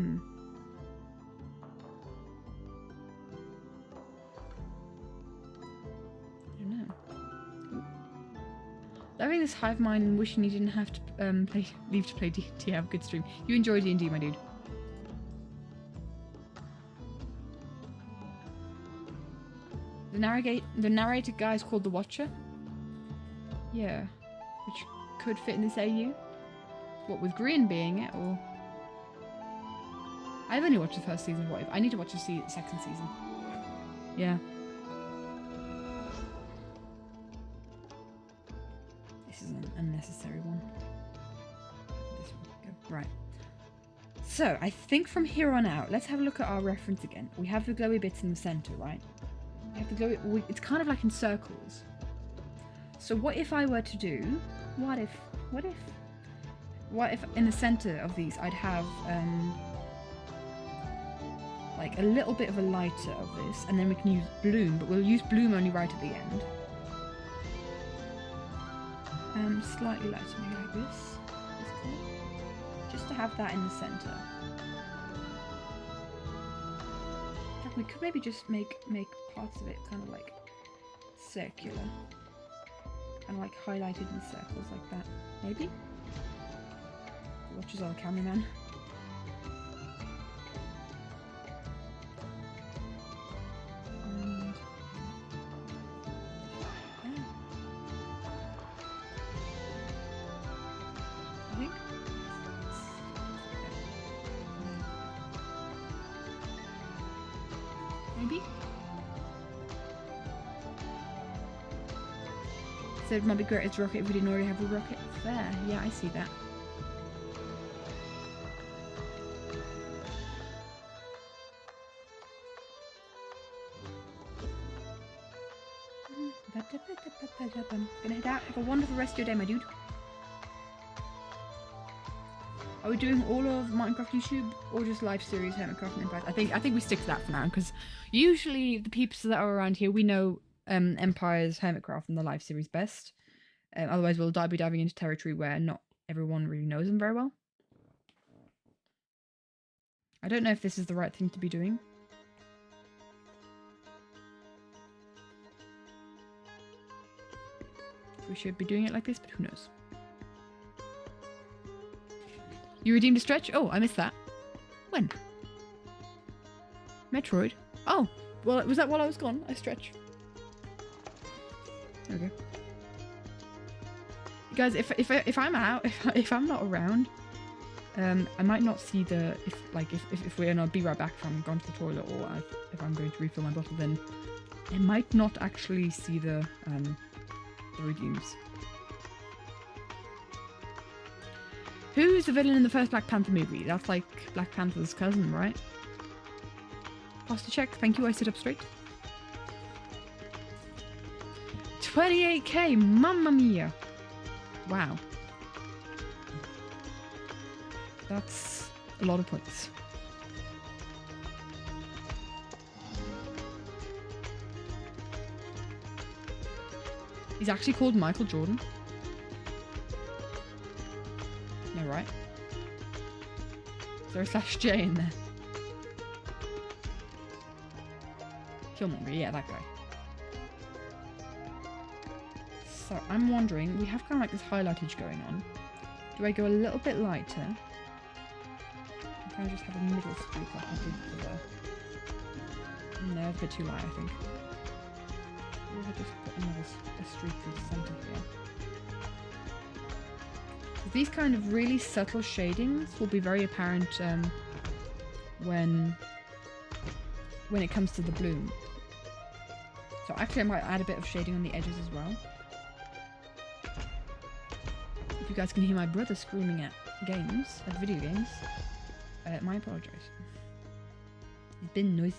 Loving this hive mind and wishing you didn't have to leave to play D&D. Have a good stream. You enjoy D&D, my dude. The narrator guy is called the Watcher. Yeah, which could fit in this AU. What, with Grian being it, or... I've only watched the first season of What If. I need to watch the second season. Yeah. This is an unnecessary one. This one. Go. Right. So, I think from here on out, let's have a look at our reference again. We have the glowy bits in the center, right? We have the glowy... It's kind of like in circles. So what if I were to do... What if in the center of these I'd have like a little bit of a lighter of this, and then we can use bloom, but we'll use bloom only right at the end. Slightly lighter, maybe like this color, just to have that in the center. In fact, we could maybe just make parts of it kind of like circular, kind of like highlighted in circles like that, maybe. Watches our cameraman. And I think maybe. So it might be great as rocket if we didn't already have a rocket there. Yeah, I see that. Gonna head out. Have a wonderful rest of your day, my dude. Are we doing all of Minecraft YouTube or just live series Hermitcraft and Empires? I think we stick to that for now, because usually the peeps that are around here, we know Empires, Hermitcraft, and the live series best. Otherwise, we'll be diving into territory where not everyone really knows them very well. I don't know if this is the right thing to be doing. We should be doing it like this, but who knows. You redeemed a stretch? Oh, I missed that. When? Metroid? Oh, well, was that while I was gone? I stretch. Okay. Guys, if I'm out, if I'm not around, I might not see the if we're gonna be right back if I'm gone to the toilet, or if I'm going to refill my bottle, then I might not actually see the redeems. Who's the villain in the first Black Panther movie? That's like Black Panther's cousin, right? Pasta check. Thank you. I sit up straight. 28k. Mamma mia. Wow. That's a lot of points. He's actually called Michael Jordan. No, right? Is there a /J in there? Killmonger, yeah, that guy. So, I'm wondering, we have kind of like this highlightage going on. Do I go a little bit lighter? I kind of just have a middle streak up, I think, for the... No, it's a bit too light, I think. Or if I just put a streak through the centre here. So these kind of really subtle shadings will be very apparent when it comes to the bloom. So actually I might add a bit of shading on the edges as well. If you guys can hear my brother screaming at video games, my apologies. It's been noisy.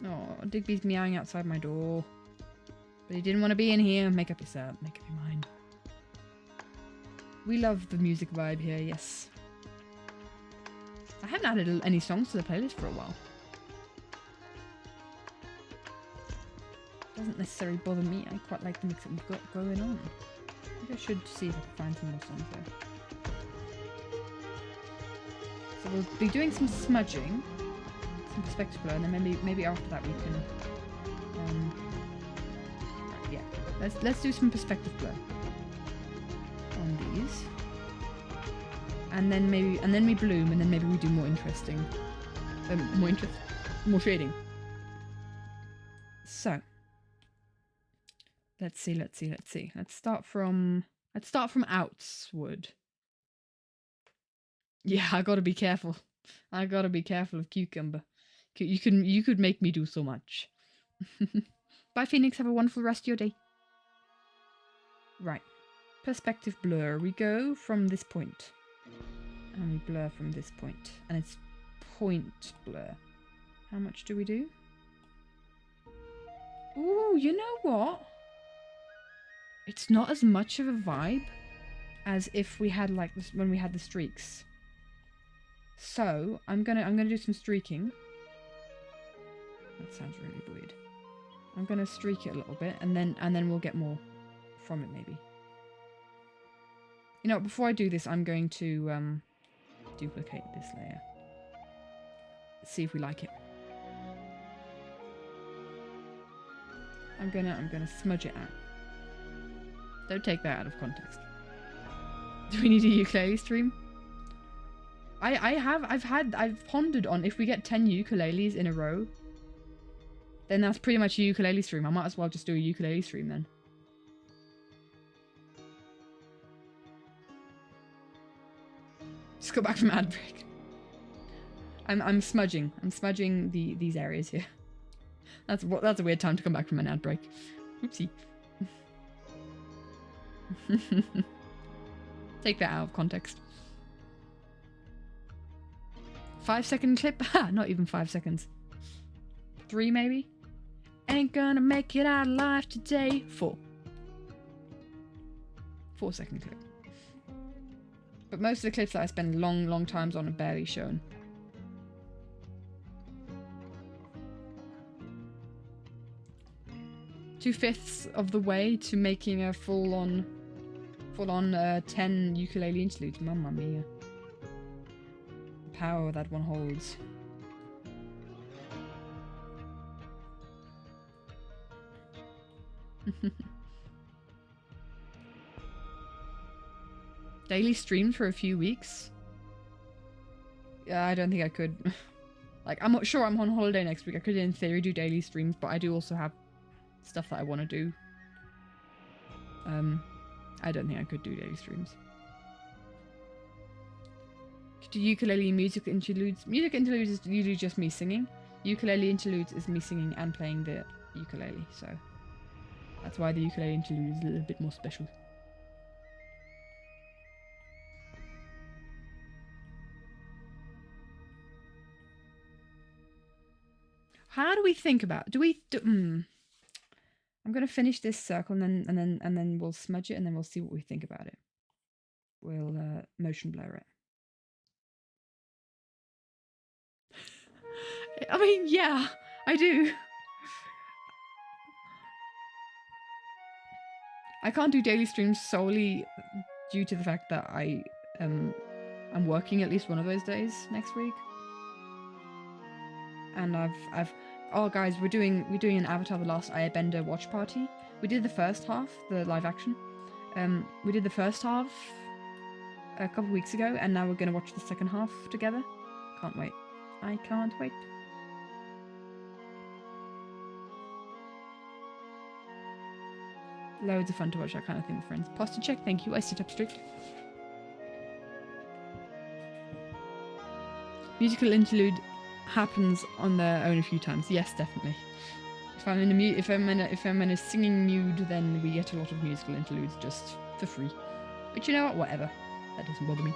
Oh, Digby's meowing outside my door. But he didn't want to be in here. Make up your mind. We love the music vibe here, yes. I haven't added any songs to the playlist for a while. Doesn't necessarily bother me. I quite like the mix that we've got going on. I think I should see if I can find some more songs there. So we'll be doing some smudging, some perspective blur, and then maybe after that we can. Right, yeah. Let's do some perspective blur on these, and then we bloom, and then maybe we do more interesting, more shading. So. Let's see. Let's start from outward. Yeah, I gotta be careful. I gotta be careful of cucumber. You could make me do so much. Bye, Phoenix. Have a wonderful rest of your day. Right. Perspective blur. We go from this point. And we blur from this point. And it's point blur. How much do we do? Ooh, you know what? It's not as much of a vibe as if we had like this when we had the streaks. So I'm gonna do some streaking. That sounds really weird. I'm gonna streak it a little bit, and then we'll get more from it maybe. You know, before I do this, I'm going to duplicate this layer. See if we like it. I'm gonna smudge it out. Don't take that out of context. Do we need a ukulele stream? I've pondered on if we get 10 ukuleles in a row, then that's pretty much a ukulele stream. I might as well just do a ukulele stream then. Just go back from ad break. I'm smudging. I'm smudging these areas here. That's a weird time to come back from an ad break. Oopsie. Take that out of context. 5-second clip? Ha! Not even 5 seconds. 3 maybe? Ain't gonna make it out alive today. 4. 4-second clip. But most of the clips that I spend long times on are barely shown. Two-fifths of the way to making a full-on 10 ukulele interludes. Mamma mia. The power that one holds. Daily streams for a few weeks? Yeah, I don't think I could. Like, I'm not sure I'm on holiday next week. I could in theory do daily streams, but I do also have stuff that I want to do. I don't think I could do daily streams. Do ukulele music interludes? Music interludes is usually just me singing. Ukulele interludes is me singing and playing the ukulele, so that's why the ukulele interlude is a little bit more special. How do we think about? I'm gonna finish this circle and then we'll smudge it and then we'll see what we think about it. We'll motion blur it. I mean, yeah, I do. I can't do daily streams solely due to the fact that I'm working at least one of those days next week. And oh guys, we're doing an Avatar: The Last Airbender watch party. We did the first half, the live action. We did the first half a couple weeks ago, and now we're gonna watch the second half together. Can't wait. I can't wait. Loads of fun to watch that kind of thing with friends. Posture check, thank you. I sit up straight. Musical interlude happens on their own a few times. Yes, definitely. If I'm in a singing mood, then we get a lot of musical interludes just for free. But you know what? Whatever. That doesn't bother me.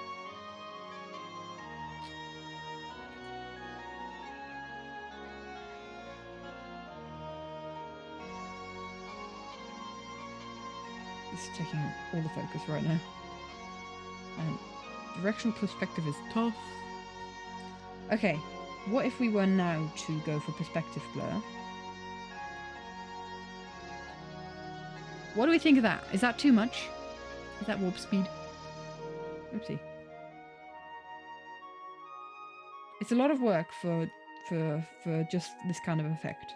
It's taking all the focus right now. And directional perspective is tough. Okay, what if we were now to go for perspective blur? What do we think of that? Is that too much? Is that warp speed? Oopsie. It's a lot of work for just this kind of effect.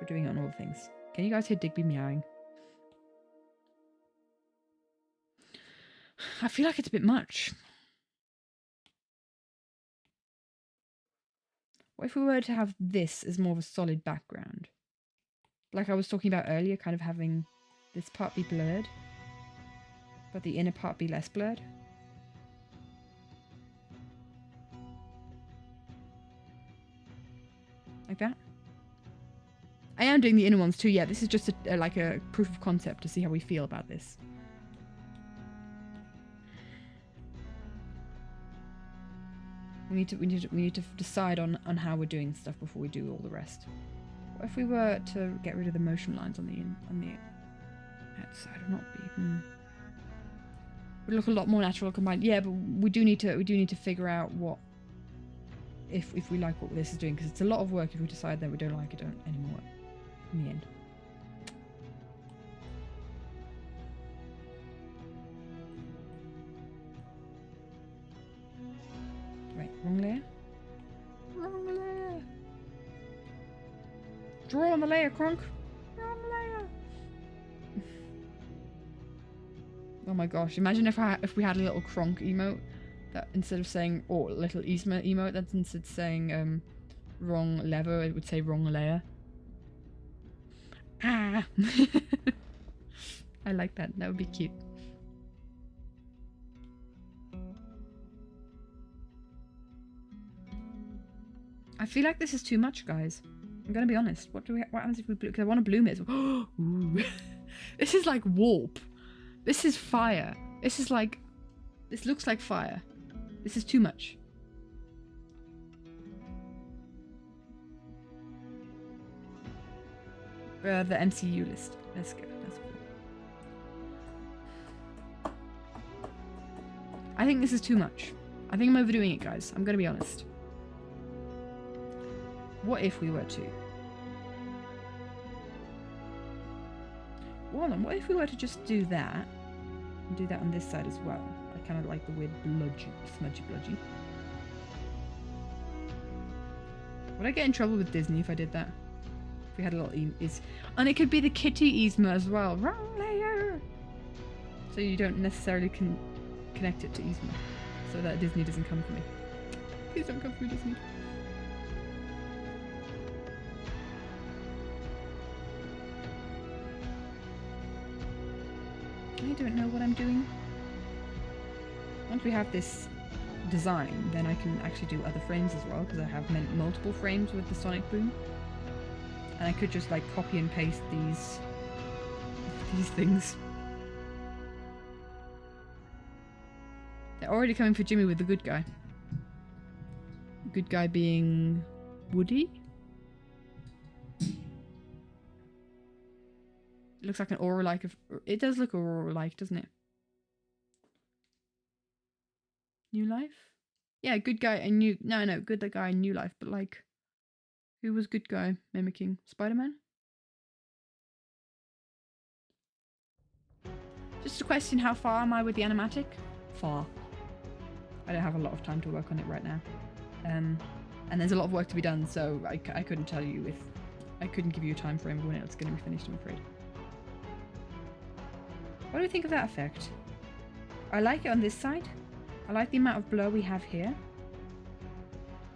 We're doing it on all the things. Can you guys hear Digby meowing? I feel like it's a bit much. What if we were to have this as more of a solid background? Like I was talking about earlier, kind of having this part be blurred, but the inner part be less blurred. Like that. I am doing the inner ones too. Yeah, this is just like a proof of concept to see how we feel about this. We need to decide on how we're doing stuff before we do all the rest. What if we were to get rid of the motion lines on the outside of not be? Would look a lot more natural combined. Yeah, but we do need to figure out what if we like what this is doing, because it's a lot of work if we decide that we don't like it anymore in the end. Right, wrong layer. Wrong layer. Draw on the layer, Kronk. Wrong layer. Oh my gosh! Imagine if we had a little Kronk emote that instead of saying or little Isma emote that instead of saying wrong lever, it would say wrong layer. Ah. I like that. That would be cute. I feel like this is too much, guys. I'm gonna be honest. What happens if we bloom? Because I want to bloom it. Ooh. This is like warp. This is fire. This is like... This looks like fire. This is too much. The MCU list. Let's go. That's cool. I think this is too much. I think I'm overdoing it, guys. I'm gonna be honest. What if we were to? Well, what if we were to just do that? And do that on this side as well. I kind of like the weird smudgy bludgy. Would I get in trouble with Disney if I did that? If we had a little and it could be the kitty Yzma as well. Wrong layer! So you don't necessarily connect it to Yzma. So that Disney doesn't come for me. Please don't come for me, Disney. I don't know what I'm doing. Once we have this design, then I can actually do other frames as well, because I have multiple frames with the sonic boom. And I could just like copy and paste these things. They're already coming for Jimmy with the good guy. Good guy being Woody? It looks like an aura-like. It does look aura-like, doesn't it? New Life? Yeah, good guy and new... No, good guy and New Life, but like... Who was good guy mimicking? Spider-Man? Just a question, how far am I with the animatic? Far. I don't have a lot of time to work on it right now. And there's a lot of work to be done, so I couldn't tell you if... I couldn't give you a time frame of when it's going to be finished, I'm afraid. What do we think of that effect? I like it on this side. I like the amount of blur we have here.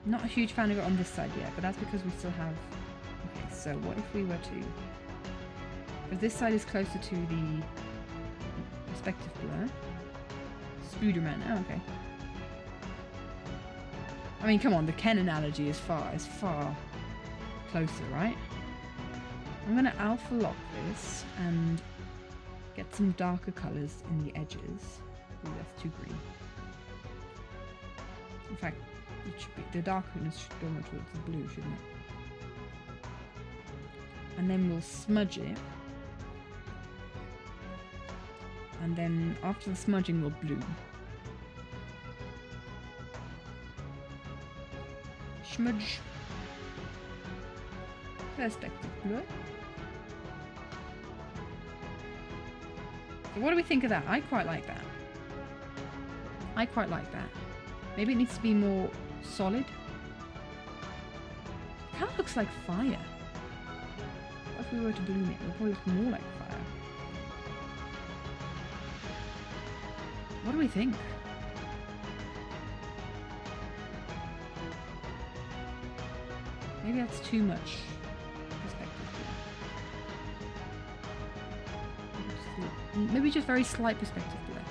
Not a huge fan of it on this side yet, but that's because we still have... Okay, so what if we were to... Because this side is closer to the perspective blur. Spooderman, oh okay. I mean, come on, the Ken analogy is far closer, right? I'm gonna alpha lock this and get some darker colours in the edges. Ooh, that's too green. In fact, it should be, the darkness should go more towards the blue, shouldn't it? And then we'll smudge it. And then after the smudging, we'll bloom. Smudge. Perspective blur. So what do we think of that? I quite like that. I quite like that. Maybe it needs to be more solid. It kind of looks like fire. What if we were to bloom it? It would probably look more like fire. What do we think? Maybe that's too much perspective. maybe just very slight perspective delay.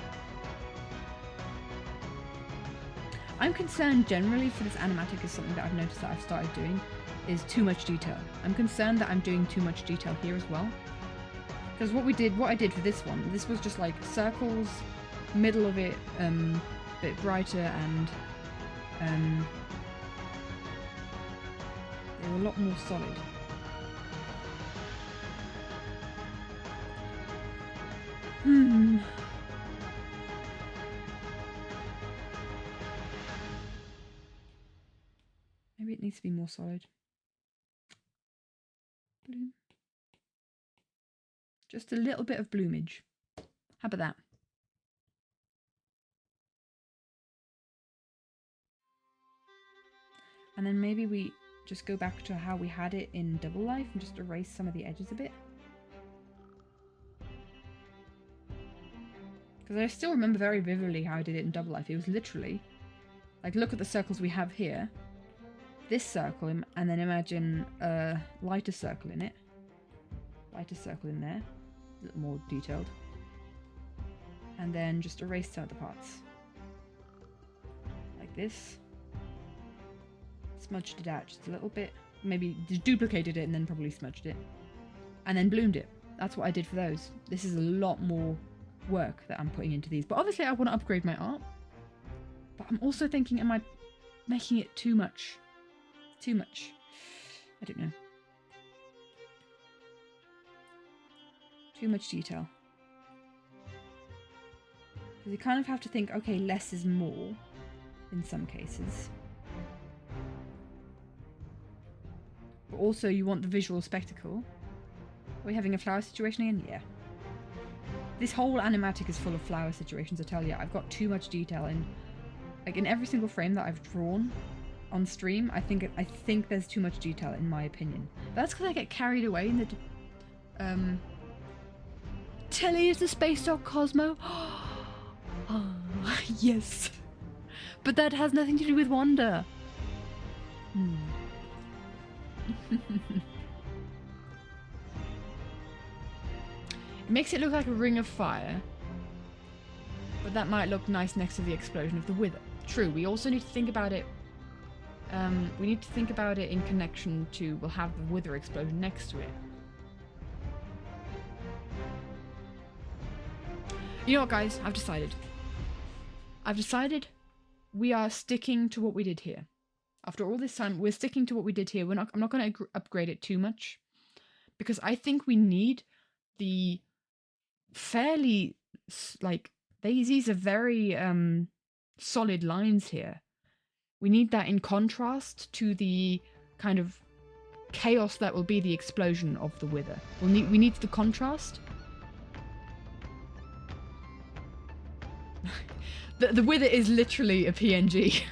I'm concerned generally for this animatic is something that I've noticed that I've started doing is too much detail. I'm concerned that I'm doing too much detail here as well. Because what I did for this one, this was just like circles, middle of it, a bit brighter, and they were a lot more solid. Maybe it needs to be more solid. Bloom. Just a little bit of bloomage. How about that? And then maybe we just go back to how we had it in Double Life and just erase some of the edges a bit. Because I still remember very vividly how I did it in Double Life. It was literally, like, look at the circles we have here. This circle, and then imagine a lighter circle in it. Lighter circle in there. A little more detailed. And then just erase some of the parts. Like this. Smudged it out just a little bit. Maybe duplicated it and then probably smudged it. And then bloomed it. That's what I did for those. This is a lot more work that I'm putting into these. But obviously I want to upgrade my art. But I'm also thinking, am I making it too much? Too much. I don't know. Too much detail. Because you kind of have to think, okay, less is more in some cases. But also you want the visual spectacle. Are we having a flower situation again? Yeah. This whole animatic is full of flower situations, I tell you. I've got too much detail in, like, in every single frame that I've drawn on stream. I think there's too much detail in my opinion. But that's because I get carried away in the Telly is the space dog Cosmo. Oh, yes. But that has nothing to do with Wanda. It makes it look like a ring of fire, but that might look nice next to the explosion of the Wither. True, we also need to think about it. We need to think about it in connection to, we'll have the Wither explosion next to it. You know what, guys? I've decided we are sticking to what we did here. After all this time, we're sticking to what we did here. I'm not going to upgrade it too much, because I think we need the fairly, like, these are very solid lines here. We need that in contrast to the kind of chaos that will be the explosion of the Wither. We need the contrast. The Wither is literally a PNG.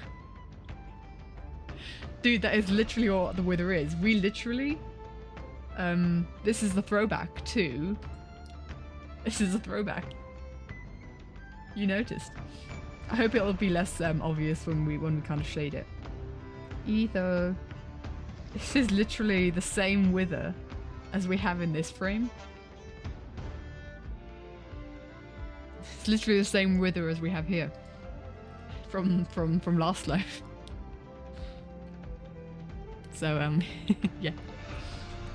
Dude, that is literally what the Wither is. We literally... this is the throwback to... This is a throwback. You noticed. I hope it'll be less obvious when we kind of shade it. Either... This is literally the same Wither as we have in this frame. It's literally the same Wither as we have here. From last life. So, yeah.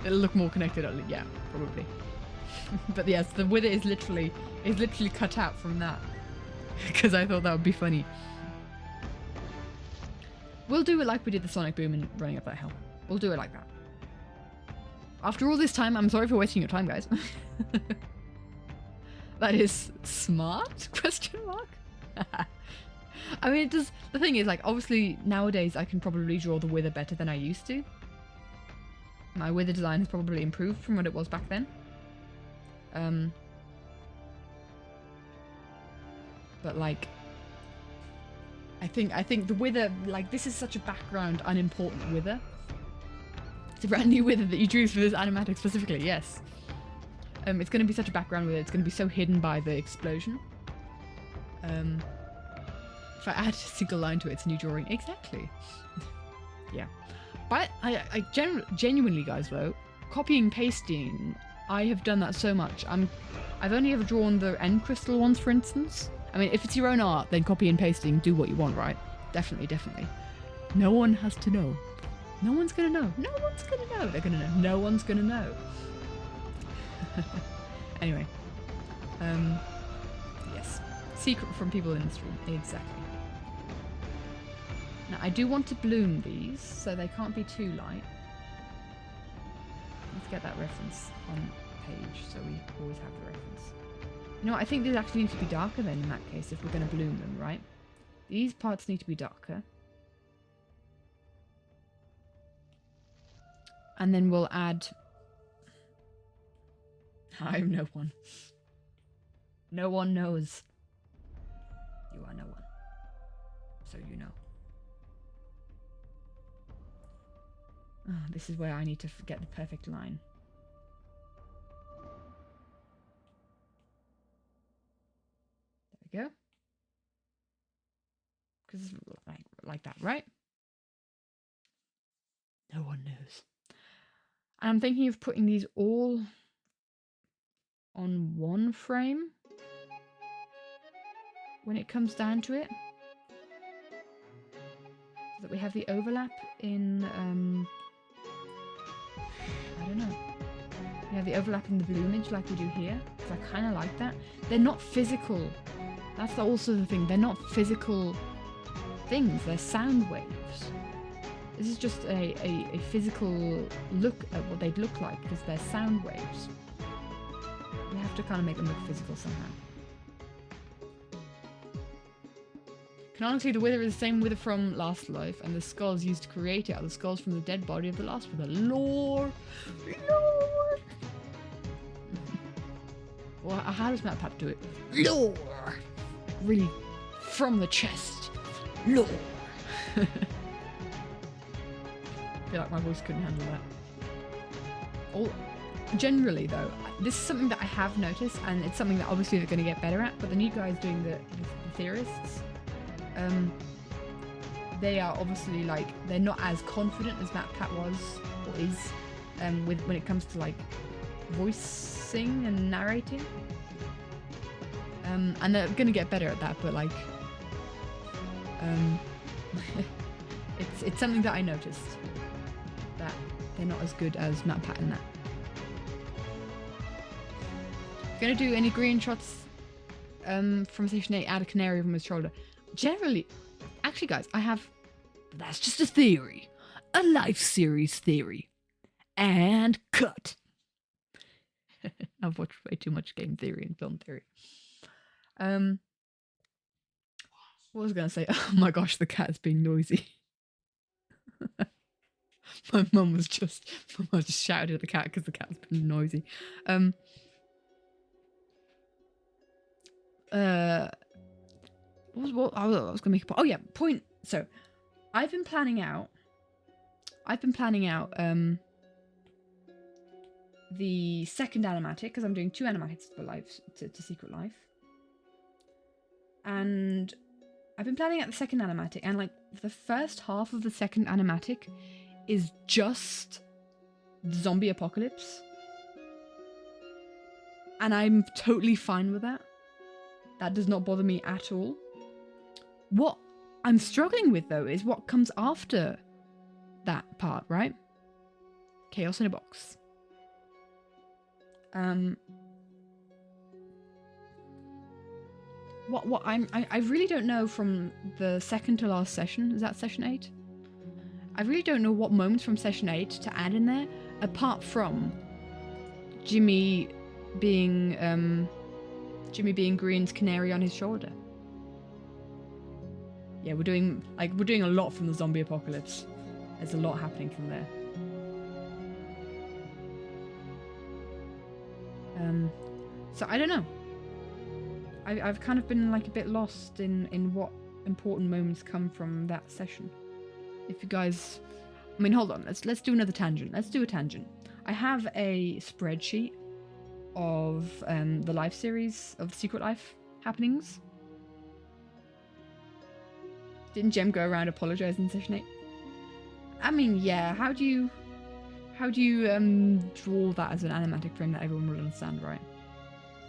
It'll look more connected, yeah, probably. But yes, the Wither is literally cut out from that. Because I thought that would be funny. We'll do it like we did the sonic boom and running up that hill. We'll do it like that. After all this time, I'm sorry for wasting your time, guys. That is smart? Question mark? I mean, it does. The thing is, like, obviously nowadays I can probably draw the Wither better than I used to. My Wither design has probably improved from what it was back then. But like, I think the Wither, like, this is such a background, unimportant Wither. It's a brand new Wither that you drew for this animatic specifically, yes. It's going to be such a background Wither, it's going to be so hidden by the explosion. If I add a single line to it, it's a new drawing. Exactly. Yeah. But I genuinely, guys, though, copying, pasting, I have done that so much. I've only ever drawn the end crystal ones, for instance. I mean, if it's your own art, then copy and pasting, do what you want, right? Definitely, definitely. No one has to know. No one's gonna know. No one's gonna know. They're gonna know. No one's gonna know. Anyway. Yes. Secret from people in the stream. Exactly. Now, I do want to bloom these, so they can't be too light. Let's get that reference on page, so we always have the reference. You know what, I think these actually need to be darker then, in that case, if we're going to bloom them, right? These parts need to be darker. And then we'll add... I'm no one. No one knows. You are no one. So you know. Oh, this is where I need to get the perfect line. There we go. Because like that, right? No one knows. And I'm thinking of putting these all on one frame when it comes down to it. So that we have the overlap in, I don't know. We have the overlap in the bloomage like we do here. Because I kind of like that. They're not physical. That's also the thing. They're not physical things. They're sound waves. This is just a physical look at what they'd look like because they're sound waves. We have to kind of make them look physical somehow. Canonically, the Wither is the same Wither from Last Life, and the skulls used to create it are the skulls from the dead body of the last Wither. Lore! Lore! Well, how does MatPat do it? Lore! Really, from the chest. Lore! I feel like my voice couldn't handle that. Generally, though, this is something that I have noticed, and it's something that obviously they're going to get better at, but the new guys doing the theorists, they are obviously, like, they're not as confident as MatPat was, or is, when it comes to, like, voicing and narrating. And they're going to get better at that, but, like, it's something that I noticed, that they're not as good as MatPat in that. Gonna do any green shots from Station 8, add a canary from his shoulder. Generally, actually guys, I have, that's just a theory. A life series theory. And cut. I've watched way too much game theory and film theory. What was I gonna say? Oh my gosh, the cat's being noisy. My mum just shouted at the cat because the cat's been noisy. What I was gonna make a point. Oh yeah, point. So, I've been planning out. The second animatic because I'm doing 2 animatics for Life to Secret Life, and I've been planning out the second animatic, and like the first half of the second animatic is just the zombie apocalypse, and I'm totally fine with that. That does not bother me at all. What I'm struggling with, though, is what comes after that part, right? Chaos in a box. I really don't know from the second to last session. Is that session 8? I really don't know what moments from session 8 to add in there, apart from Jimmy being Grian's canary on his shoulder. Yeah, we're doing a lot from the zombie apocalypse. There's a lot happening from there. So I don't know. I've kind of been like a bit lost in what important moments come from that session. If you guys, I mean, hold on. Let's do another tangent. Let's do a tangent. I have a spreadsheet of the life series of Secret Life happenings. Didn't Jem go around apologizing in session 8? I mean, yeah. How do you How do you draw that as an animatic frame that everyone will understand, right?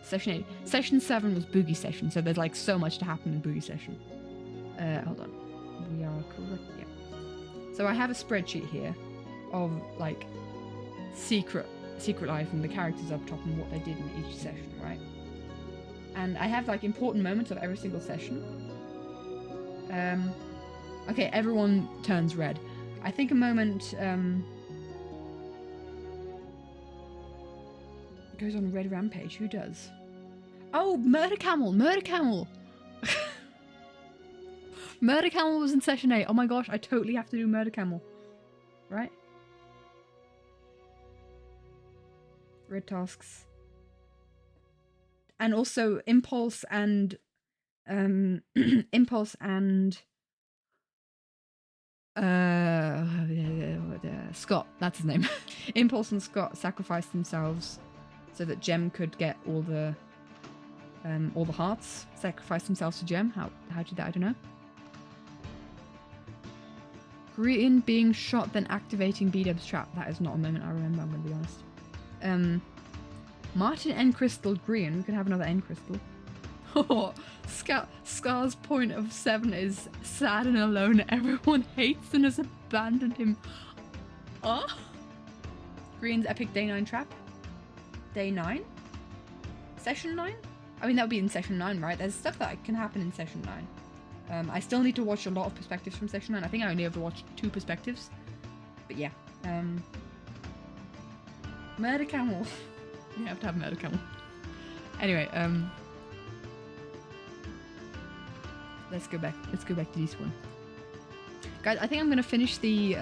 Session 8. Session 7 was Boogie Session, so there's like so much to happen in Boogie Session. Hold on. We are correct, yeah. So I have a spreadsheet here of like secret life and the characters up top and what they did in each session, right? And I have like important moments of every single session. Okay, everyone turns red. I think a moment goes on red rampage. Who does? Oh, Murder Camel! Murder Camel! Murder Camel was in session 8. Oh my gosh, I totally have to do Murder Camel. Right? Red tasks. And also Impulse and Impulse and Scott, that's his name. Impulse and Scott sacrificed themselves so that Gem could get all the hearts. Sacrificed themselves to Gem. How did that? I don't know. Grian being shot, then activating B-Dub's trap. That is not a moment I remember, I'm gonna be honest. Martin and Crystal Grian. We could have another N Crystal. Oh, Scar's point of 7 is sad and alone. Everyone hates and has abandoned him. Oh. Grian's epic day 9 trap. Day 9? Session 9? I mean, that would be in session 9, right? There's stuff that can happen in session 9. I still need to watch a lot of perspectives from session 9. I think I only ever watched 2 perspectives. But yeah. Murder Camel. You have to have Murder Camel. Anyway, let's go back to this one. Guys, I think I'm gonna finish the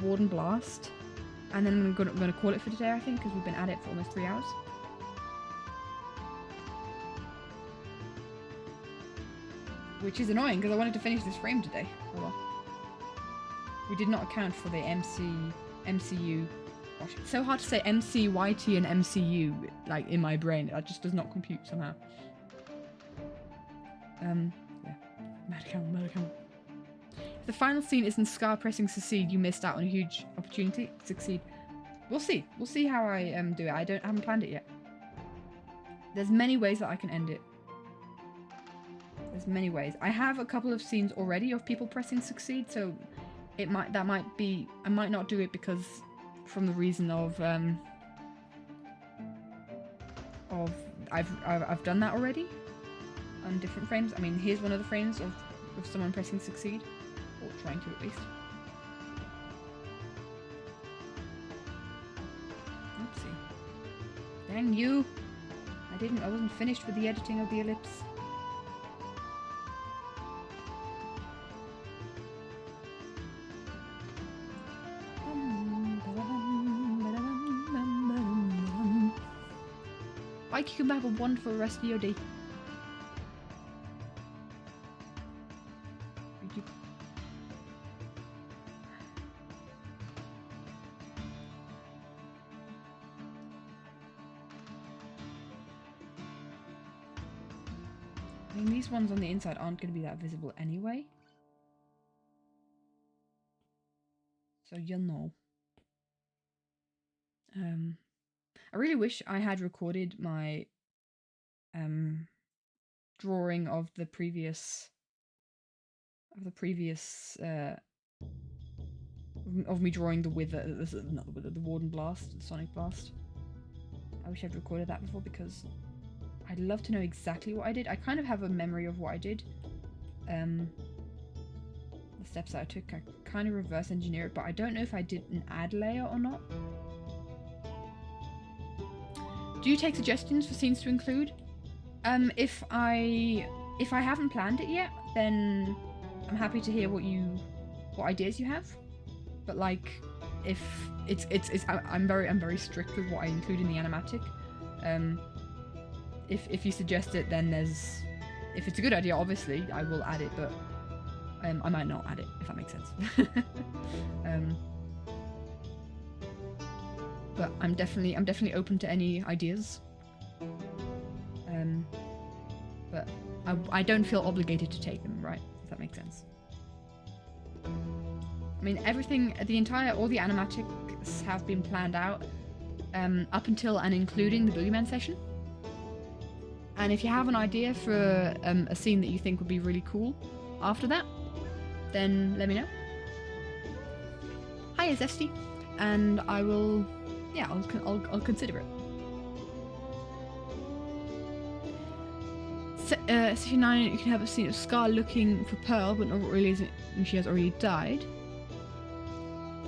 Warden Blast. And then I'm gonna call it for today, I think, because we've been at it for almost 3 hours. Which is annoying, because I wanted to finish this frame today. Oh well. We did not account for the MCU. Gosh, it's so hard to say MCYT and MCU, like, in my brain. That just does not compute somehow. Yeah. Murder Camel. If the final scene isn't Scar pressing succeed, you missed out on a huge opportunity to succeed. We'll see. We'll see how I do it. I haven't planned it yet. There's many ways that I can end it. There's many ways. I have a couple of scenes already of people pressing succeed, so I might not do it because from the reason of I've done that already on different frames. I mean, here's one of the frames of someone pressing succeed, or trying to at least. Oopsie. Dang you! I wasn't finished with the editing of the ellipse. Bye, Cucumber. Have a wonderful rest of your day. I mean, these ones on the inside aren't going to be that visible anyway. So you'll know. I really wish I had recorded my drawing of the previous of me drawing the Wither, not the Wither, the Warden Blast, the Sonic Blast. I wish I'd recorded that before because I'd love to know exactly what I did. I kind of have a memory of what I did. The steps that I took, I kind of reverse engineer it, but I don't know if I did an add layer or not. Do you take suggestions for scenes to include? If I haven't planned it yet, then I'm happy to hear what ideas you have. But like, if I'm very strict with what I include in the animatic. If you suggest it, then if it's a good idea, obviously I will add it, but I might not add it, if that makes sense. But I'm definitely open to any ideas. But I don't feel obligated to take them, right? If that makes sense. I mean, everything, all the animatics have been planned out up until and including the Boogeyman session. And if you have an idea for a scene that you think would be really cool after that, then let me know. Hiya, Zesty. And I will, yeah, I'll consider it. Session 9, you can have a scene of Scar looking for Pearl, but not realizing she has already died.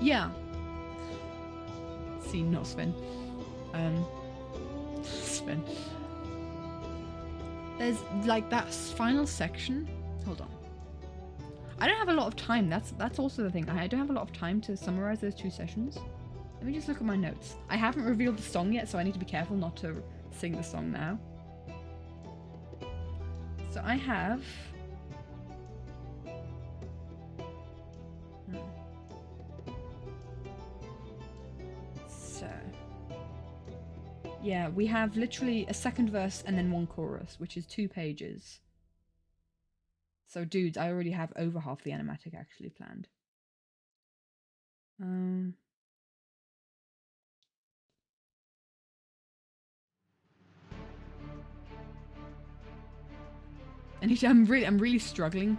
Yeah. See, not Sven. Sven. There's like that final section. Hold on. I don't have a lot of time. That's also the thing. I don't have a lot of time to summarize those 2 sessions. Let me just look at my notes. I haven't revealed the song yet, so I need to be careful not to sing the song now. So I have... So... yeah, we have literally a second verse and then 1 chorus, which is 2 pages. So dudes, I already have over half the animatic actually planned. I'm really struggling.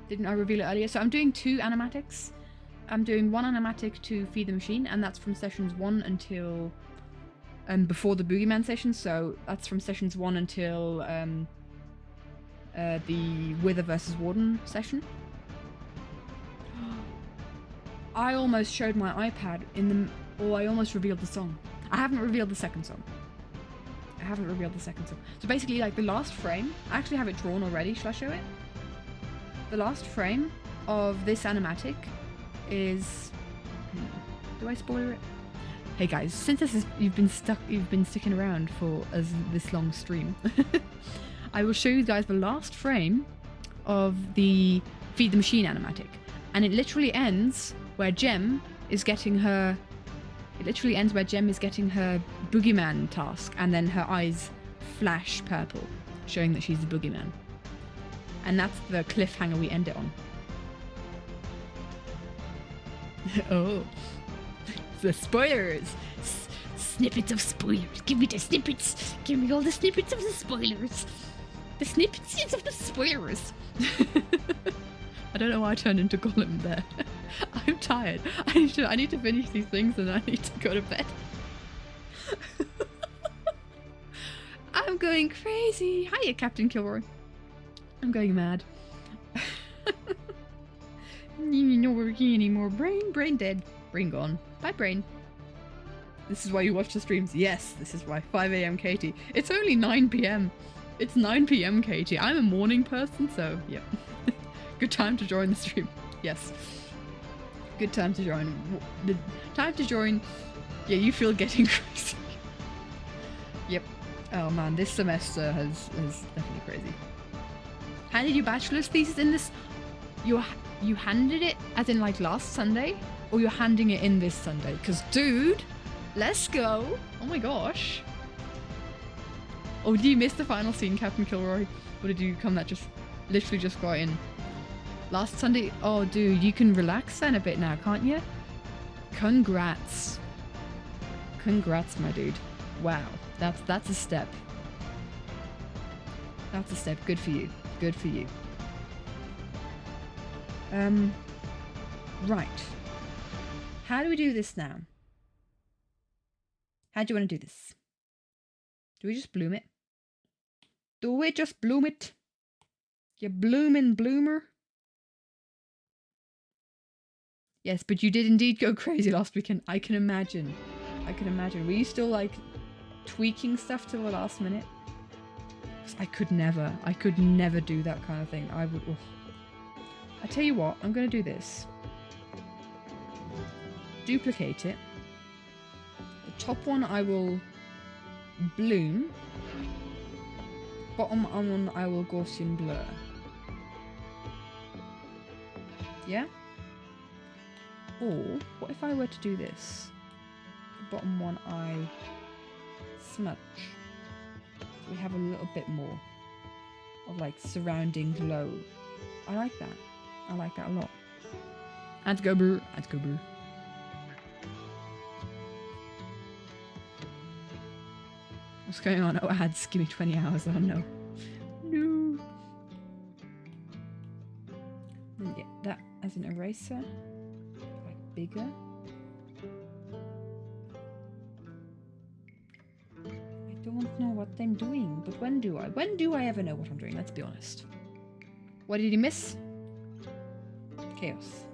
Didn't I reveal it earlier? So I'm doing 2 animatics. I'm doing 1 animatic to feed the machine, and that's from sessions 1 until before the Boogeyman session. So that's from sessions 1 until the Wither versus Warden session. I almost showed my iPad I almost revealed the song. I haven't revealed the second song. So basically, like the last frame, I actually have it drawn already. Shall I show it? The last frame of this animatic is... do I spoiler it? Hey guys, since you've been sticking around for this long stream, I will show you guys the last frame of the Feed the Machine animatic, and it literally ends where Gem is getting her. It literally ends where Gem is getting her Boogeyman task, and then her eyes flash purple, showing that she's the Boogeyman. And that's the cliffhanger we end it on. Oh. The spoilers! Snippets of spoilers! Give me the snippets! Give me all the snippets of the spoilers! The snippets of the spoilers! I don't know why I turned into Gollum there. I'm tired. I need to finish these things and I need to go to bed. I'm going crazy! Hiya, Captain Kilroy. I'm going mad. Not working anymore. Brain dead. Brain gone. Bye, brain. This is why you watch the streams. Yes, this is why. 5 AM Katie. It's only 9 PM. It's 9 PM Katie. I'm a morning person, so yeah. Good time to join the stream. Yes. Good time to join. The time to join. Yeah, you feel getting crazy. Yep. Oh man, this semester is definitely crazy. Handed your bachelor's thesis in this? You handed it as in like last Sunday? Or you're handing it in this Sunday? Because dude, let's go. Oh my gosh. Oh, did you miss the final scene, Captain Kilroy? Or did you come that literally just got in? Last Sunday? Oh dude, you can relax then a bit now, can't you? Congrats. Congrats, my dude. Wow, that's a step. That's a step. Good for you. Good for you. Right. How do we do this now? How do you want to do this? Do we just bloom it? Do we just bloom it? You bloomin' bloomer? Yes, but you did indeed go crazy last weekend. I can imagine. I can imagine. Were you still like tweaking stuff till the last minute? I could never do that kind of thing. I would. Ugh. I tell you what, I'm gonna do this. Duplicate it. The top one I will bloom. Bottom one I will Gaussian blur. Yeah? Or what if I were to do this? The bottom one I smudge. So we have a little bit more of like surrounding glow. I like that. I like that a lot. Ads go brr. Ads go brr. What's going on? Oh, ads. Give me 20 hours. Oh, no. No. Then get that as an eraser. Like bigger. I don't know what I'm doing, but when do I? When do I ever know what I'm doing? Let's be honest. What did you miss? Chaos.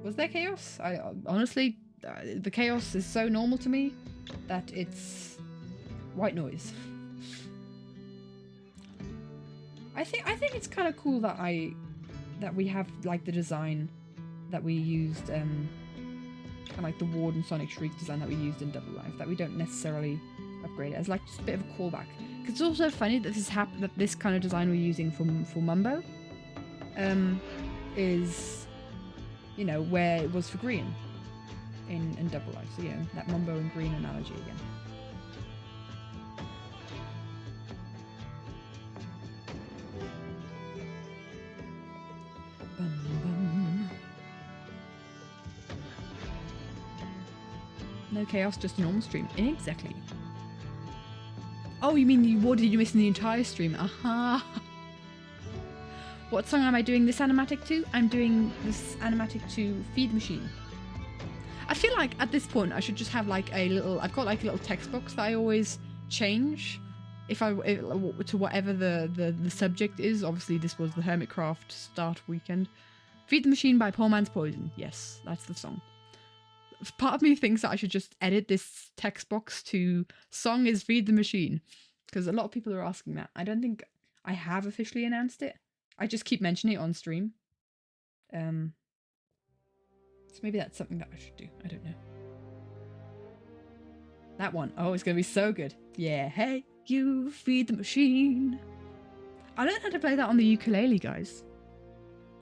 Was there chaos? I honestly, the chaos is so normal to me that it's white noise. I think it's kind of cool that we have like the design that we used, kind of like the Warden Sonic Shriek design that we used in Double Life, that we don't necessarily upgrade it as like just a bit of a callback. Because it's also funny that this kind of design we're using for Mumbo, is, you know, where it was for Grian in Double Life. So, you know, that Mumbo and Grian analogy again. Bum, bum. No chaos, just a normal stream. Exactly. Oh, you mean what did you miss in the entire stream? Aha. What song am I doing this animatic to? I'm doing this animatic to Feed the Machine. I feel like at this point I should just have like a little, I've got like a little text box that I always change to whatever the subject is. Obviously this was the Hermitcraft start weekend. Feed the Machine by Poor Man's Poison. Yes, that's the song. Part of me thinks that I should just edit this text box to song is Feed the Machine, because a lot of people are asking that. I don't think I have officially announced it. I just keep mentioning it on stream. So maybe that's something that I should do. I don't know. That one. Oh, it's going to be so good. Yeah. Hey, you feed the machine. I learned how to play that on the ukulele, guys.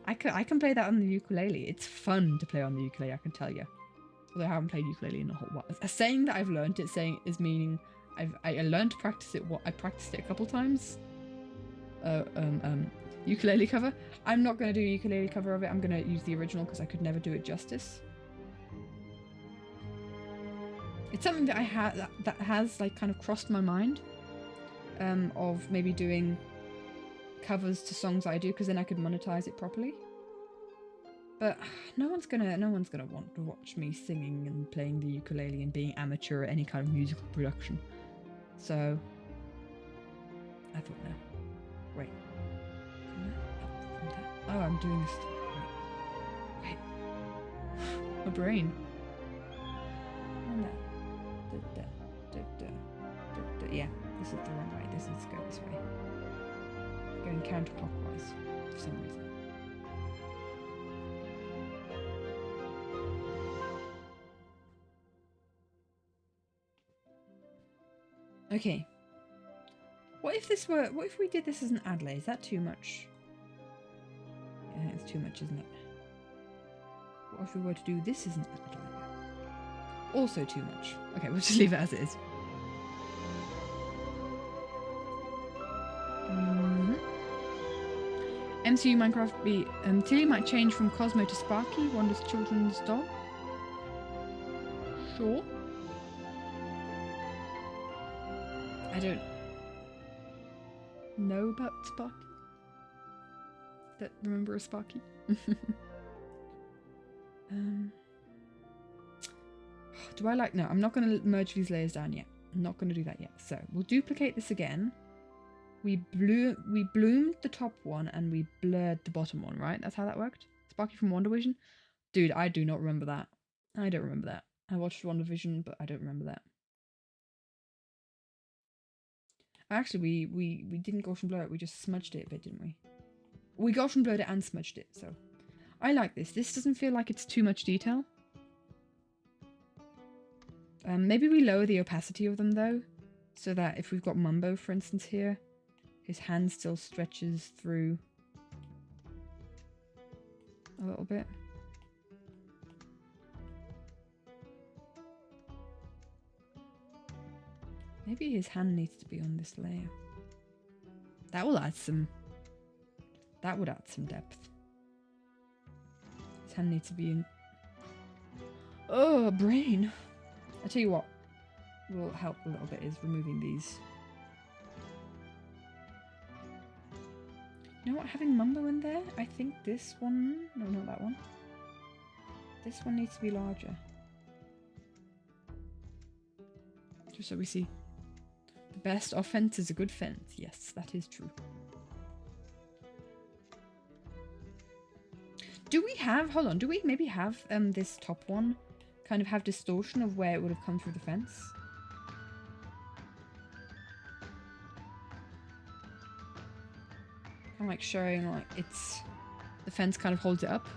I can play that on the ukulele. It's fun to play on the ukulele, I can tell you. Although I haven't played ukulele in a whole while. A saying that I've learned it saying is meaning I learned to practice it. I practiced it a couple times. Ukulele cover. I'm not going to do a ukulele cover of it. I'm going to use the original because I could never do it justice. It's something that I had that has like kind of crossed my mind, of maybe doing covers to songs that I do, because then I could monetize it properly. But no one's gonna want to watch me singing and playing the ukulele and being amateur at any kind of musical production. So I thought, no. Wait. Oh, I'm doing this. Wait. My brain. Yeah, this is the wrong way. This needs to go this way. Going counterclockwise for some reason. Okay. What if we did this as an ad lay? Is that too much? Yeah, it's too much, isn't it? What if we were to do this as an ad lay? Also too much. Okay, we'll just leave it as it is. MCU Minecraft be Tilly might change from Cosmo to Sparky, Wanda's children's dog. Sure. I don't know about Sparky. Don't remember a Sparky. Do I like... No, I'm not going to merge these layers down yet. I'm not going to do that yet. So we'll duplicate this again. We bloomed the top one and we blurred the bottom one, right? That's how that worked? Sparky from WandaVision? Dude, I do not remember that. I don't remember that. I watched WandaVision, but I don't remember that. Actually, we didn't Gaussian blur it. We just smudged it a bit, didn't we? We Gaussian blurred it and smudged it, so... I like this. This doesn't feel like it's too much detail. Maybe we lower the opacity of them, though, so that if we've got Mumbo, for instance, here, his hand still stretches through a little bit. Maybe his hand needs to be on this layer. That will add some... That would add some depth. 10 needs to be in. Oh, brain. I tell you what will help a little bit is removing these. You know what? Having Mumbo in there, I think this one. No, not that one. This one needs to be larger. Just so we see. The best offense is a good fence. Yes, that is true. Do we have, hold on, do we maybe have this top one kind of have distortion of where it would have come through the fence? Kind of like showing like the fence kind of holds it up.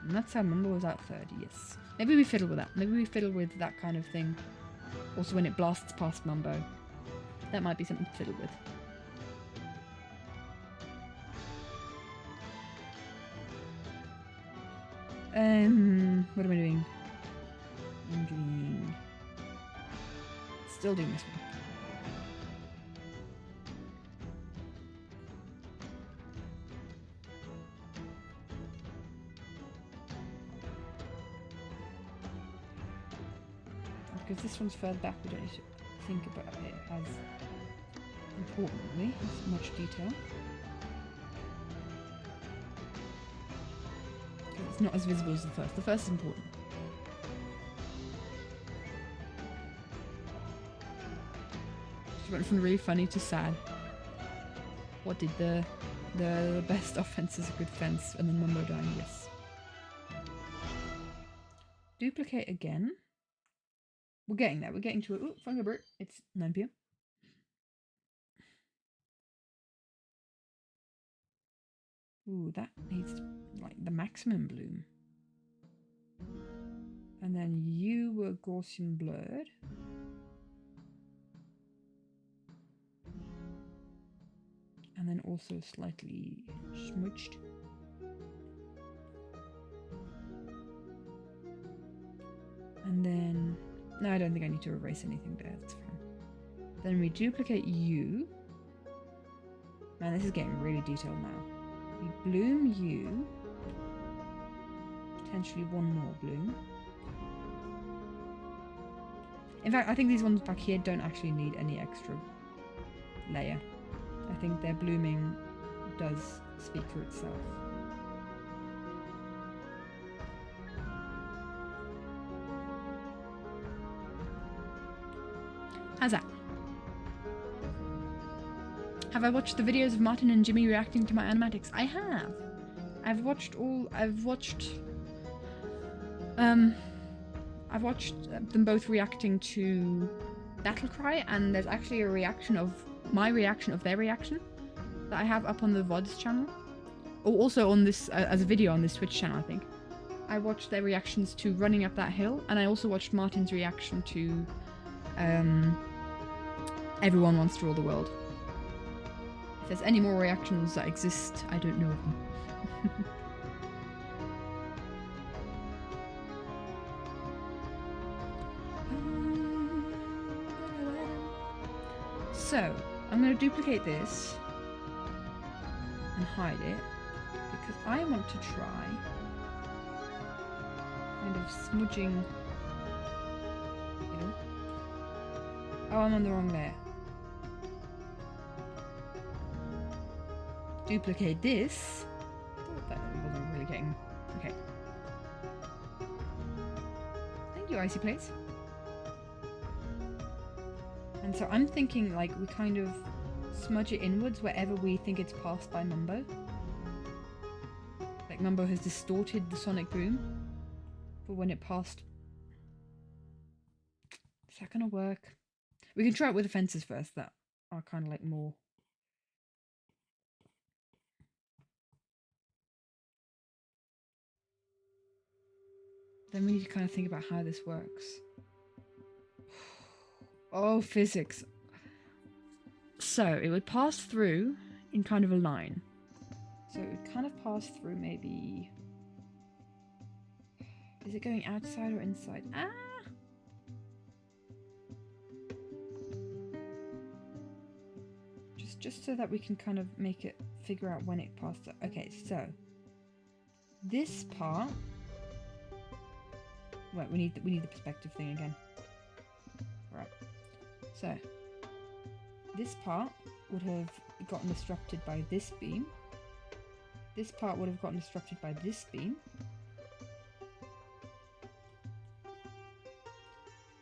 And that's how Mumbo was at 30, yes. Maybe we fiddle with that. Maybe we fiddle with that kind of thing. Also when it blasts past Mumbo. That might be something to fiddle with. What am I doing? I'm doing... Still doing this one. Because this one's further back, we don't need to think about it as importantly, as much detail. It's not as visible as the first. The first is important. She went from really funny to sad. What did the best offense is a good fence and then Mumbo dying? Yes. Duplicate again. We're getting there. We're getting to it. Ooh, Fungabert. It's 9 PM. Ooh, that needs like the maximum bloom. And then you were Gaussian blurred. And then also slightly smudged. And then... No, I don't think I need to erase anything there. That's fine. Then we duplicate you. Man, this is getting really detailed now. We bloom you. Potentially one more bloom. In fact, I think these ones back here don't actually need any extra layer. I think their blooming does speak for itself. How's that? Have I watched the videos of Martin and Jimmy reacting to my animatics? I have. I've watched them both reacting to Battle Cry, and there's actually a reaction of my reaction of their reaction that I have up on the VODs channel. Or also on this, as a video on this Twitch channel, I think. I watched their reactions to Running Up That Hill, and I also watched Martin's reaction to Everyone Wants to Rule the World. If there's any more reactions that exist, I don't know of them. So, I'm going to duplicate this and hide it because I want to try kind of smudging, you know. Oh, I'm on the wrong layer. Duplicate this. Thought that wasn't really getting... Okay. Thank you, Icy Plates. And so I'm thinking like we kind of smudge it inwards wherever we think it's passed by Mumbo. Like Mumbo has distorted the sonic boom for when it passed. Is that gonna work? We can try it with the fences first that are kind of like more... Then we need to kind of think about how this works. Oh, physics. So, it would pass through in kind of a line. So it would kind of pass through maybe... Is it going outside or inside? Ah! Just so that we can kind of make it figure out when it passed. Okay, so... this part. Right, we need the perspective thing again. Right. So this part would have gotten disrupted by this beam. This part would have gotten disrupted by this beam.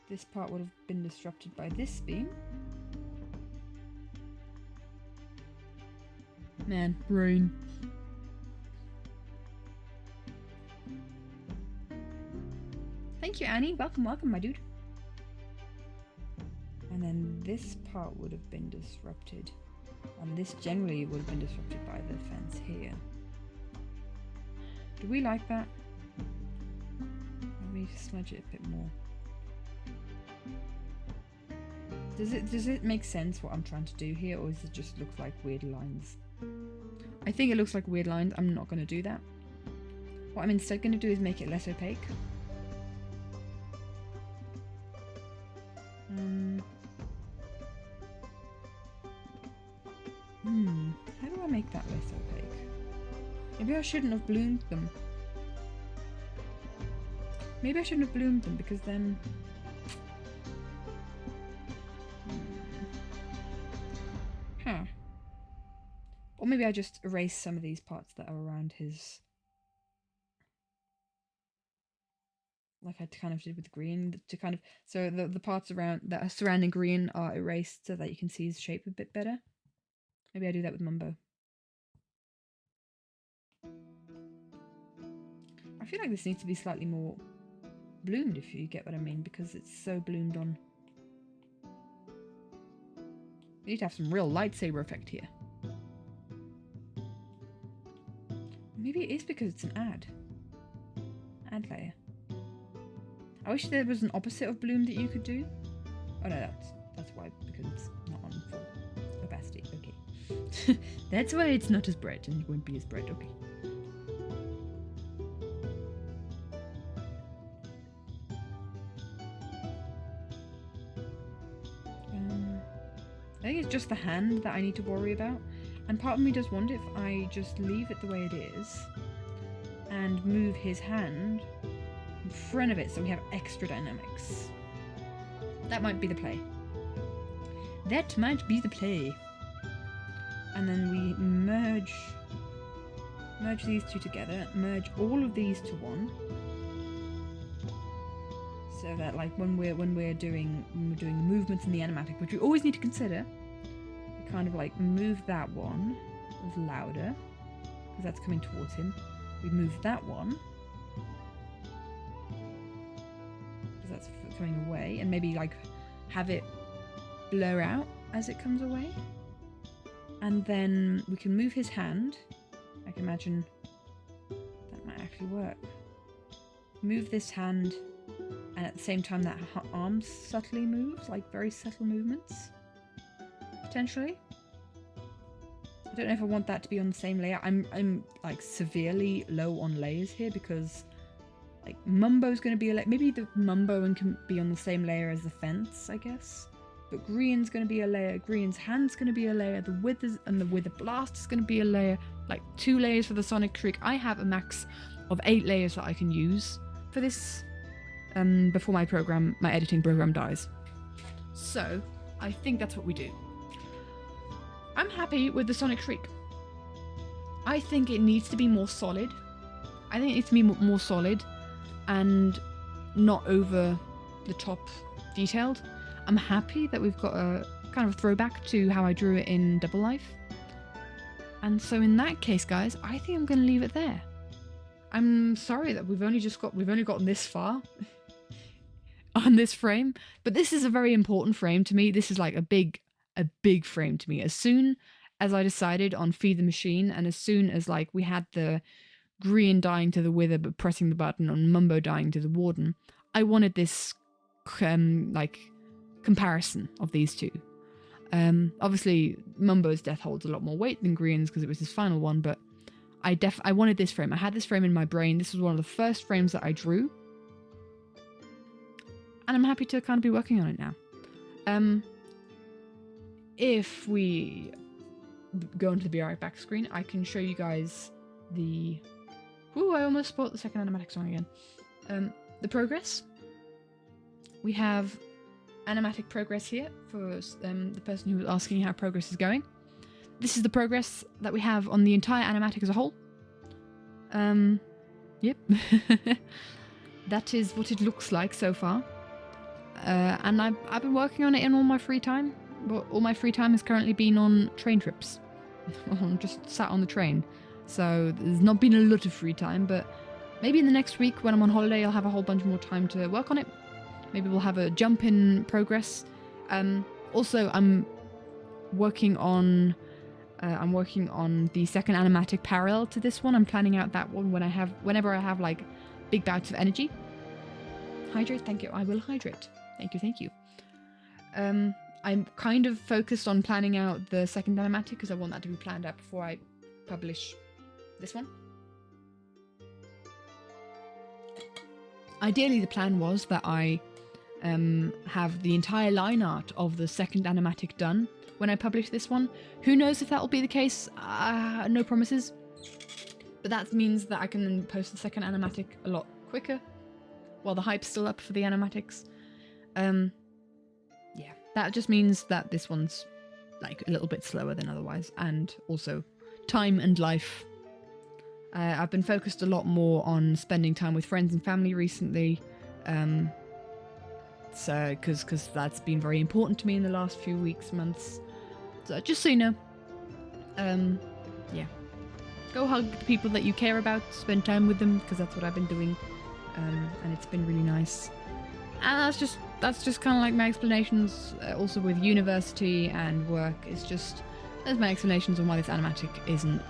This part would have been disrupted by this beam. Man, brain. Thank you, Annie. Welcome, welcome, my dude. And then this part would have been disrupted. And this generally would have been disrupted by the fence here. Do we like that? Let me smudge it a bit more. Does it make sense what I'm trying to do here, or does it just look like weird lines? I think it looks like weird lines. I'm not going to do that. What I'm instead going to do is make it less opaque. How do I make that less opaque? Maybe I shouldn't have bloomed them. Maybe I shouldn't have bloomed them because then... Huh. Or maybe I just erase some of these parts that are around his... Like I kind of did with Grian, to kind of... So the parts around that are surrounding Grian are erased so that you can see his shape a bit better. Maybe I do that with Mumbo. I feel like this needs to be slightly more bloomed, if you get what I mean, because it's so bloomed on. We need to have some real lightsaber effect here. Maybe it is because it's an ad layer. I wish there was an opposite of bloom that you could do. Oh no, that's why, because it's not on full opacity. Okay. That's why it's not as bright and it won't be as bright. Okay. I think it's just the hand that I need to worry about. And part of me does wonder if I just leave it the way it is and move his hand in front of it so we have extra dynamics. That might be the play. That might be the play. And then we merge these two together, merge all of these to one. So that like when we're doing the movements in the animatic, which we always need to consider, we kind of like move that one as louder because that's coming towards him. We move that one because that's coming away, and maybe like have it blur out as it comes away. And then we can move his hand. I can imagine that might actually work. Move this hand, and at the same time that arm subtly moves, like very subtle movements. Potentially. I don't know if I want that to be on the same layer. I'm like severely low on layers here because like Mumbo's going to be a layer. Maybe the Mumbo can be on the same layer as the fence, I guess. But Grian's going to be a layer. Grian's hand's going to be a layer. The Wither Blast is going to be a layer. Like 2 layers for the Sonic Shriek. I have a max of 8 layers that I can use for this before my editing program dies. So I think that's what we do. I'm happy with the Sonic Shriek. I think it needs to be more solid. I think it needs to be more solid and not over the top detailed. I'm happy that we've got a kind of throwback to how I drew it in Double Life. And so in that case, guys, I think I'm going to leave it there. I'm sorry that we've only gotten this far on this frame, but this is a very important frame to me. This is like a big frame to me. As soon as I decided on Feed the Machine, and as soon as like we had the Grian dying to the Wither but pressing the button on Mumbo dying to the Warden, I wanted this like comparison of these two. Obviously Mumbo's death holds a lot more weight than Grian's because it was his final one, but I wanted this frame. I had this frame in my brain. This was one of the first frames that I drew, and I'm happy to kind of be working on it now. If we go into the Be Right Back screen, I can show you guys the Ooh, I almost bought the second animatic song again. The progress. We have animatic progress here for the person who was asking how progress is going. This is the progress that we have on the entire animatic as a whole. Yep. That is what it looks like so far. And I've been working on it in all my free time. But all my free time has currently been on train trips. I'm just sat on the train. So there's not been a lot of free time, but maybe in the next week when I'm on holiday I'll have a whole bunch more time to work on it. Maybe we'll have a jump in progress. Also, I'm working on the second animatic parallel to this one. I'm planning out that one whenever I have like big bouts of energy. Hydrate, thank you. I will hydrate. Thank you. I'm kind of focused on planning out the second animatic because I want that to be planned out before I publish this one. Ideally, the plan was that I have the entire line art of the second animatic done when I publish this one. Who knows if that will be the case? No promises. But that means that I can then post the second animatic a lot quicker while the hype's still up for the animatics. Yeah, that just means that this one's like a little bit slower than otherwise, and also time and life. I've been focused a lot more on spending time with friends and family recently. So, because that's been very important to me in the last few weeks, months. So, just so you know, yeah, go hug the people that you care about, spend time with them, because that's what I've been doing, and it's been really nice. And that's just kind of like my explanations. Also with university and work, it's just there's my explanations on why this animatic isn't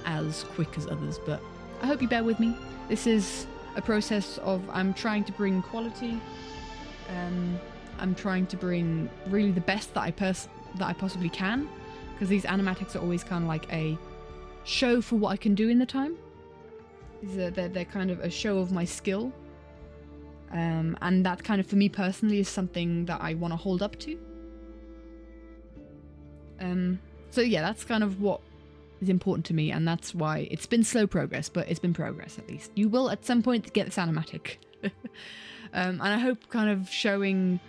as quick as others. But I hope you bear with me. This is a process of I'm trying to bring quality. I'm trying to bring really the best that I possibly can, because these animatics are always kind of like a show for what I can do in the time. They're kind of a show of my skill, and that kind of for me personally is something that I want to hold up to. So yeah, that's kind of what is important to me, and that's why it's been slow progress, but it's been progress at least. You will at some point get this animatic. And I hope kind of showing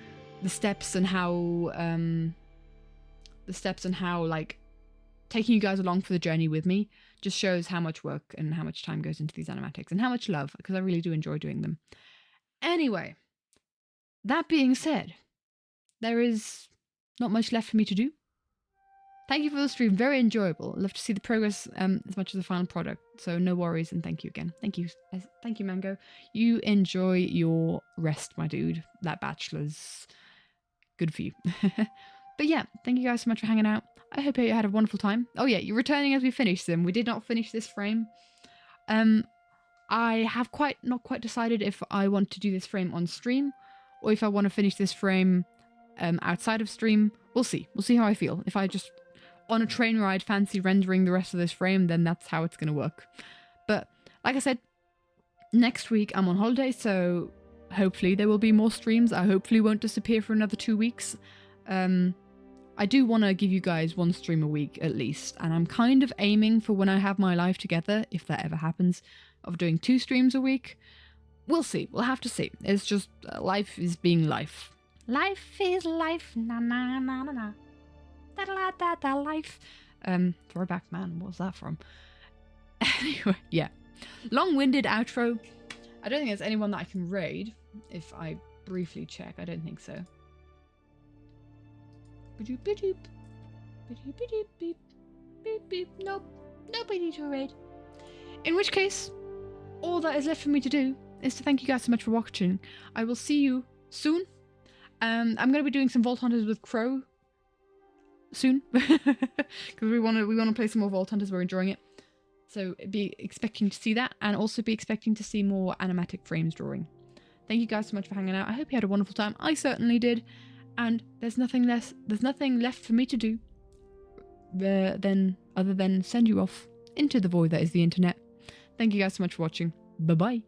the steps and how like taking you guys along for the journey with me just shows how much work and how much time goes into these animatics and how much love, because I really do enjoy doing them. Anyway, that being said, there is not much left for me to do. Thank you for the stream, very enjoyable. Love to see the progress as much as the final product, so no worries, and thank you again. Thank you, Mango. You enjoy your rest, my dude. That bachelor's good for you. But yeah, thank you guys so much for hanging out. I hope you had a wonderful time. Oh yeah, you're returning as we finish them. We did not finish this frame. I have not quite decided if I want to do this frame on stream or if I want to finish this frame outside of stream. We'll see. We'll see how I feel. If I just on a train ride fancy rendering the rest of this frame, then that's how it's going to work. But like I said, next week I'm on holiday, so hopefully there will be more streams. I hopefully won't disappear for another 2 weeks. I do want to give you guys 1 stream a week at least, and I'm kind of aiming for when I have my life together, if that ever happens, of doing 2 streams a week. We'll see. We'll have to see. It's just life is being life. Life is life. Na na na na na. Da da da da life. Throwback, man. What was that from? Anyway, yeah. Long-winded outro. I don't think there's anyone that I can raid if I briefly check. I don't think so. Nope. Nobody to raid. In which case, all that is left for me to do is to thank you guys so much for watching. I will see you soon. I'm going to be doing some Vault Hunters with Crow soon, because we want to play some more Vault Hunters. We're enjoying it, so be expecting to see that, and also be expecting to see more animatic frames drawing. Thank you guys so much for hanging out. I hope you had a wonderful time. I certainly did, and there's nothing left for me to do other than send you off into the void that is the internet. Thank you guys so much for watching. Bye bye.